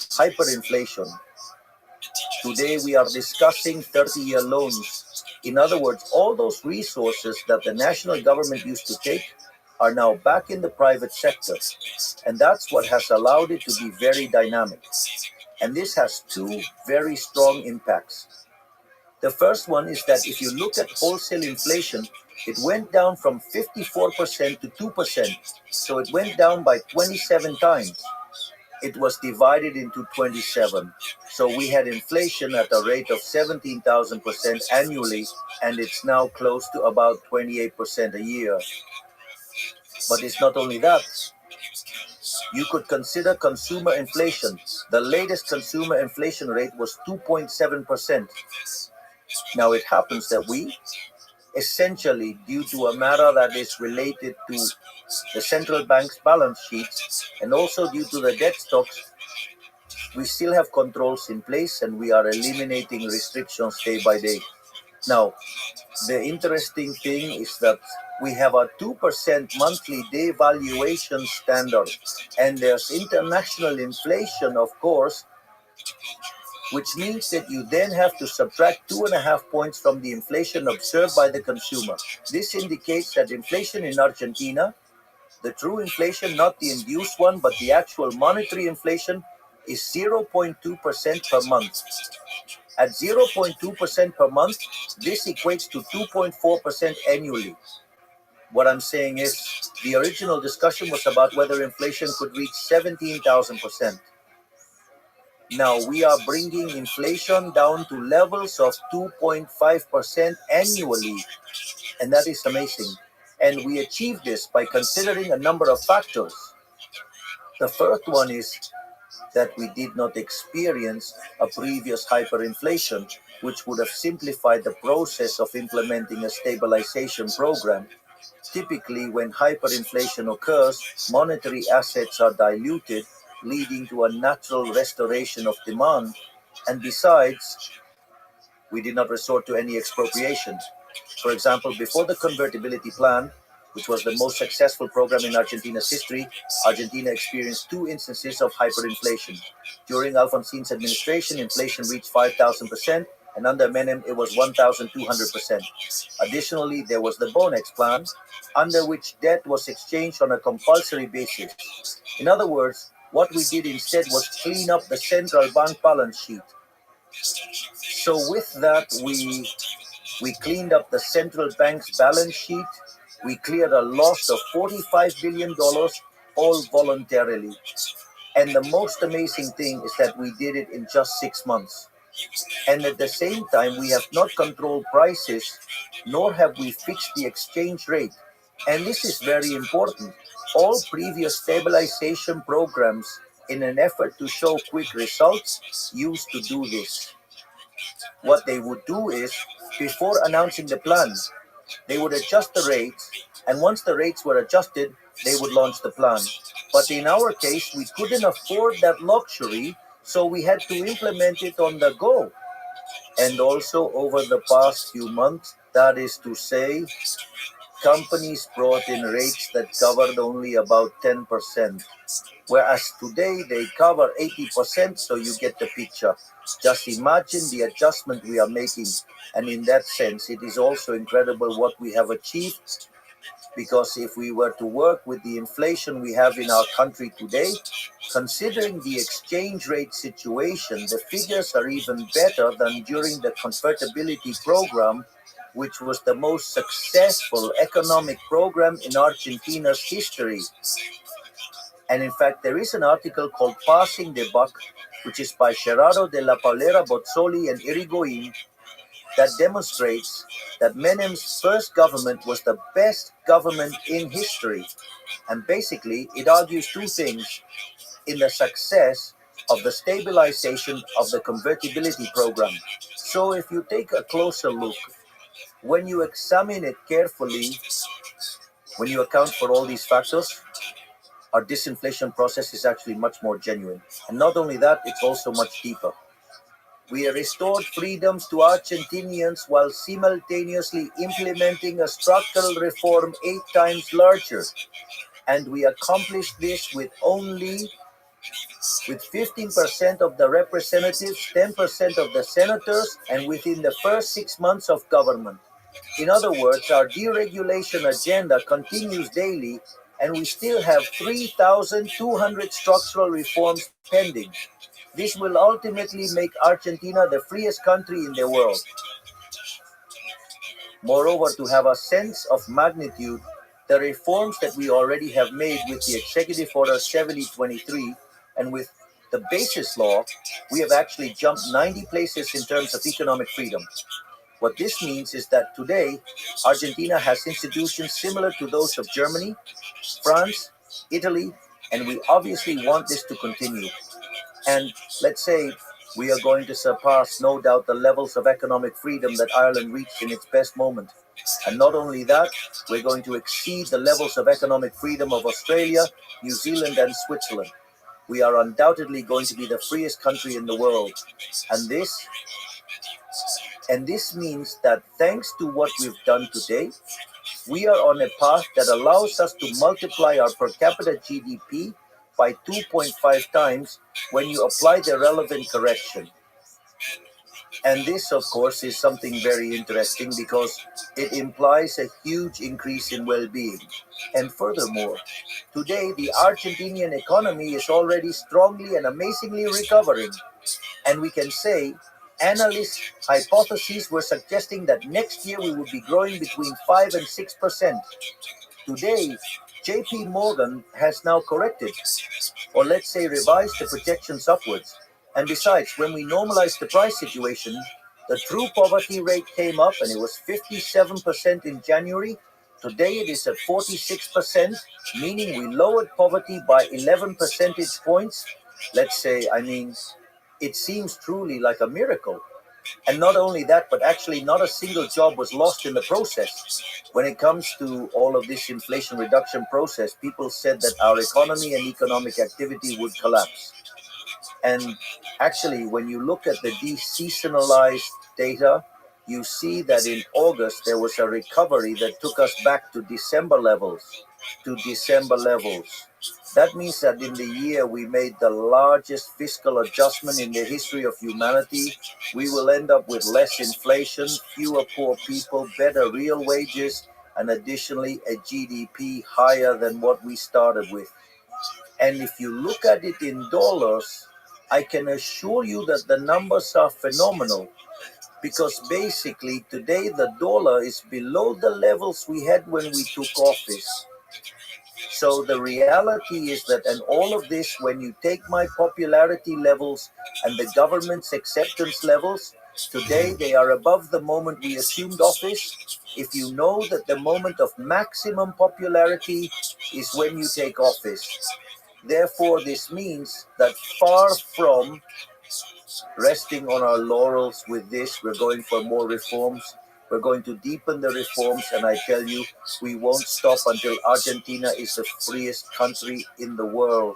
hyperinflation, today we are discussing 30-year loans. In other words, all those resources that the national government used to take are now back in the private sector. And that's what has allowed it to be very dynamic. And this has two very strong impacts. The first one is that if you look at wholesale inflation, it went down from 54% to 2%. So it went down by 27 times. It was divided into 27. So we had inflation at a rate of 17,000% annually, and it's now close to about 28% a year. But it's not only that. You could consider consumer inflation. The latest consumer inflation rate was 2.7%. Now it happens that we, essentially due to a matter that is related to the central bank's balance sheets and also due to the debt stocks, we still have controls in place and we are eliminating restrictions day by day. Now, the interesting thing is that we have a 2% monthly devaluation standard, and there's international inflation, of course, which means that you then have to subtract 2.5 points from the inflation observed by the consumer. This indicates that inflation in Argentina, the true inflation, not the induced one, but the actual monetary inflation, is 0.2% per month. At 0.2% per month, this equates to 2.4% annually. What I'm saying is, the original discussion was about whether inflation could reach 17,000%. Now we are bringing inflation down to levels of 2.5% annually, and that is amazing. And we achieve this by considering a number of factors. The first one is that we did not experience a previous hyperinflation, which would have simplified the process of implementing a stabilization program. Typically, when hyperinflation occurs, monetary assets are diluted, leading to a natural restoration of demand. And besides, we did not resort to any expropriation. For example, before the convertibility plan, which was the most successful program in Argentina's history, Argentina experienced two instances of hyperinflation. During Alfonsin's administration, inflation reached 5,000%, and under Menem, it was 1,200%. Additionally, there was the Bonex plan, under which debt was exchanged on a compulsory basis. In other words, what we did instead was clean up the central bank balance sheet. So with that, we cleaned up the central bank's balance sheet. We cleared a loss of $45 billion, all voluntarily. And the most amazing thing is that we did it in just 6 months. And at the same time, we have not controlled prices, nor have we fixed the exchange rate. And this is very important. All previous stabilization programs, in an effort to show quick results, used to do this. What they would do is, before announcing the plan, they would adjust the rates, and once the rates were adjusted, they would launch the plan. But in our case, we couldn't afford that luxury, so we had to implement it on the go. And also over the past few months, that is to say, companies brought in rates that covered only about 10%, whereas today they cover 80%, so you get the picture. Just imagine the adjustment we are making, and in that sense, it is also incredible what we have achieved, because if we were to work with the inflation we have in our country today, considering the exchange rate situation, the figures are even better than during the convertibility program, which was the most successful economic program in Argentina's history. And in fact, there is an article called Passing the Buck, which is by Gerardo de la Paulera Bozzoli and Irigoyen, that demonstrates that Menem's first government was the best government in history. And basically, it argues two things in the success of the stabilization of the convertibility program. So if you take a closer look, when you examine it carefully, when you account for all these factors, our disinflation process is actually much more genuine. And not only that, it's also much deeper. We restored freedoms to Argentinians while simultaneously implementing a structural reform 8 times larger. And we accomplished this with 15% of the representatives, 10% of the senators, and within the first 6 months of government. In other words, our deregulation agenda continues daily, and we still have 3,200 structural reforms pending. This will ultimately make Argentina the freest country in the world. Moreover, to have a sense of magnitude, the reforms that we already have made with the Executive Order 7023 and with the basis law, we have actually jumped 90 places in terms of economic freedom. What this means is that today, Argentina has institutions similar to those of Germany, France, Italy, and we obviously want this to continue. And let's say we are going to surpass, no doubt, the levels of economic freedom that Ireland reached in its best moment. And not only that, we're going to exceed the levels of economic freedom of Australia, New Zealand, and Switzerland. We are undoubtedly going to be the freest country in the world. And this means that thanks to what we've done today, we are on a path that allows us to multiply our per capita GDP by 2.5 times when you apply the relevant correction. And this, of course, is something very interesting because it implies a huge increase in well-being. And furthermore, today the Argentinian economy is already strongly and amazingly recovering. And we can say analysts' hypotheses were suggesting that next year we would be growing between 5 and 6%. Today, JP Morgan has now corrected, or let's say revised the projections upwards. And besides, when we normalize the price situation, the true poverty rate came up and it was 57% in January. Today it is at 46%, meaning we lowered poverty by 11 percentage points. Let's say, it seems truly like a miracle. And not only that, but actually not a single job was lost in the process. When it comes to all of this inflation reduction process, people said that our economy and economic activity would collapse. And actually, when you look at the deseasonalized data, you see that in August there was a recovery that took us back to December levels. That means that in the year we made the largest fiscal adjustment in the history of humanity. We will end up with less inflation, fewer poor people, better real wages, and additionally a GDP higher than what we started with. And if you look at it in dollars, I can assure you that the numbers are phenomenal, because basically today the dollar is below the levels we had when we took office. So the reality is that, and all of this, when you take my popularity levels and the government's acceptance levels, today they are above the moment we assumed office. If you know that the moment of maximum popularity is when you take office. Therefore, this means that far from resting on our laurels with this, we're going for more reforms. We're going to deepen the reforms, and I tell you, we won't stop until Argentina is the freest country in the world.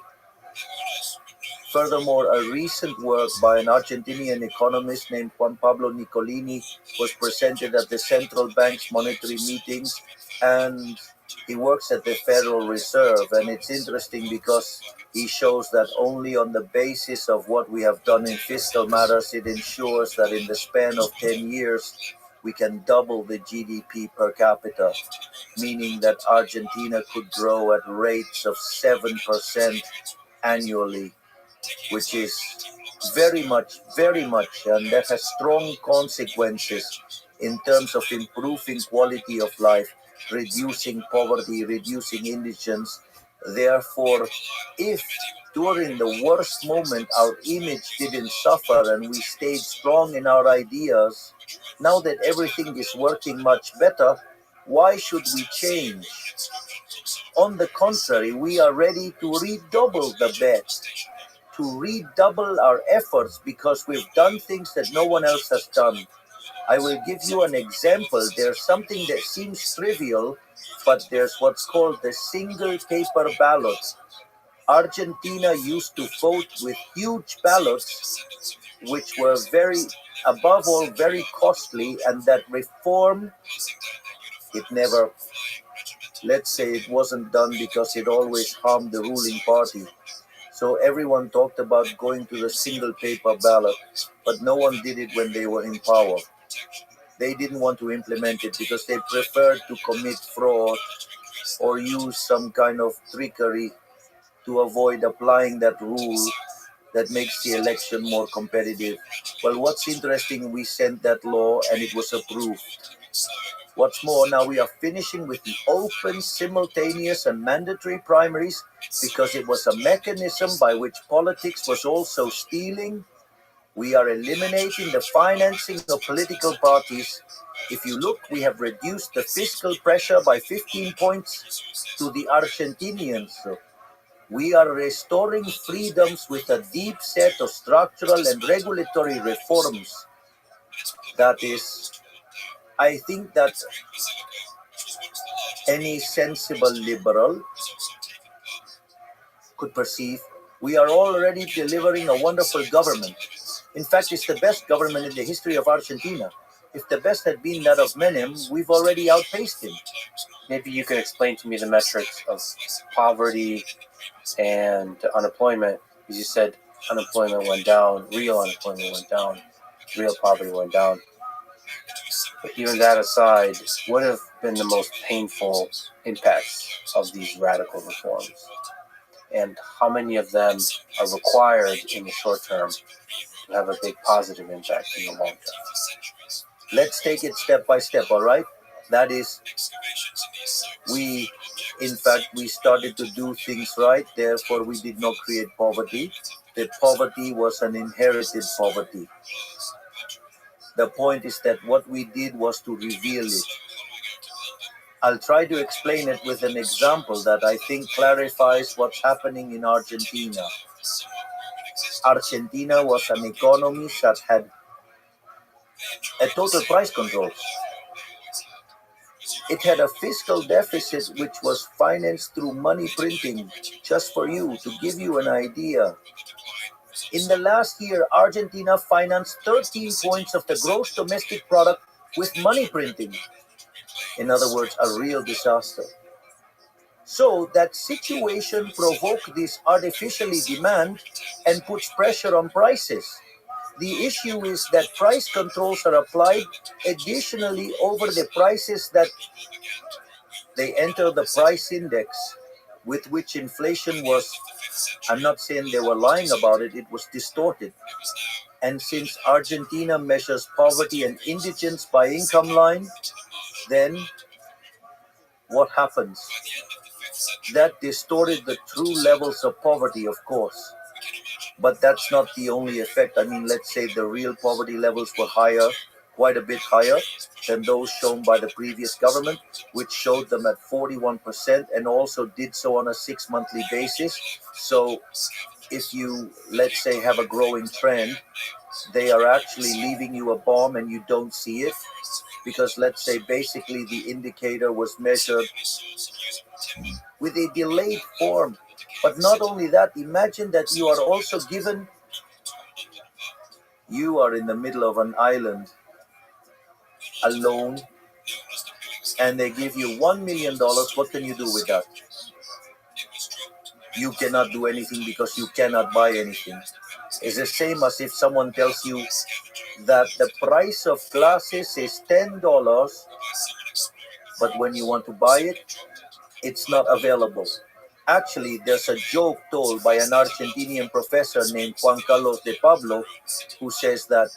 Furthermore, a recent work by an Argentinian economist named Juan Pablo Nicolini was presented at the central bank's monetary meetings, and he works at the Federal Reserve. And it's interesting because he shows that only on the basis of what we have done in fiscal matters, it ensures that in the span of 10 years, we can double the GDP per capita, meaning that Argentina could grow at rates of 7% annually, which is very much, and that has strong consequences in terms of improving quality of life, reducing poverty, reducing indigence. Therefore, if during the worst moment our image didn't suffer and we stayed strong in our ideas, now that everything is working much better, why should we change? On the contrary, we are ready to redouble the bet, to redouble our efforts, because we've done things that no one else has done. I will give you an example. There's something that seems trivial, but there's what's called the single paper ballot. Argentina used to vote with huge ballots, which were above all, very costly, and that reform, it never, let's say it wasn't done because it always harmed the ruling party. So everyone talked about going to the single paper ballot, but no one did it when they were in power. They didn't want to implement it because they preferred to commit fraud or use some kind of trickery to avoid applying that rule that makes the election more competitive. Well, what's interesting, we sent that law and it was approved. What's more, now we are finishing with the open, simultaneous, and mandatory primaries because it was a mechanism by which politics was also stealing. We are eliminating the financing of political parties. If you look, we have reduced the fiscal pressure by 15 points to the Argentinians. We are restoring freedoms with a deep set of structural and regulatory reforms. That is, I think that any sensible liberal could perceive we are already delivering a wonderful government. In fact, it's the best government in the history of Argentina. If the best had been that of Menem, we've already outpaced him. Maybe you could explain to me the metrics of poverty and unemployment. As you said, unemployment went down, real unemployment went down, real poverty went down. But even that aside, what have been the most painful impacts of these radical reforms? And how many of them are required in the short term to have a big positive impact in the long term? Let's take it step by step, all right? That is, we started to do things right, therefore we did not create poverty. The poverty was an inherited poverty. The point is that what we did was to reveal it. I'll try to explain it with an example that I think clarifies what's happening in Argentina. Argentina was an economy that had a total price control. It had a fiscal deficit which was financed through money printing. Just for you, to give you an idea, in the last year, Argentina financed 13 points of the gross domestic product with money printing. In other words, a real disaster. So that situation provoked this artificially demand and puts pressure on prices. The issue is that price controls are applied additionally over the prices that they enter the price index with which inflation was, I'm not saying they were lying about it, it was distorted. And since Argentina measures poverty and indigence by income line, then what happens? That distorted the true levels of poverty, of course. But that's not the only effect. I mean, let's say the real poverty levels were higher, quite a bit higher than those shown by the previous government, which showed them at 41% and also did so on a 6-monthly basis. So if you, let's say, have a growing trend, they are actually leaving you a bomb and you don't see it. Because let's say basically the indicator was measured with a delayed form. But not only that, imagine that you are also given, you are in the middle of an island, alone, and they give you $1 million. What can you do with that? You cannot do anything because you cannot buy anything. It's the same as if someone tells you that the price of glasses is $10, but when you want to buy it, it's not available. Actually, there's a joke told by an Argentinian professor named Juan Carlos de Pablo, who says that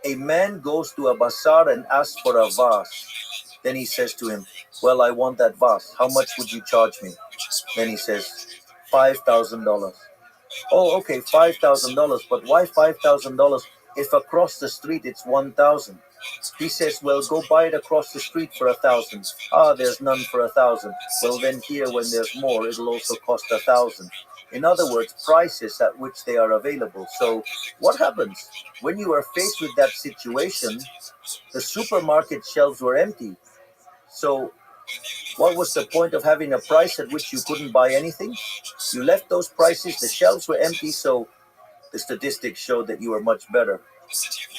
a man goes to a bazaar and asks for a vase. Then he says to him, well, I want that vase. How much would you charge me? Then he says, $5,000. Oh, okay, $5,000. But why $5,000 if across the street it's $1,000? He says, well, go buy it across the street for $1,000. Ah, there's none for $1,000. Well, then here, when there's more, it'll also cost $1,000. In other words, prices at which they are available. So what happens? When you are faced with that situation, the supermarket shelves were empty. So What was the point of having a price at which you couldn't buy anything? You left those prices, the shelves were empty, so the statistics showed that you were much better.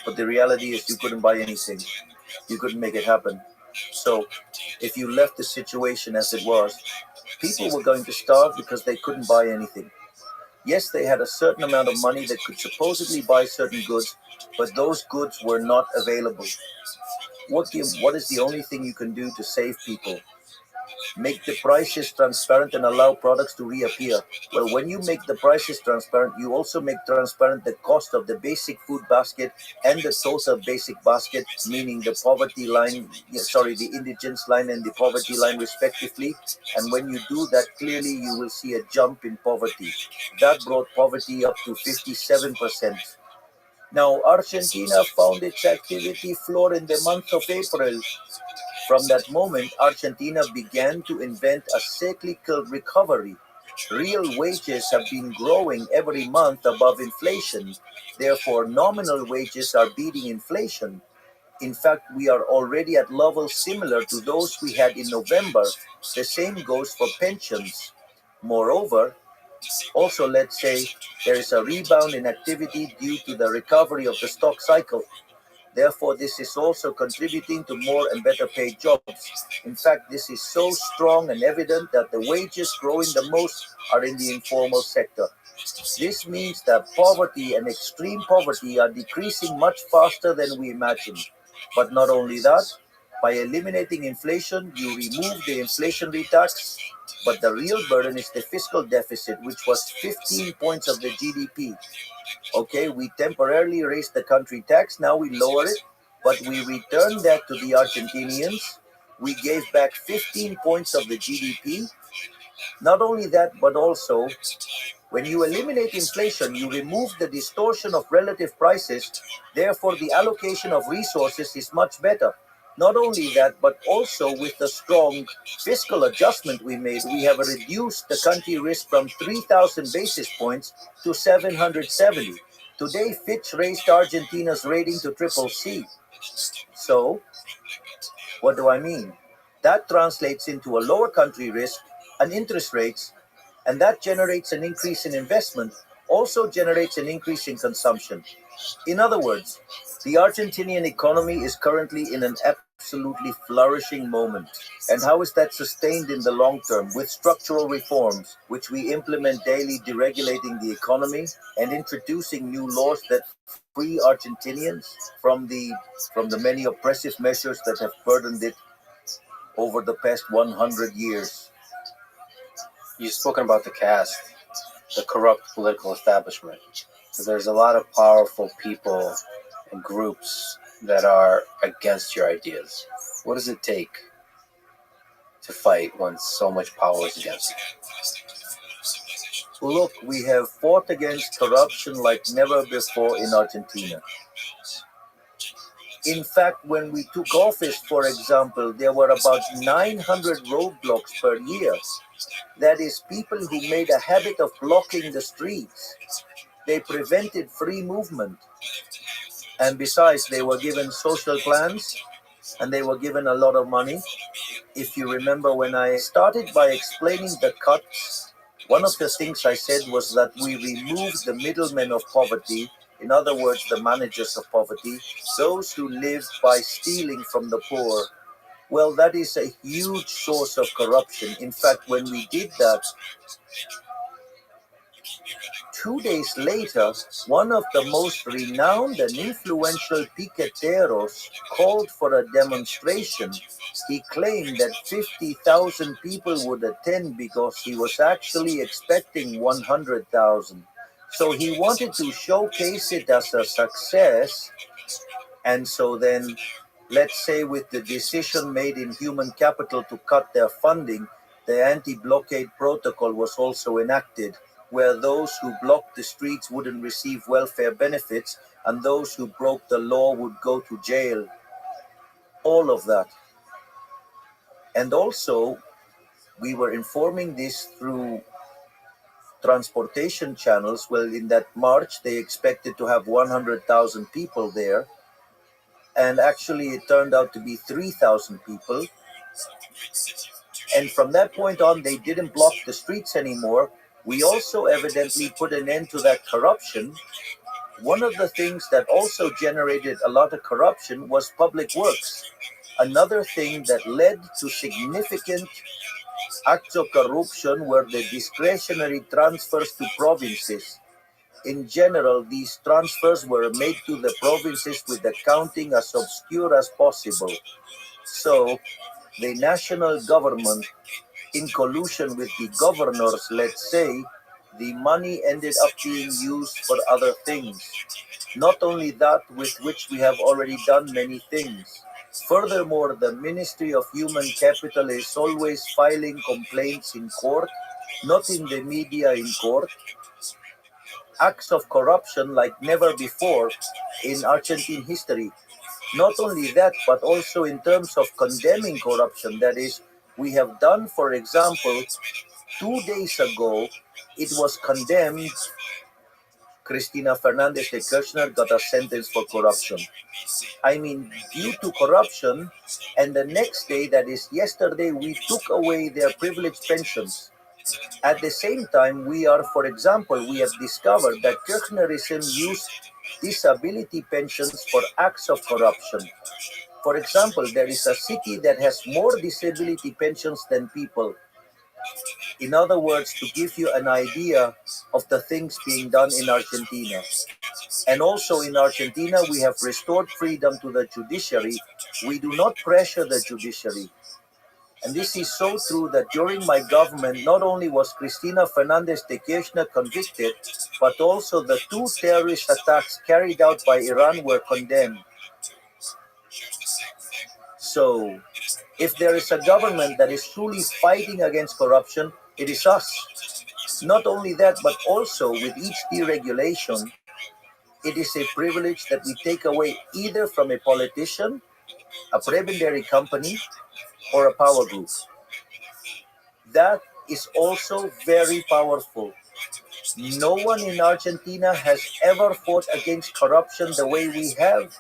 But the reality is you couldn't buy anything. You couldn't make it happen. So if you left the situation as it was, people were going to starve because they couldn't buy anything. Yes, they had a certain amount of money that could supposedly buy certain goods, but those goods were not available. What is the only thing you can do to save people? Make the prices transparent and allow products to reappear. Well, when you make the prices transparent, you also make transparent the cost of the basic food basket and the total basic basket, meaning the poverty line, the indigence line and the poverty line respectively. And when you do that, clearly you will see a jump in poverty. That brought poverty up to 57%. Now, Argentina found its activity floor in the month of April. From that moment, Argentina began to invent a cyclical recovery. Real wages have been growing every month above inflation. Therefore, nominal wages are beating inflation. In fact, we are already at levels similar to those we had in November. The same goes for pensions. Moreover, also, let's say there is a rebound in activity due to the recovery of the stock cycle. Therefore, this is also contributing to more and better paid jobs. In fact, this is so strong and evident that the wages growing the most are in the informal sector. This means that poverty and extreme poverty are decreasing much faster than we imagined. But not only that, by eliminating inflation, you remove the inflationary tax, but the real burden is the fiscal deficit, which was 15 points of the GDP. Okay, we temporarily raised the country tax, now we lower it, but we return that to the Argentinians. We gave back 15 points of the GDP. Not only that, but also, when you eliminate inflation, you remove the distortion of relative prices, therefore the allocation of resources is much better. Not only that, but also with the strong fiscal adjustment we made, we have reduced the country risk from 3,000 basis points to 770. Today, Fitch raised Argentina's rating to triple C. So, what do I mean? That translates into a lower country risk and interest rates, and that generates an increase in investment, also generates an increase in consumption. In other words, the Argentinian economy is currently in an absolutely flourishing moment. And how is that sustained in the long term? With structural reforms, which we implement daily, deregulating the economy and introducing new laws that free Argentinians from the many oppressive measures that have burdened it over the past 100 years. You've spoken about the caste, the corrupt political establishment. So there's a lot of powerful people and groups that are against your ideas. What does it take to fight when so much power is against you? Look, we have fought against corruption like never before in Argentina. In fact, when we took office, for example, there were about 900 roadblocks per year. That is, people who made a habit of blocking the streets. They prevented free movement. And besides, they were given social plans and they were given a lot of money. If you remember, when I started by explaining the cuts, one of the things I said was that we removed the middlemen of poverty, in other words, the managers of poverty, those who lived by stealing from the poor. Well, that is a huge source of corruption. In fact, when we did that, 2 days later, one of the most renowned and influential piqueteros called for a demonstration. He claimed that 50,000 people would attend because he was actually expecting 100,000. So he wanted to showcase it as a success. And so then, let's say with the decision made in human capital to cut their funding, the anti-blockade protocol was also enacted, where those who blocked the streets wouldn't receive welfare benefits and those who broke the law would go to jail. All of that. And also, we were informing this through transportation channels. Well, in that march, they expected to have 100,000 people there. And actually, it turned out to be 3,000 people. And from that point on, they didn't block the streets anymore. We also evidently put an end to that corruption. One of the things that also generated a lot of corruption was public works. Another thing that led to significant acts of corruption were the discretionary transfers to provinces. In general, these transfers were made to the provinces with accounting as obscure as possible. So, the national government, in collusion with the governors, let's say, the money ended up being used for other things. Not only that, with which we have already done many things. Furthermore, the Ministry of Human Capital is always filing complaints in court, not in the media, in court. Acts of corruption like never before in Argentine history. Not only that, but also in terms of condemning corruption. That is, we have done, for example, 2 days ago, it was condemned. Cristina Fernandez de Kirchner got a sentence for corruption. I mean, due to corruption, and the next day, that is yesterday, we took away their privileged pensions. At the same time, we have discovered that Kirchnerism used disability pensions for acts of corruption. For example, there is a city that has more disability pensions than people. In other words, to give you an idea of the things being done in Argentina. And also in Argentina, we have restored freedom to the judiciary. We do not pressure the judiciary. And this is so true that during my government, not only was Cristina Fernandez de Kirchner convicted, but also the 2 terrorist attacks carried out by Iran were condemned. So, if there is a government that is truly fighting against corruption, it is us. Not only that, but also with each deregulation, it is a privilege that we take away either from a politician, a prebendary company, or a power group. That is also very powerful. No one in Argentina has ever fought against corruption the way we have.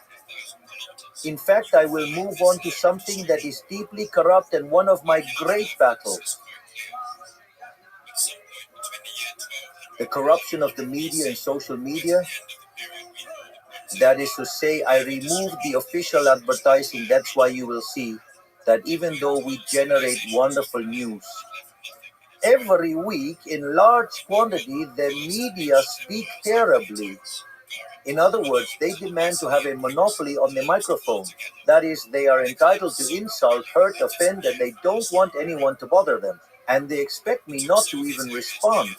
In fact, I will move on to something that is deeply corrupt and one of my great battles. The corruption of the media and social media. That is to say, I removed the official advertising. That's why you will see that even though we generate wonderful news, every week in large quantity, the media speak terribly. In other words, they demand to have a monopoly on the microphone. That is, they are entitled to insult, hurt, offend, and they don't want anyone to bother them. And they expect me not to even respond.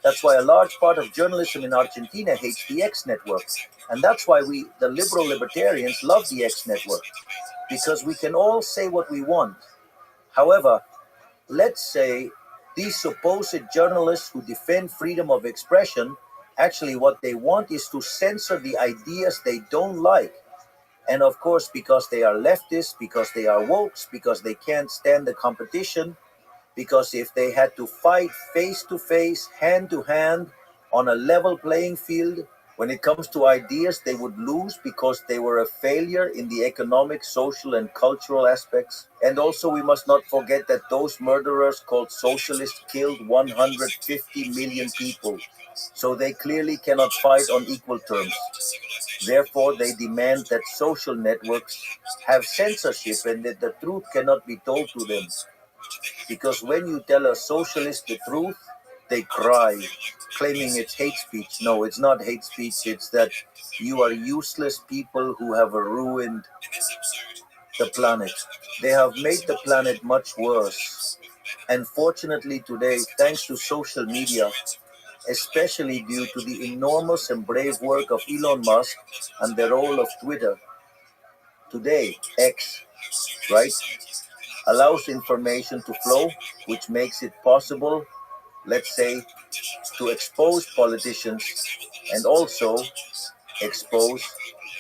That's why a large part of journalism in Argentina hates the X network. And that's why we, the liberal libertarians, love the X network. Because we can all say what we want. However, let's say these supposed journalists who defend freedom of expression, actually what they want is to censor the ideas they don't like. And of course, because they are leftists, because they are wokes, because they can't stand the competition, because if they had to fight face to face, hand to hand, on a level playing field, when it comes to ideas, they would lose because they were a failure in the economic, social, and cultural aspects. And also, we must not forget that those murderers called socialists killed 150 million people. So they clearly cannot fight on equal terms. Therefore, they demand that social networks have censorship and that the truth cannot be told to them. Because when you tell a socialist the truth, they cry, claiming it's hate speech. No, it's not hate speech. It's that you are useless people who have ruined the planet. They have made the planet much worse. And fortunately today, thanks to social media, especially due to the enormous and brave work of Elon Musk and the role of Twitter, today, X, right, allows information to flow, which makes it possible, let's say, to expose politicians and also expose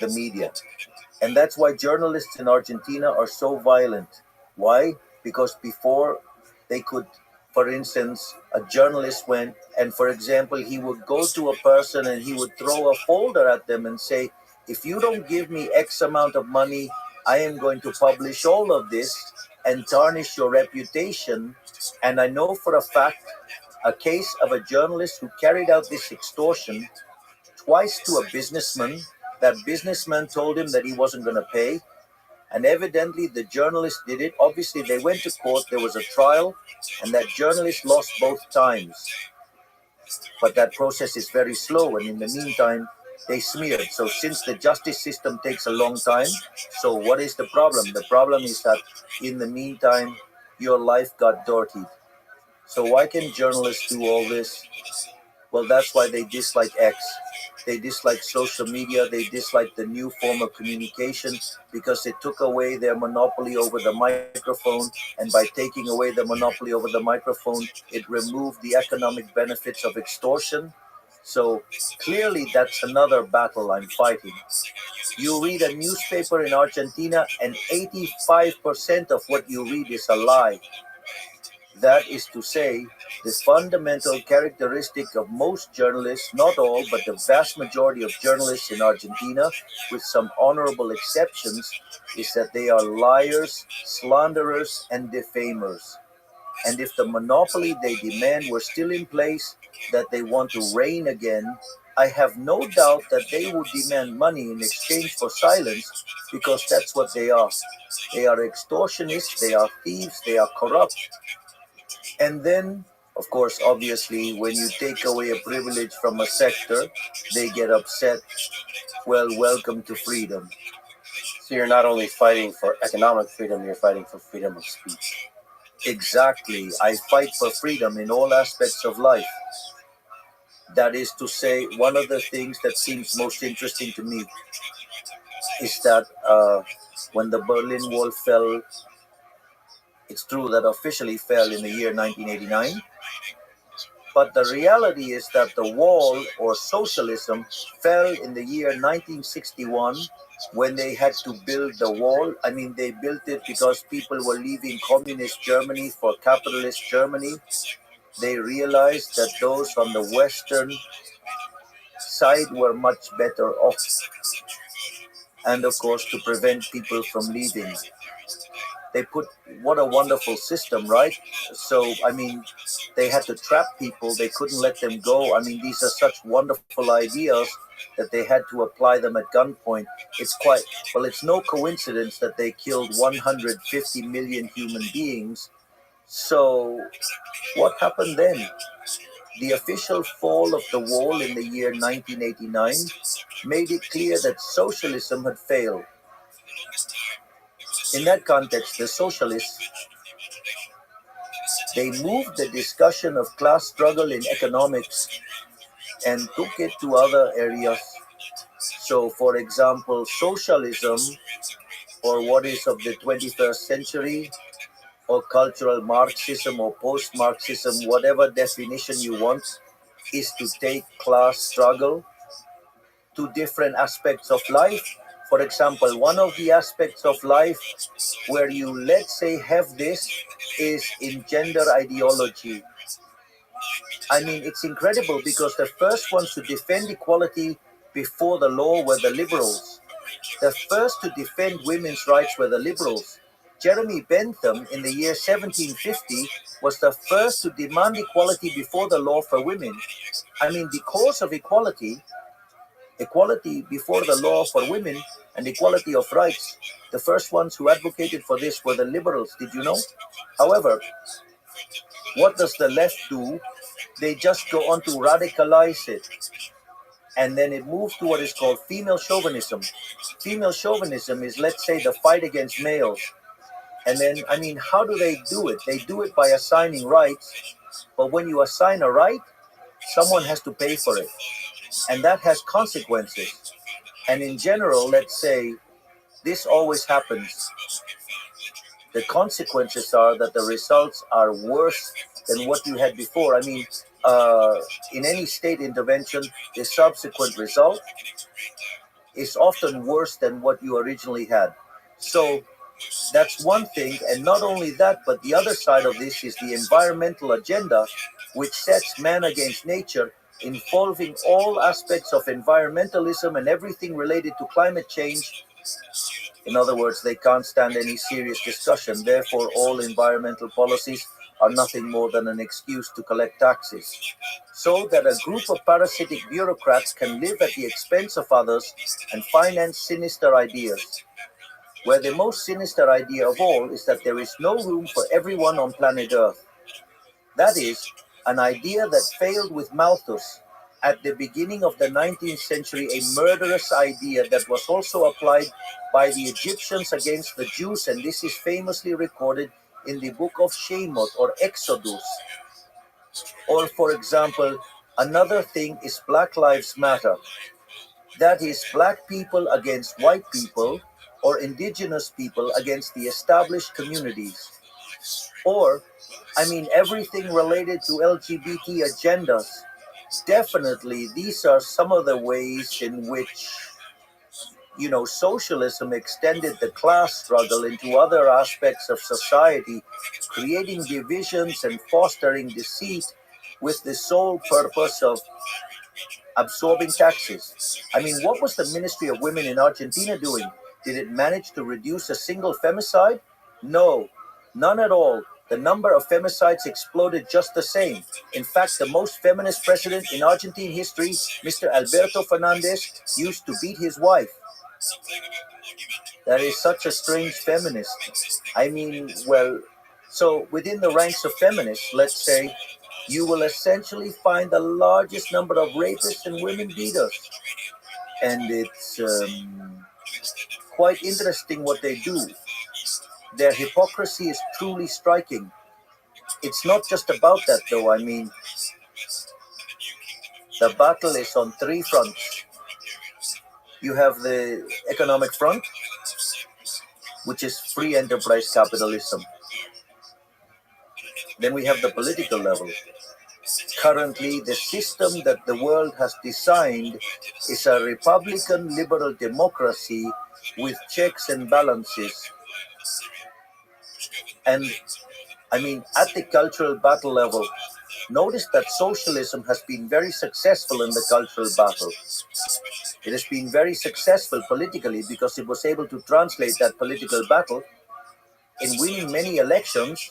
the media. And that's why journalists in Argentina are so violent. Why? Because before they could, for instance, a journalist went and, for example, he would go to a person and he would throw a folder at them and say, if you don't give me X amount of money, I am going to publish all of this. and tarnish your reputation. And I know for a fact a case of a journalist who carried out this extortion twice to a businessman. That businessman told him that he wasn't going to pay, and evidently the journalist did it. Obviously, they went to court, there was a trial, and that journalist lost both times. But that process is very slow, and in the meantime, they smeared. So since the justice system takes a long time, so what is the problem? The problem is that in the meantime, your life got dirtied. So why can journalists do all this? Well, that's why they dislike X. They dislike social media. They dislike the new form of communication because it took away their monopoly over the microphone. And by taking away the monopoly over the microphone, it removed the economic benefits of extortion. So clearly, that's another battle I'm fighting. You read a newspaper in Argentina, and 85% of what you read is a lie. That is to say, the fundamental characteristic of most journalists, not all, but the vast majority of journalists in Argentina, with some honorable exceptions, is that they are liars, slanderers, and defamers. And if the monopoly they demand were still in place, that they want to reign again, I have no doubt that they would demand money in exchange for silence, because that's what they are. They are extortionists, they are thieves, they are corrupt. And then, of course, obviously, when you take away a privilege from a sector, they get upset. Well, welcome to freedom. So you're not only fighting for economic freedom, you're fighting for freedom of speech. Exactly. I fight for freedom in all aspects of life. That is to say, one of the things that seems most interesting to me is that when the Berlin Wall fell, it's true that officially fell in the year 1989, but the reality is that the wall, or socialism, fell in the year 1961 when they had to build the wall. I mean, they built it because people were leaving communist Germany for capitalist Germany. They realized that those on the Western side were much better off. And of course, to prevent people from leaving, they put, what a wonderful system, right? So, I mean, they had to trap people, they couldn't let them go. I mean, these are such wonderful ideas that they had to apply them at gunpoint. It's quite, well, it's no coincidence that they killed 150 million human beings. So, what happened then? The official fall of the wall in the year 1989 made it clear that socialism had failed. In that context, the socialists, they moved the discussion of class struggle in economics and took it to other areas. So, for example, socialism, or what is of the 21st century, or cultural Marxism or post-Marxism, whatever definition you want, is to take class struggle to different aspects of life. For example, one of the aspects of life where you, let's say, have this is in gender ideology. I mean, it's incredible because the first ones to defend equality before the law were the liberals. The first to defend women's rights were the liberals. Jeremy Bentham in the year 1750 was the first to demand equality before the law for women. I mean, because of equality before the law for women and equality of rights, the first ones who advocated for this were the liberals. Did you know? However, what does the left do? They just go on to radicalize it. And then it moves to what is called female chauvinism. Female chauvinism is, let's say, the fight against males. And then, I mean, how do they do it? They do it by assigning rights. But when you assign a right, someone has to pay for it. And that has consequences. And in general, let's say, this always happens. The consequences are that the results are worse than what you had before. I mean, in any state intervention, the subsequent result is often worse than what you originally had. So that's one thing. And not only that, but the other side of this is the environmental agenda, which sets man against nature, involving all aspects of environmentalism and everything related to climate change. In other words, they can't stand any serious discussion. Therefore, all environmental policies are nothing more than an excuse to collect taxes, so that a group of parasitic bureaucrats can live at the expense of others and finance sinister ideas. Where the most sinister idea of all is that there is no room for everyone on planet Earth. That is, an idea that failed with Malthus at the beginning of the 19th century, a murderous idea that was also applied by the Egyptians against the Jews, and this is famously recorded in the book of Shemot or Exodus. Or, for example, another thing is Black Lives Matter. That is, black people against white people, or indigenous people against the established communities. Or, everything related to LGBT agendas. Definitely, these are some of the ways in which, socialism extended the class struggle into other aspects of society, creating divisions and fostering deceit with the sole purpose of absorbing taxes. What was the Ministry of Women in Argentina doing? Did it manage to reduce a single femicide? No, none at all. The number of femicides exploded just the same. In fact, the most feminist president in Argentine history, Mr. Alberto Fernandez, used to beat his wife. That is such a strange feminist. So within the ranks of feminists, let's say, you will essentially find the largest number of rapists and women beaters. And it's quite interesting what they do. Their hypocrisy is truly striking. It's not just about that, though. The battle is on three fronts. You have the economic front, which is free enterprise capitalism. Then we have the political level. Currently, the system that the world has designed is a Republican liberal democracy with checks and balances. And at the cultural battle level, notice that socialism has been very successful in the cultural battle. It has been very successful politically because it was able to translate that political battle in winning many elections.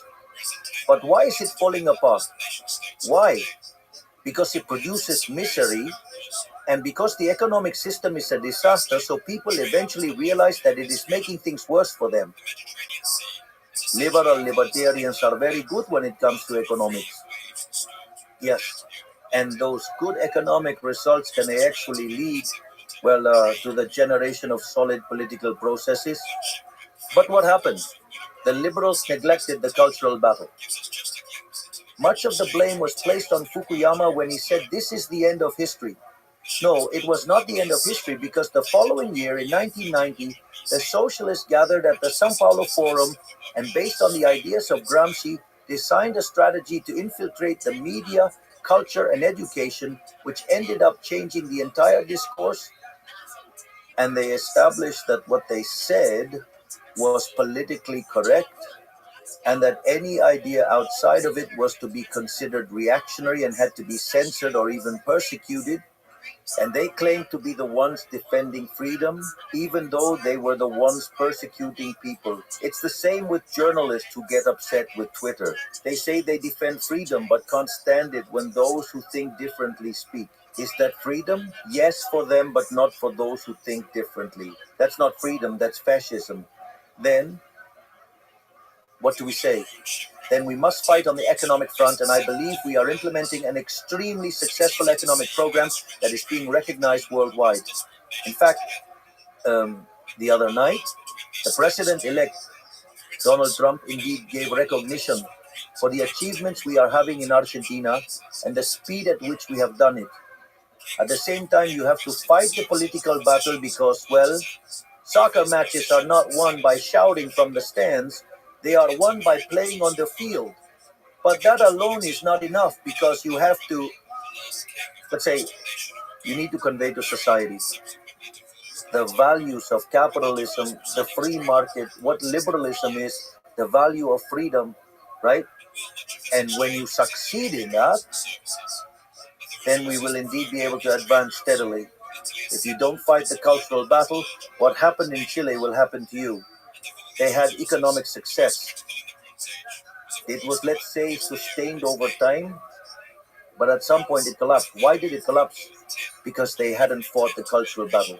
But why is it falling apart? Why? Because it produces misery, and because the economic system is a disaster, so people eventually realize that it is making things worse for them. Libertarians are very good when it comes to economics. Yes, and those good economic results can actually lead, to the generation of solid political processes. But what happened? The liberals neglected the cultural battle. Much of the blame was placed on Fukuyama when he said this is the end of history. No, it was not the end of history, because the following year, in 1990, the socialists gathered at the Sao Paulo Forum and, based on the ideas of Gramsci, designed a strategy to infiltrate the media, culture, and education, which ended up changing the entire discourse. And they established that what they said was politically correct, and that any idea outside of it was to be considered reactionary and had to be censored or even persecuted. And they claimed to be the ones defending freedom, even though they were the ones persecuting people. It's the same with journalists who get upset with Twitter. They say they defend freedom but can't stand it when those who think differently speak. Is that freedom? Yes, for them, but not for those who think differently. That's not freedom, that's fascism. Then, what do we say? Then we must fight on the economic front, and I believe we are implementing an extremely successful economic program that is being recognized worldwide. In fact, the other night, the president-elect, Donald Trump, indeed gave recognition for the achievements we are having in Argentina and the speed at which we have done it. At the same time, you have to fight the political battle because, soccer matches are not won by shouting from the stands. They are won by playing on the field. But that alone is not enough, because you have to, let's say, you need to convey to society the values of capitalism, the free market, what liberalism is, the value of freedom, right? And when you succeed in that, then we will indeed be able to advance steadily. If you don't fight the cultural battle, what happened in Chile will happen to you. They had economic success. It was, let's say, sustained over time, but at some point it collapsed. Why did it collapse? Because they hadn't fought the cultural battle.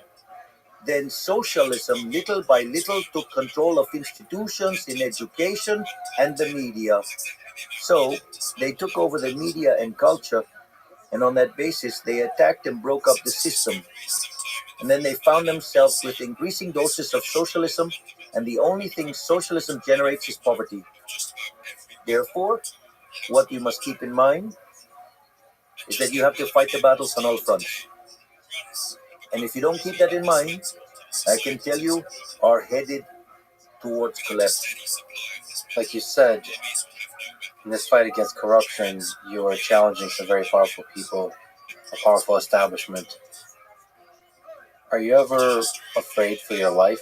Then socialism, little by little, took control of institutions in education and the media. So they took over the media and culture, and on that basis, they attacked and broke up the system. And then they found themselves with increasing doses of socialism, and the only thing socialism generates is poverty. Therefore, what you must keep in mind is that you have to fight the battles on all fronts. And if you don't keep that in mind, I can tell you are headed towards collapse. Like you said, in this fight against corruption, you are challenging some very powerful people, a powerful establishment. Are you ever afraid for your life?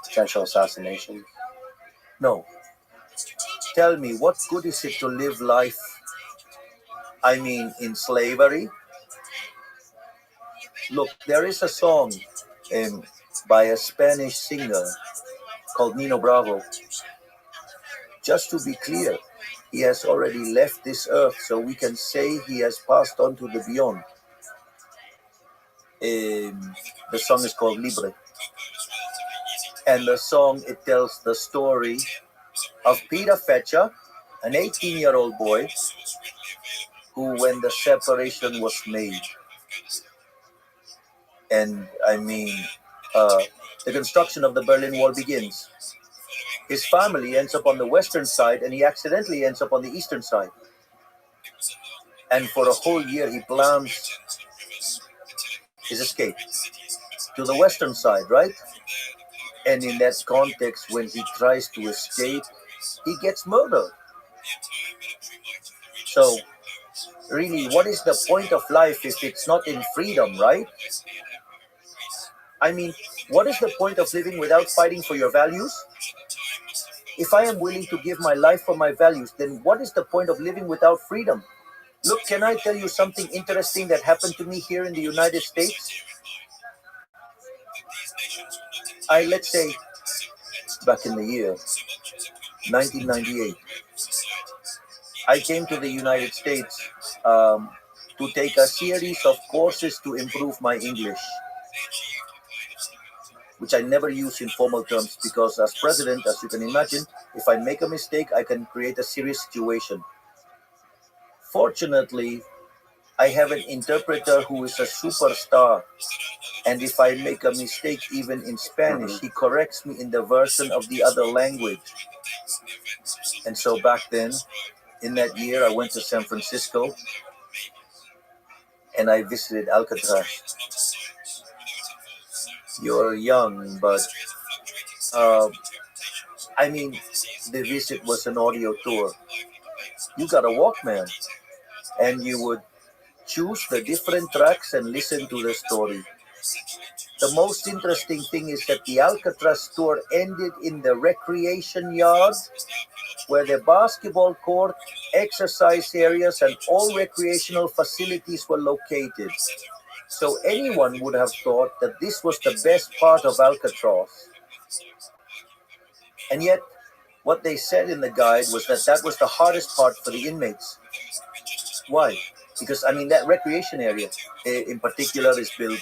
Potential assassination? No. Tell me, what good is it to live life, in slavery? Look, there is a song by a Spanish singer called Nino Bravo. Just to be clear, he has already left this earth, so we can say he has passed on to the beyond. The song is called Libre. And the song, it tells the story of Peter Fetcher, an 18-year-old boy, who, when the separation was made, and the construction of the Berlin Wall begins. His family ends up on the western side, and he accidentally ends up on the eastern side. And for a whole year, he plans his escape to the western side, right? And in that context, when he tries to escape, he gets murdered. So, really, what is the point of life if it's not in freedom, right? What is the point of living without fighting for your values? If I am willing to give my life for my values, then what is the point of living without freedom? Look, can I tell you something interesting that happened to me here in the United States? Let's say, back in the year 1998, I came to the United States to take a series of courses to improve my English, which I never use in formal terms because as president, as you can imagine, if I make a mistake, I can create a serious situation. Fortunately, I have an interpreter who is a superstar, and if I make a mistake even in Spanish, he corrects me in the version of the other language. And so back then, in that year, I went to San Francisco, and I visited Alcatraz. You're young, but the visit was an audio tour. You got a Walkman, and you would choose the different tracks and listen to the story. The most interesting thing is that the Alcatraz tour ended in the recreation yard, where the basketball court, exercise areas, and all recreational facilities were located. So anyone would have thought that this was the best part of Alcatraz. And yet, what they said in the guide was that was the hardest part for the inmates. Why? Because, that recreation area in particular is built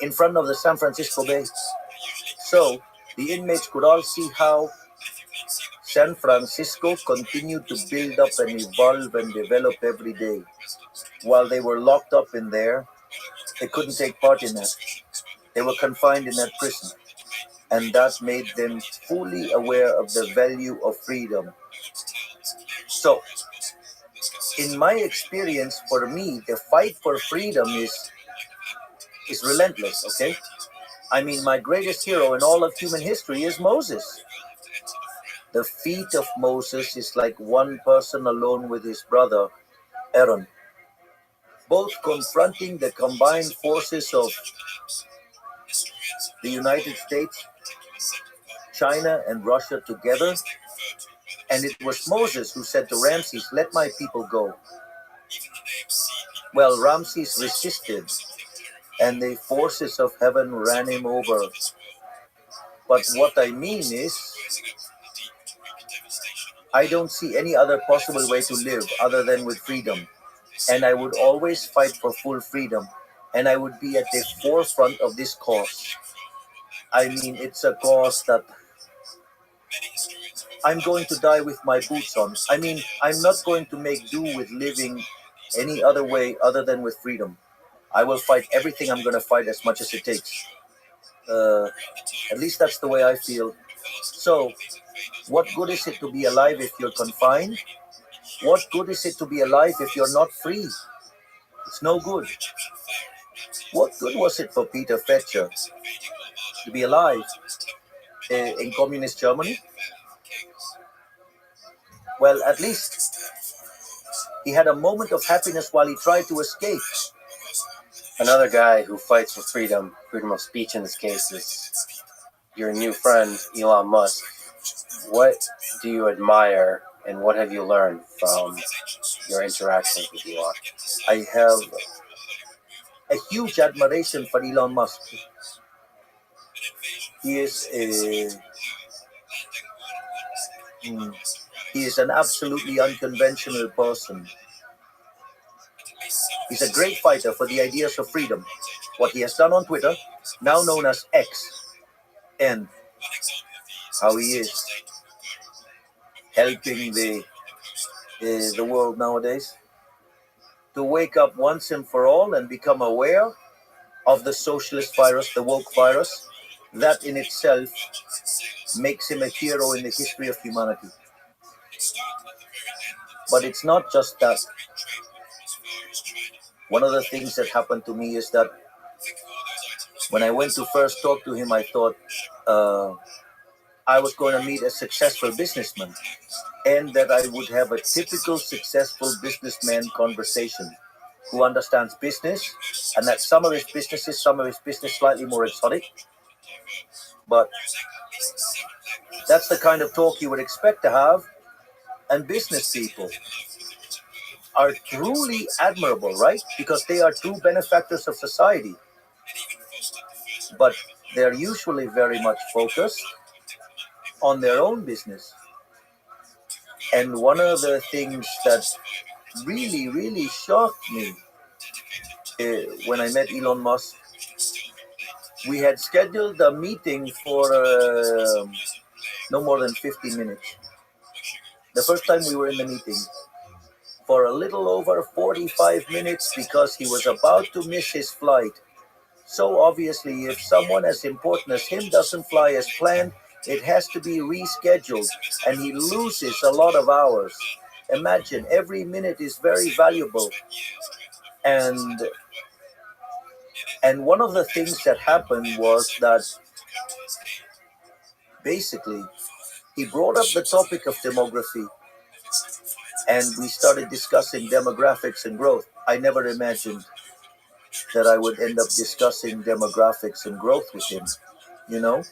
in front of the San Francisco Bay. So, the inmates could all see how San Francisco continued to build up and evolve and develop every day. While they were locked up in there, they couldn't take part in that. They were confined in that prison. And that made them fully aware of the value of freedom. So, in my experience, for me, the fight for freedom is relentless, okay? My greatest hero in all of human history is Moses. The feat of Moses is like one person alone with his brother, Aaron, both confronting the combined forces of the United States, China, and Russia together. And it was Moses who said to Ramses, "Let my people go." Well, Ramses resisted, and the forces of heaven ran him over. But what I mean is, I don't see any other possible way to live other than with freedom. And I would always fight for full freedom. And I would be at the forefront of this cause. I mean, it's a cause that I'm going to die with my boots on. I mean, I'm not going to make do with living any other way other than with freedom. I will fight everything I'm going to fight as much as it takes. At least that's the way I feel. So, what good is it to be alive if you're confined? What good is it to be alive if you're not free? It's no good. What good was it for Peter Fetcher to be alive in communist Germany? Well, at least he had a moment of happiness while he tried to escape. Another guy who fights for freedom of speech in this case, is your new friend, Elon Musk. What do you admire and what have you learned from your interactions with Elon? I have a huge admiration for Elon Musk. He is an absolutely unconventional person. He's a great fighter for the ideas of freedom. What he has done on Twitter, now known as X, and how he is helping the world nowadays to wake up once and for all and become aware of the socialist virus, the woke virus. That in itself makes him a hero in the history of humanity. But it's not just that. One of the things that happened to me is that when I went to first talk to him, I thought I was going to meet a successful businessman and that I would have a typical successful businessman conversation who understands business, and that some of his business slightly more exotic. But that's the kind of talk you would expect to have. And business people are truly admirable, right? Because they are true benefactors of society. But they're usually very much focused on their own business. And one of the things that really, really shocked me when I met Elon Musk, we had scheduled a meeting for no more than 50 minutes. The first time we were in the meeting, for a little over 45 minutes because he was about to miss his flight. So obviously, if someone as important as him doesn't fly as planned, it has to be rescheduled, and he loses a lot of hours. Imagine, every minute is very valuable. And one of the things that happened was that basically he brought up the topic of demography, and we started discussing demographics and growth. I never imagined that I would end up discussing demographics and growth with him, you know?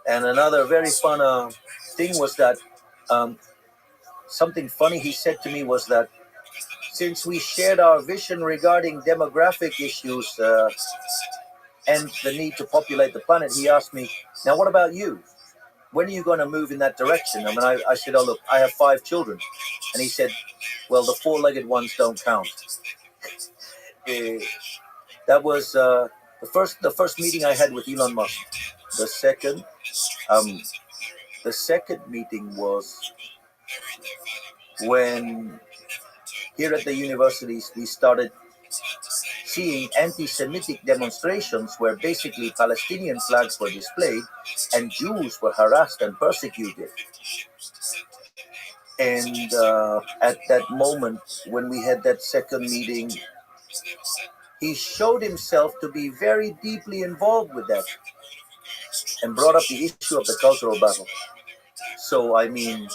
And another very fun thing was that something funny he said to me was that since we shared our vision regarding demographic issues and the need to populate the planet, he asked me, now what about you? When are you going to move in that direction? I mean, I said, oh, look, I have 5 children. And he said, well, the 4-legged ones don't count. That was the first meeting I had with Elon Musk. The second meeting was when here at the universities we started seeing anti-Semitic demonstrations where basically Palestinian flags were displayed and Jews were harassed and persecuted. And at that moment, when we had that second meeting, he showed himself to be very deeply involved with that and brought up the issue of the cultural battle. So, I mean,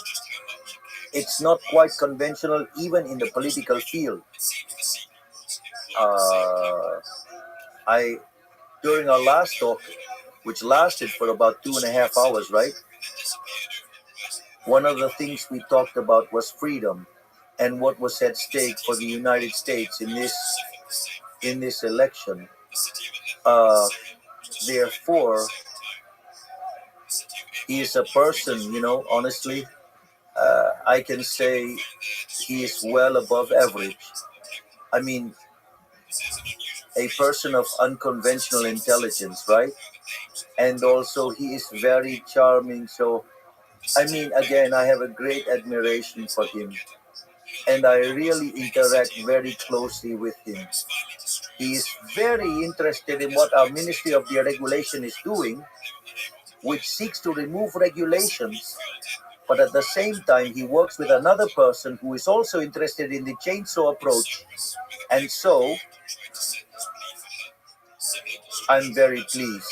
it's not quite conventional even in the political field. During our last talk, which lasted for about 2.5 hours, right? One of the things we talked about was freedom. and what was at stake for the United States in this election. Uh, Therefore, he is a person, honestly, I can say he is well above average. I mean, a person of unconventional intelligence, right? And also, he is very charming. So, I mean, again, I have a great admiration for him. And I really interact very closely with him. He is very interested in what our Ministry of Deregulation is doing, which seeks to remove regulations. But at the same time, he works with another person who is also interested in the chainsaw approach. And so, I'm very pleased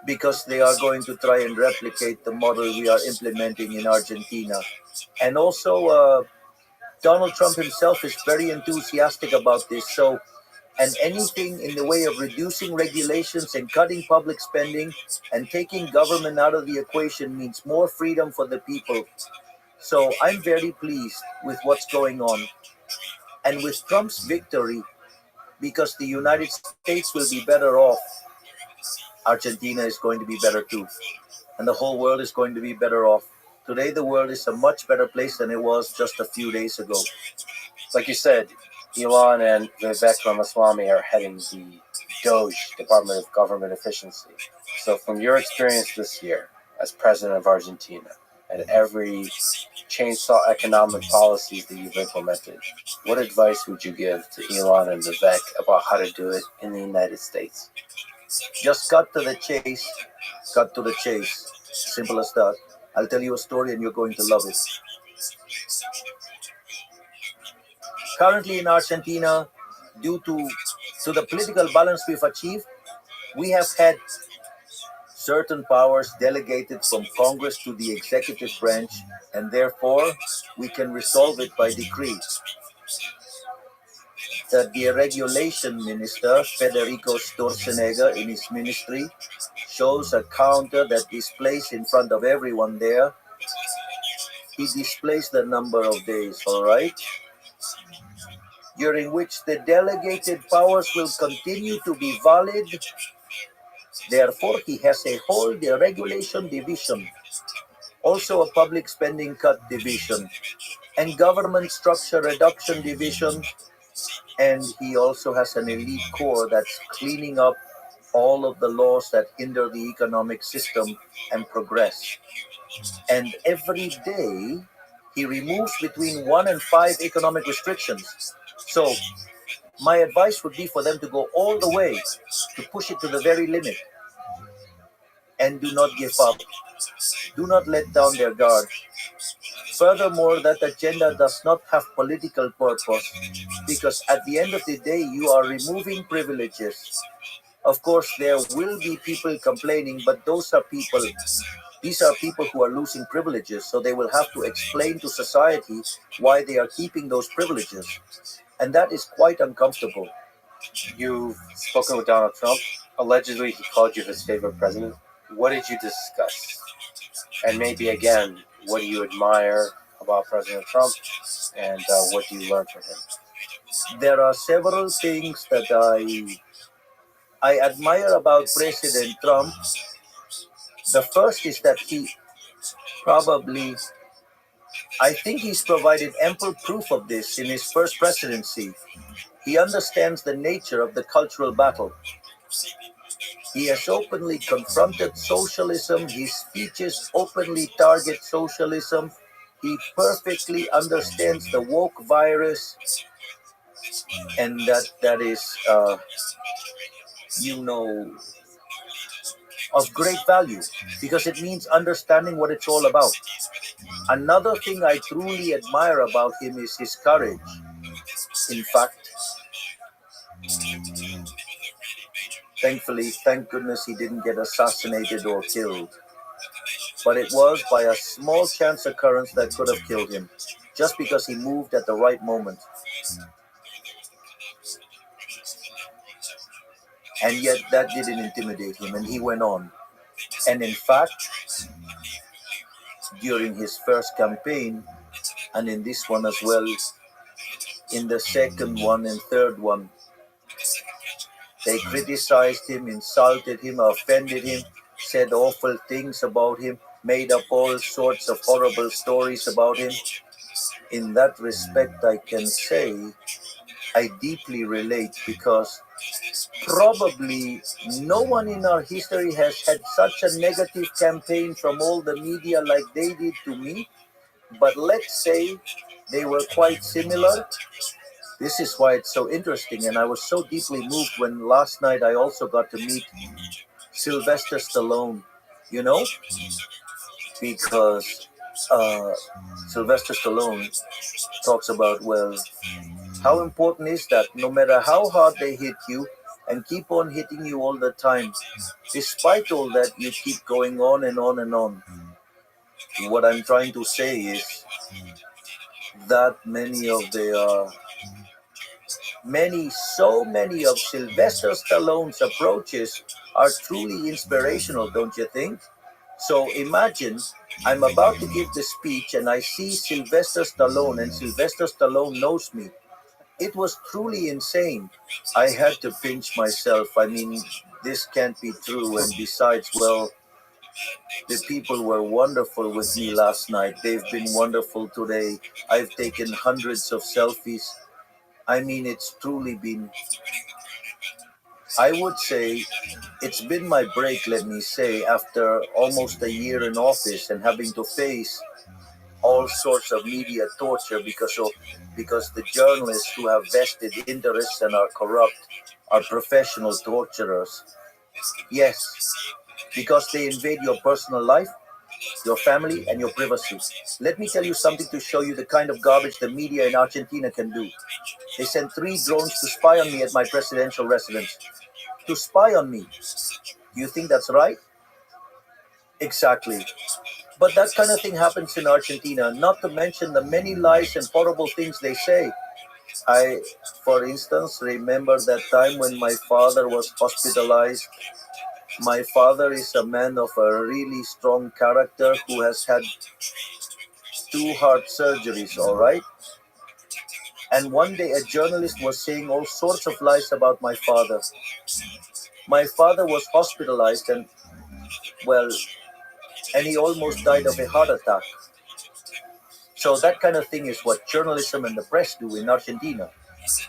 because they are going to try and replicate the model we are implementing in Argentina. And also, Donald Trump himself is very enthusiastic about this. So, and anything in the way of reducing regulations and cutting public spending and taking government out of the equation means more freedom for the people. So I'm very pleased with what's going on. And with Trump's victory, because the United States will be better off, Argentina is going to be better too. And the whole world is going to be better off. Today, the world is a much better place than it was just a few days ago. Like you said, Elon and Vivek Ramaswamy are heading the DOGE, Department of Government Efficiency. So from your experience this year as president of Argentina and every chainsaw economic policies that you've implemented, what advice would you give to Elon and Vivek about how to do it in the United States? Just cut to the chase. Cut to the chase. Simple as that. I'll tell you a story and you're going to love it. Currently in Argentina, due to the political balance we've achieved, we have had certain powers delegated from Congress to the executive branch, and therefore we can resolve it by decree. The deregulation minister, Federico Sturzenegger, in his ministry, shows a counter that displays in front of everyone there. He displays the number of days, all right? During which the delegated powers will continue to be valid. Therefore, he has a whole deregulation division, also a public spending cut division, and government structure reduction division, and he also has an elite core that's cleaning up all of the laws that hinder the economic system and progress. And every day, he removes between 1 and 5 economic restrictions. So, my advice would be for them to go all the way, to push it to the very limit, and do not give up. Do not let down their guard. Furthermore, that agenda does not have political purpose, because at the end of the day, you are removing privileges. Of course, there will be people complaining, but these are people who are losing privileges, so they will have to explain to society why they are keeping those privileges. And that is quite uncomfortable. You've spoken with Donald Trump. Allegedly, he called you his favorite president. What did you discuss? And maybe, again, what do you admire about President Trump, and what do you learn from him? There are several things that I admire about President Trump. The first is that I think he's provided ample proof of this in his first presidency. He understands the nature of the cultural battle. He has openly confronted socialism. His speeches openly target socialism. He perfectly understands the woke virus, and that is, of great value, because it means understanding what it's all about. Another thing I truly admire about him is his courage. In fact, thankfully, thank goodness he didn't get assassinated or killed. But it was by a small chance occurrence that could have killed him, just because he moved at the right moment. And yet that didn't intimidate him, and he went on. And in fact, during his first campaign, and in this one as well, in the second one and third one. They criticized him, insulted him, offended him, said awful things about him, made up all sorts of horrible stories about him. In that respect, I can say I deeply relate, because probably no one in our history has had such a negative campaign from all the media like they did to me. But let's say they were quite similar. This is why it's so interesting, and I was so deeply moved when last night I also got to meet Sylvester Stallone, you know, because Sylvester Stallone talks about, well, how important is that no matter how hard they hit you and keep on hitting you all the time, despite all that, you keep going on and on and on. What I'm trying to say is that so many of Sylvester Stallone's approaches are truly inspirational, don't you think? So imagine I'm about to give the speech and I see Sylvester Stallone, and Sylvester Stallone knows me. It was truly insane. I had to pinch myself. I mean, this can't be true. And besides, well, the people were wonderful with me last night. They've been wonderful today. I've taken hundreds of selfies. I mean, it's truly been, I would say, it's been my break, let me say, after almost a year in office and having to face all sorts of media torture because the journalists who have vested interests and are corrupt are professional torturers. Yes, because they invade your personal life, your family, and your privacy. Let me tell you something to show you the kind of garbage the media in Argentina can do. They sent 3 drones to spy on me at my presidential residence. To spy on me. Do you think that's right? Exactly. But that kind of thing happens in Argentina, not to mention the many lies and horrible things they say. I, for instance, remember that time when my father was hospitalized. My father is a man of a really strong character who has had 2 heart surgeries, all right? And one day a journalist was saying all sorts of lies about my father. My father was hospitalized well, and he almost died of a heart attack. So that kind of thing is what journalism and the press do in Argentina.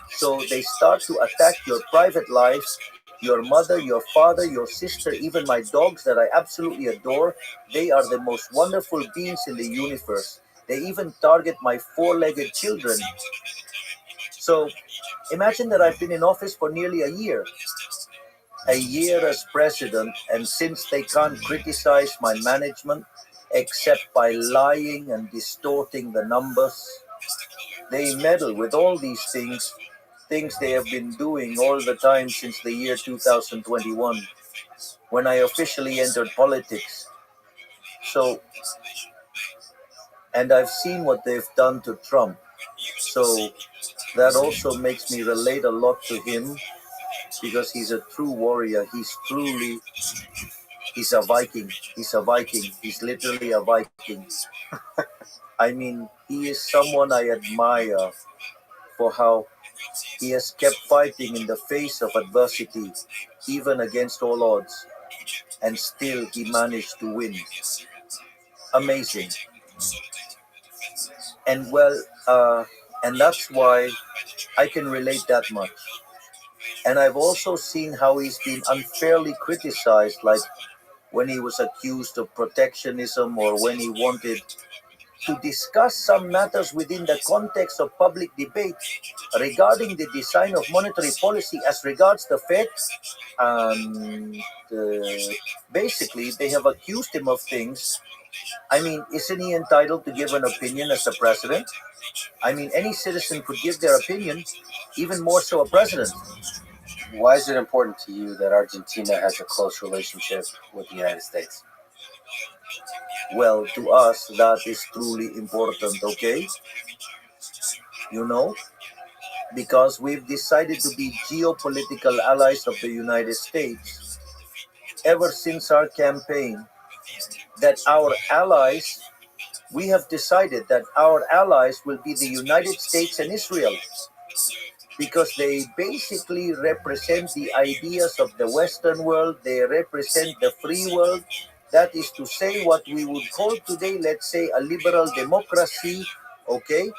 So they start to attack your private lives, your mother, your father, your sister, even my dogs that I absolutely adore. They are the most wonderful beings in the universe. They even target my 4-legged children. So imagine that I've been in office for nearly a year as president, and since they can't criticize my management except by lying and distorting the numbers, they meddle with all these things they have been doing all the time since the year 2021, when I officially entered politics. So, and I've seen what they've done to Trump. So that also makes me relate a lot to him, because he's a true warrior. He's a Viking. He's a Viking. He's literally a Viking. I mean, he is someone I admire for how he has kept fighting in the face of adversity, even against all odds, and still he managed to win. Amazing. And well, and that's why I can relate that much. And I've also seen how he's been unfairly criticized, like when he was accused of protectionism, or when he wanted to discuss some matters within the context of public debate regarding the design of monetary policy as regards the Fed. And basically, they have accused him of things. I mean, isn't he entitled to give an opinion as a president? I mean, any citizen could give their opinion, even more so a president. Why is it important to you that Argentina has a close relationship with the United States? Well, to us, that is truly important, okay? You know, because we've decided to be geopolitical allies of the United States ever since our campaign, that our allies we have decided that our allies will be the United States and Israel because they basically represent the ideas of the Western world. They represent the free world. That is to say, what we would call today, let's say, a liberal democracy, okay,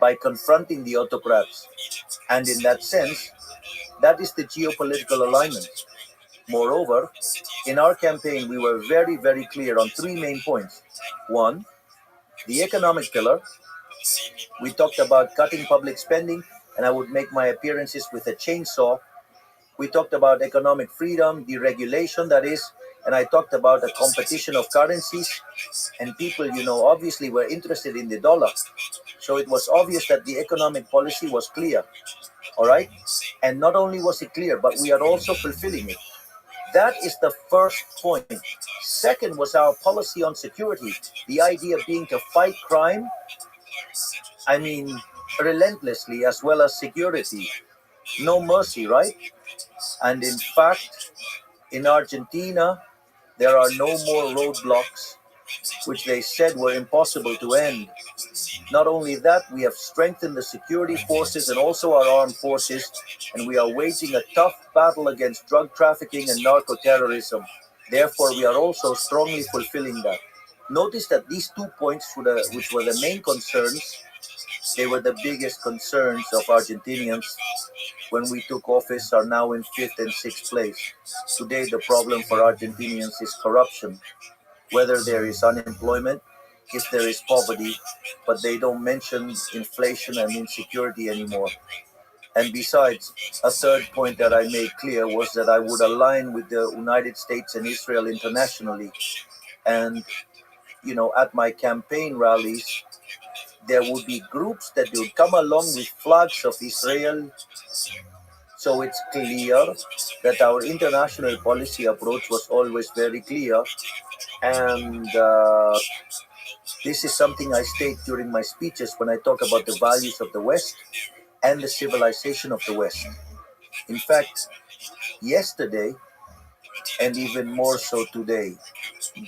by confronting the autocrats. And in that sense, that is the geopolitical alignment. Moreover, in our campaign, we were very, very clear on three main points. One, the economic pillar. We talked about cutting public spending, and I would make my appearances with a chainsaw. We talked about economic freedom, deregulation, that is, and I talked about a competition of currencies. And people, obviously were interested in the dollar. So it was obvious that the economic policy was clear. All right? And not only was it clear, but we are also fulfilling it. That is the first point. Second was our policy on security. The idea being to fight crime, relentlessly, as well as security. No mercy, right? And in fact, in Argentina, there are no more roadblocks, which they said were impossible to end. Not only that, we have strengthened the security forces and also our armed forces, and we are waging a tough battle against drug trafficking and narco-terrorism. Therefore, we are also strongly fulfilling that. Notice that these 2 points, which were the main concerns, they were the biggest concerns of Argentinians when we took office, are now in 5th and 6th place. Today, the problem for Argentinians is corruption, whether there is unemployment, if there is poverty, but they don't mention inflation and insecurity anymore. And besides, a third point that I made clear was that I would align with the United States and Israel internationally. And, at my campaign rallies, there would be groups that would come along with flags of Israel. So it's clear that our international policy approach was always very clear. And this is something I state during my speeches when I talk about the values of the West and the civilization of the West. In fact, yesterday, and even more so today,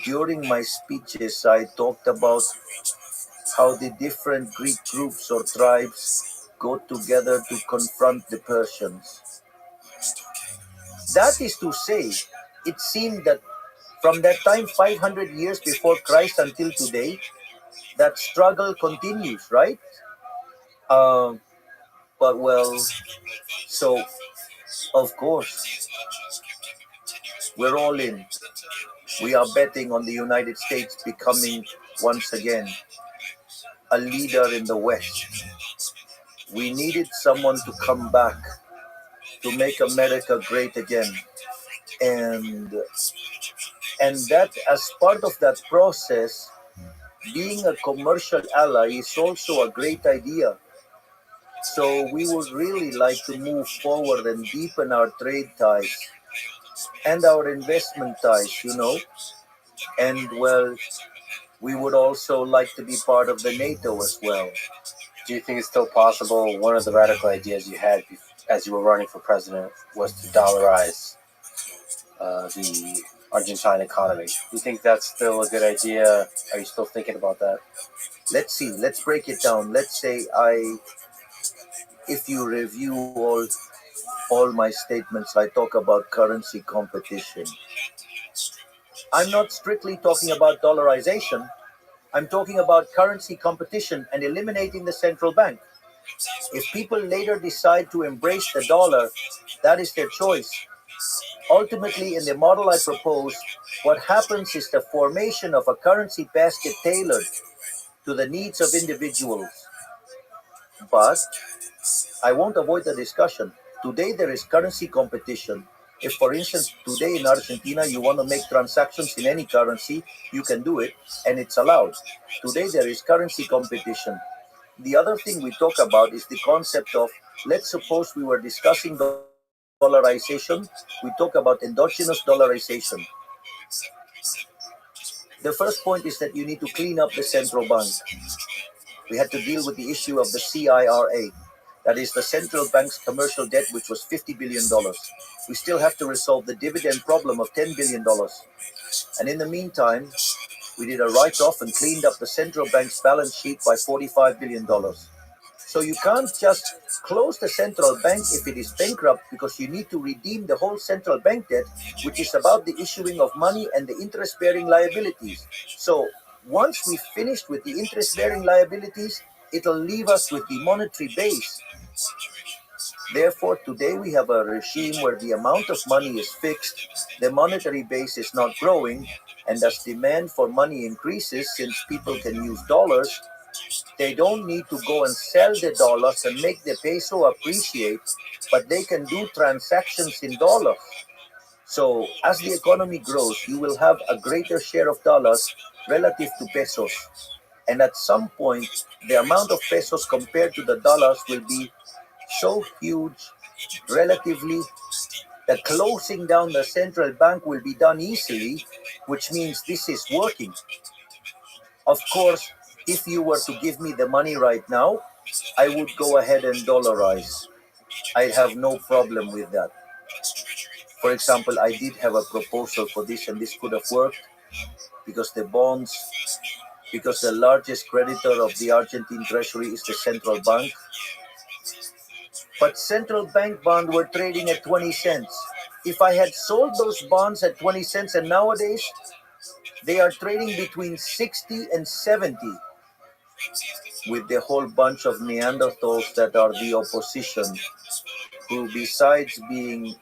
during my speeches, I talked about how the different Greek groups or tribes go together to confront the Persians. That is to say, it seemed that from that time, 500 years before Christ until today, that struggle continues, right? But well, so of course, we're all in. We are betting on the United States becoming once again a leader in the West. We needed someone to come back to make America great again. And that as part of that process, being a commercial ally is also a great idea. So we would really like to move forward and deepen our trade ties and our investment ties, And well, we would also like to be part of the NATO as well. Do you think it's still possible? One of the radical ideas you had as you were running for president was to dollarize the Argentine economy. Do you think that's still a good idea? Are you still thinking about that? Let's see. Let's break it down. Let's say if you review all my statements, I talk about currency competition. I'm not strictly talking about dollarization. I'm talking about currency competition and eliminating the central bank. If people later decide to embrace the dollar, that is their choice. Ultimately, in the model I propose, what happens is the formation of a currency basket tailored to the needs of individuals. But I won't avoid the discussion. Today there is currency competition. If, for instance, today in Argentina you want to make transactions in any currency, you can do it, and it's allowed. Today there is currency competition. The other thing we talk about is the concept of, let's suppose we were discussing dollarization, we talk about endogenous dollarization. The first point is that you need to clean up the central bank. We had to deal with the issue of the CIRA. That is the central bank's commercial debt, which was $50 billion. We still have to resolve the dividend problem of $10 billion. And in the meantime, We did a write-off and cleaned up the central bank's balance sheet by $45 billion. So you can't just close the central bank if it is bankrupt, because you need to redeem the whole central bank debt, which is about the issuing of money and the interest-bearing liabilities. So once we've finished with the interest-bearing liabilities, it'll leave us with the monetary base. Therefore, today we have a regime where the amount of money is fixed, the monetary base is not growing, and as demand for money increases, since people can use dollars, they don't need to go and sell the dollars and make the peso appreciate, but they can do transactions in dollars. So as the economy grows, you will have a greater share of dollars relative to pesos. And at some point, the amount of pesos compared to the dollars will be so huge relatively that closing down the central bank will be done easily, which means this is working. Of course, if you were to give me the money right now, I would go ahead and dollarize. I have no problem with that. For example, I did have a proposal for this, and this could have worked because the bonds, because the largest creditor of the Argentine treasury is the central bank. But central bank bonds were trading at 20 cents. If I had sold those bonds at 20 cents, and nowadays they are trading between 60 and 70, with the whole bunch of Neanderthals that are the opposition, who besides being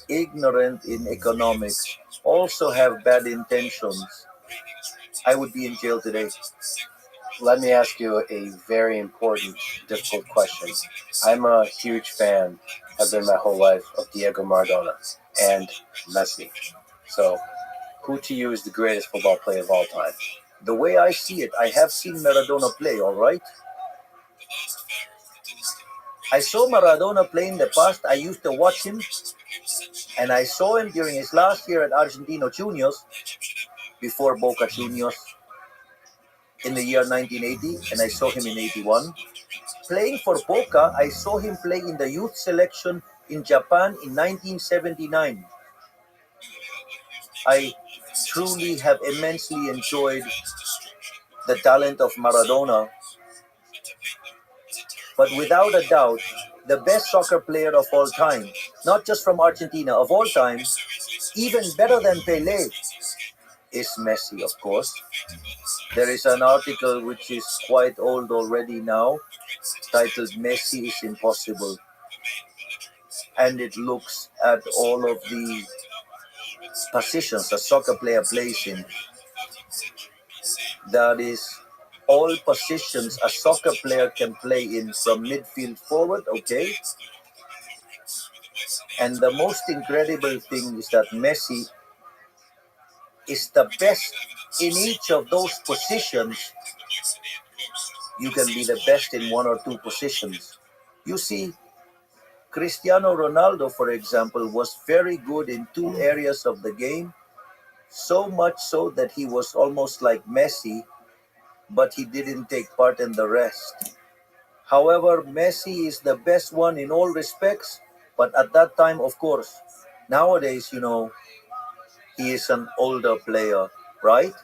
ignorant in economics also have bad intentions, I would be in jail today. Let me ask you a very important, difficult question. I'm a huge fan, have been my whole life, of Diego Maradona and Messi. So, who to you is the greatest football player of all time? The way I see it, I have seen Maradona play, all right? I saw Maradona play in the past. I used to watch him, and I saw him during his last year at Argentino Juniors, before Boca Juniors, in the year 1980, and I saw him in 81. Playing for Boca, I saw him play in the youth selection in Japan in 1979. I truly have immensely enjoyed the talent of Maradona, but without a doubt, the best soccer player of all time, not just from Argentina, of all time, even better than Pelé, is Messi, of course. There is an article which is quite old already now, titled "Messi is Impossible." And it looks at all of the positions a soccer player plays in. That is, all positions a soccer player can play in, from midfield forward, okay? And the most incredible thing is that Messi is the best in each of those positions. You can be the best in one or two positions. You see, Cristiano Ronaldo, for example, was very good in two areas of the game, so much so that he was almost like Messi, but he didn't take part in the rest. However, Messi is the best one in all respects, but at that time, of course, nowadays, he is an older player, right?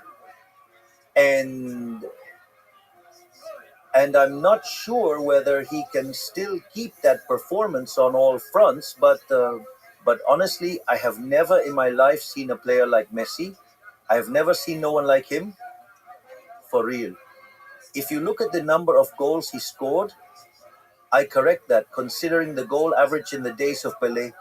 And I'm not sure whether he can still keep that performance on all fronts, but honestly, I have never in my life seen a player like Messi. I have never seen no one like him, for real. If you look at the number of goals he scored, I correct that, considering the goal average in the days of Pelé,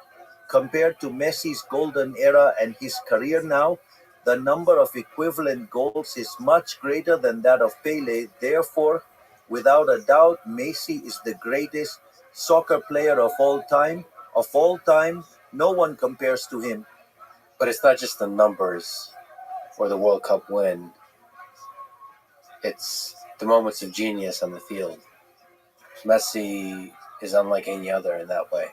compared to Messi's golden era and his career now, the number of equivalent goals is much greater than that of Pelé. Therefore, without a doubt, Messi is the greatest soccer player of all time. Of all time, no one compares to him. But it's not just the numbers or the World Cup win. It's the moments of genius on the field. Messi is unlike any other in that way.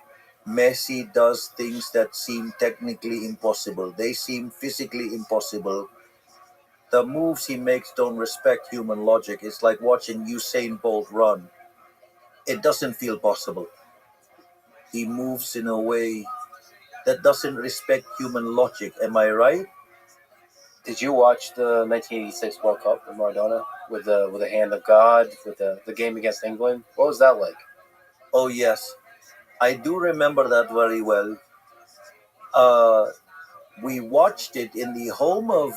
Messi does things that seem technically impossible. They seem physically impossible. The moves he makes don't respect human logic. It's like watching Usain Bolt run. It doesn't feel possible. He moves in a way that doesn't respect human logic. Am I right? Did you watch the 1986 World Cup with Maradona with the hand of God with the game against England? What was that like? Oh yes, I do remember that very well. Uh, we watched it in the home of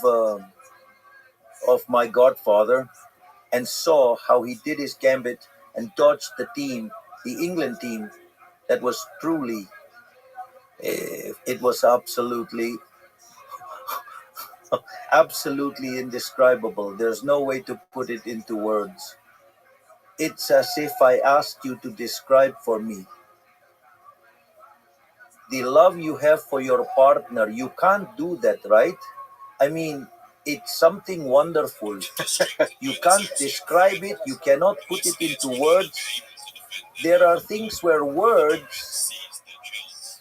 my godfather and saw how he did his gambit and dodged the England team. That was truly, it was absolutely indescribable. There's no way to put it into words. It's as if I asked you to describe for me the love you have for your partner. You can't do that, right? I mean, it's something wonderful. You can't describe it, you cannot put it into words. There are things where words,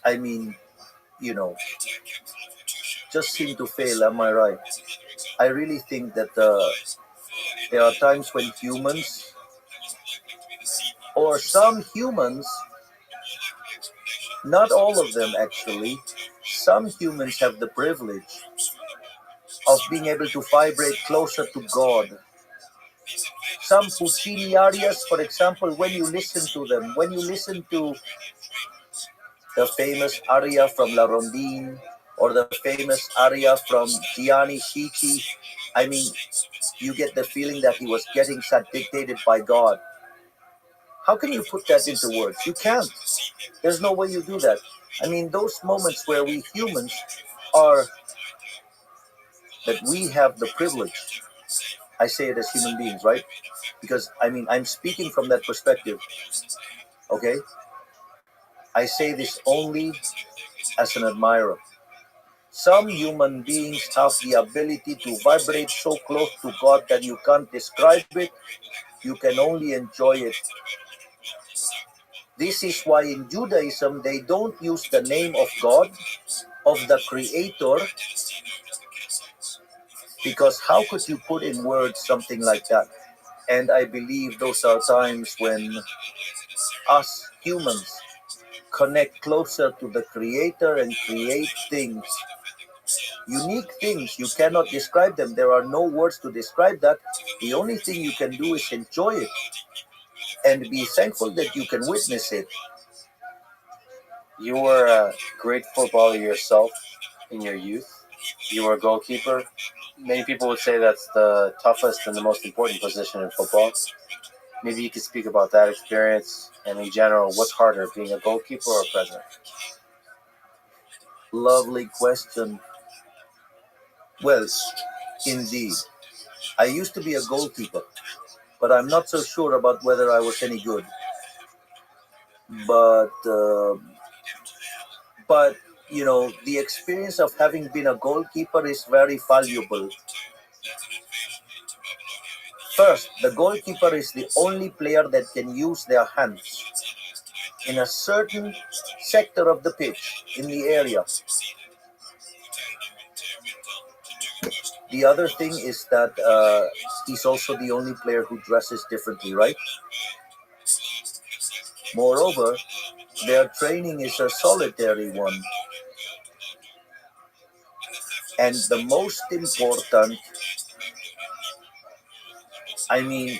I mean, you know, just seem to fail, am I right? I really think that there are times when humans, or some humans, not all of them actually, some humans have the privilege of being able to vibrate closer to God. Some Puccini arias, for example, when you listen to them, when you listen to the famous aria from La Rondine or the famous aria from Gianni Schicchi, I mean, you get the feeling that he was getting that dictated by God. How can you put that into words? You can't. There's no way you do that. I mean, those moments where we humans are, that we have the privilege. I say it as human beings, right? Because, I mean, I'm speaking from that perspective, okay? I say this only as an admirer. Some human beings have the ability to vibrate so close to God that you can't describe it, you can only enjoy it. This is why in Judaism they don't use the name of God, of the Creator, because how could you put in words something like that? And I believe those are times when us humans connect closer to the Creator and create things, unique things. You cannot describe them. There are no words to describe that. The only thing you can do is enjoy it and be thankful that you can witness it. You were a great footballer yourself in your youth. You were a goalkeeper. Many people would say that's the toughest and the most important position in football. Maybe you could speak about that experience and in general, what's harder, being a goalkeeper or a president? Lovely question. Well, indeed. I used to be a goalkeeper, but I'm not so sure about whether I was any good. But, uh, but you know, the experience of having been a goalkeeper is very valuable. First, the goalkeeper is the only player that can use their hands in a certain sector of the pitch, in the area. The other thing is that he's also the only player who dresses differently, right? Moreover, their training is a solitary one. And the most important, I mean,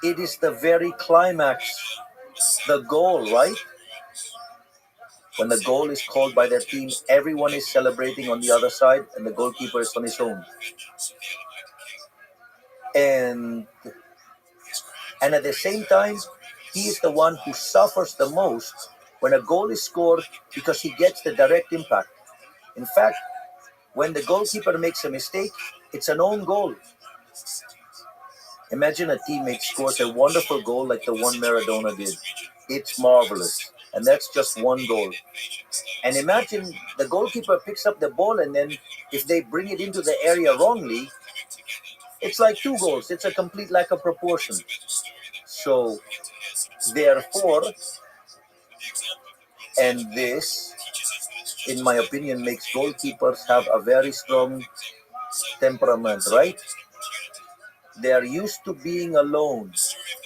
it is the very climax, the goal, right? When the goal is called by their team, everyone is celebrating on the other side and the goalkeeper is on his own. And and at the same time, he is the one who suffers the most when a goal is scored because he gets the direct impact. In fact, when the goalkeeper makes a mistake, it's an own goal. Imagine a teammate scores a wonderful goal like the one Maradona did. It's marvelous. And that's just one goal. And imagine the goalkeeper picks up the ball and then if they bring it into the area wrongly, it's like two goals. It's a complete lack of proportion. So, therefore, and this, in my opinion, makes goalkeepers have a very strong temperament, right? They are used to being alone,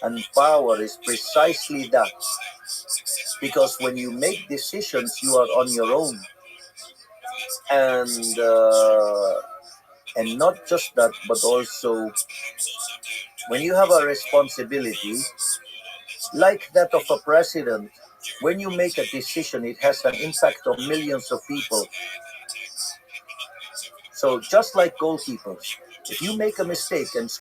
and power is precisely that. Because when you make decisions, you are on your own. And And not just that, but also when you have a responsibility like that of a president, when you make a decision, it has an impact on millions of people. So just like goalkeepers, if you make a mistake and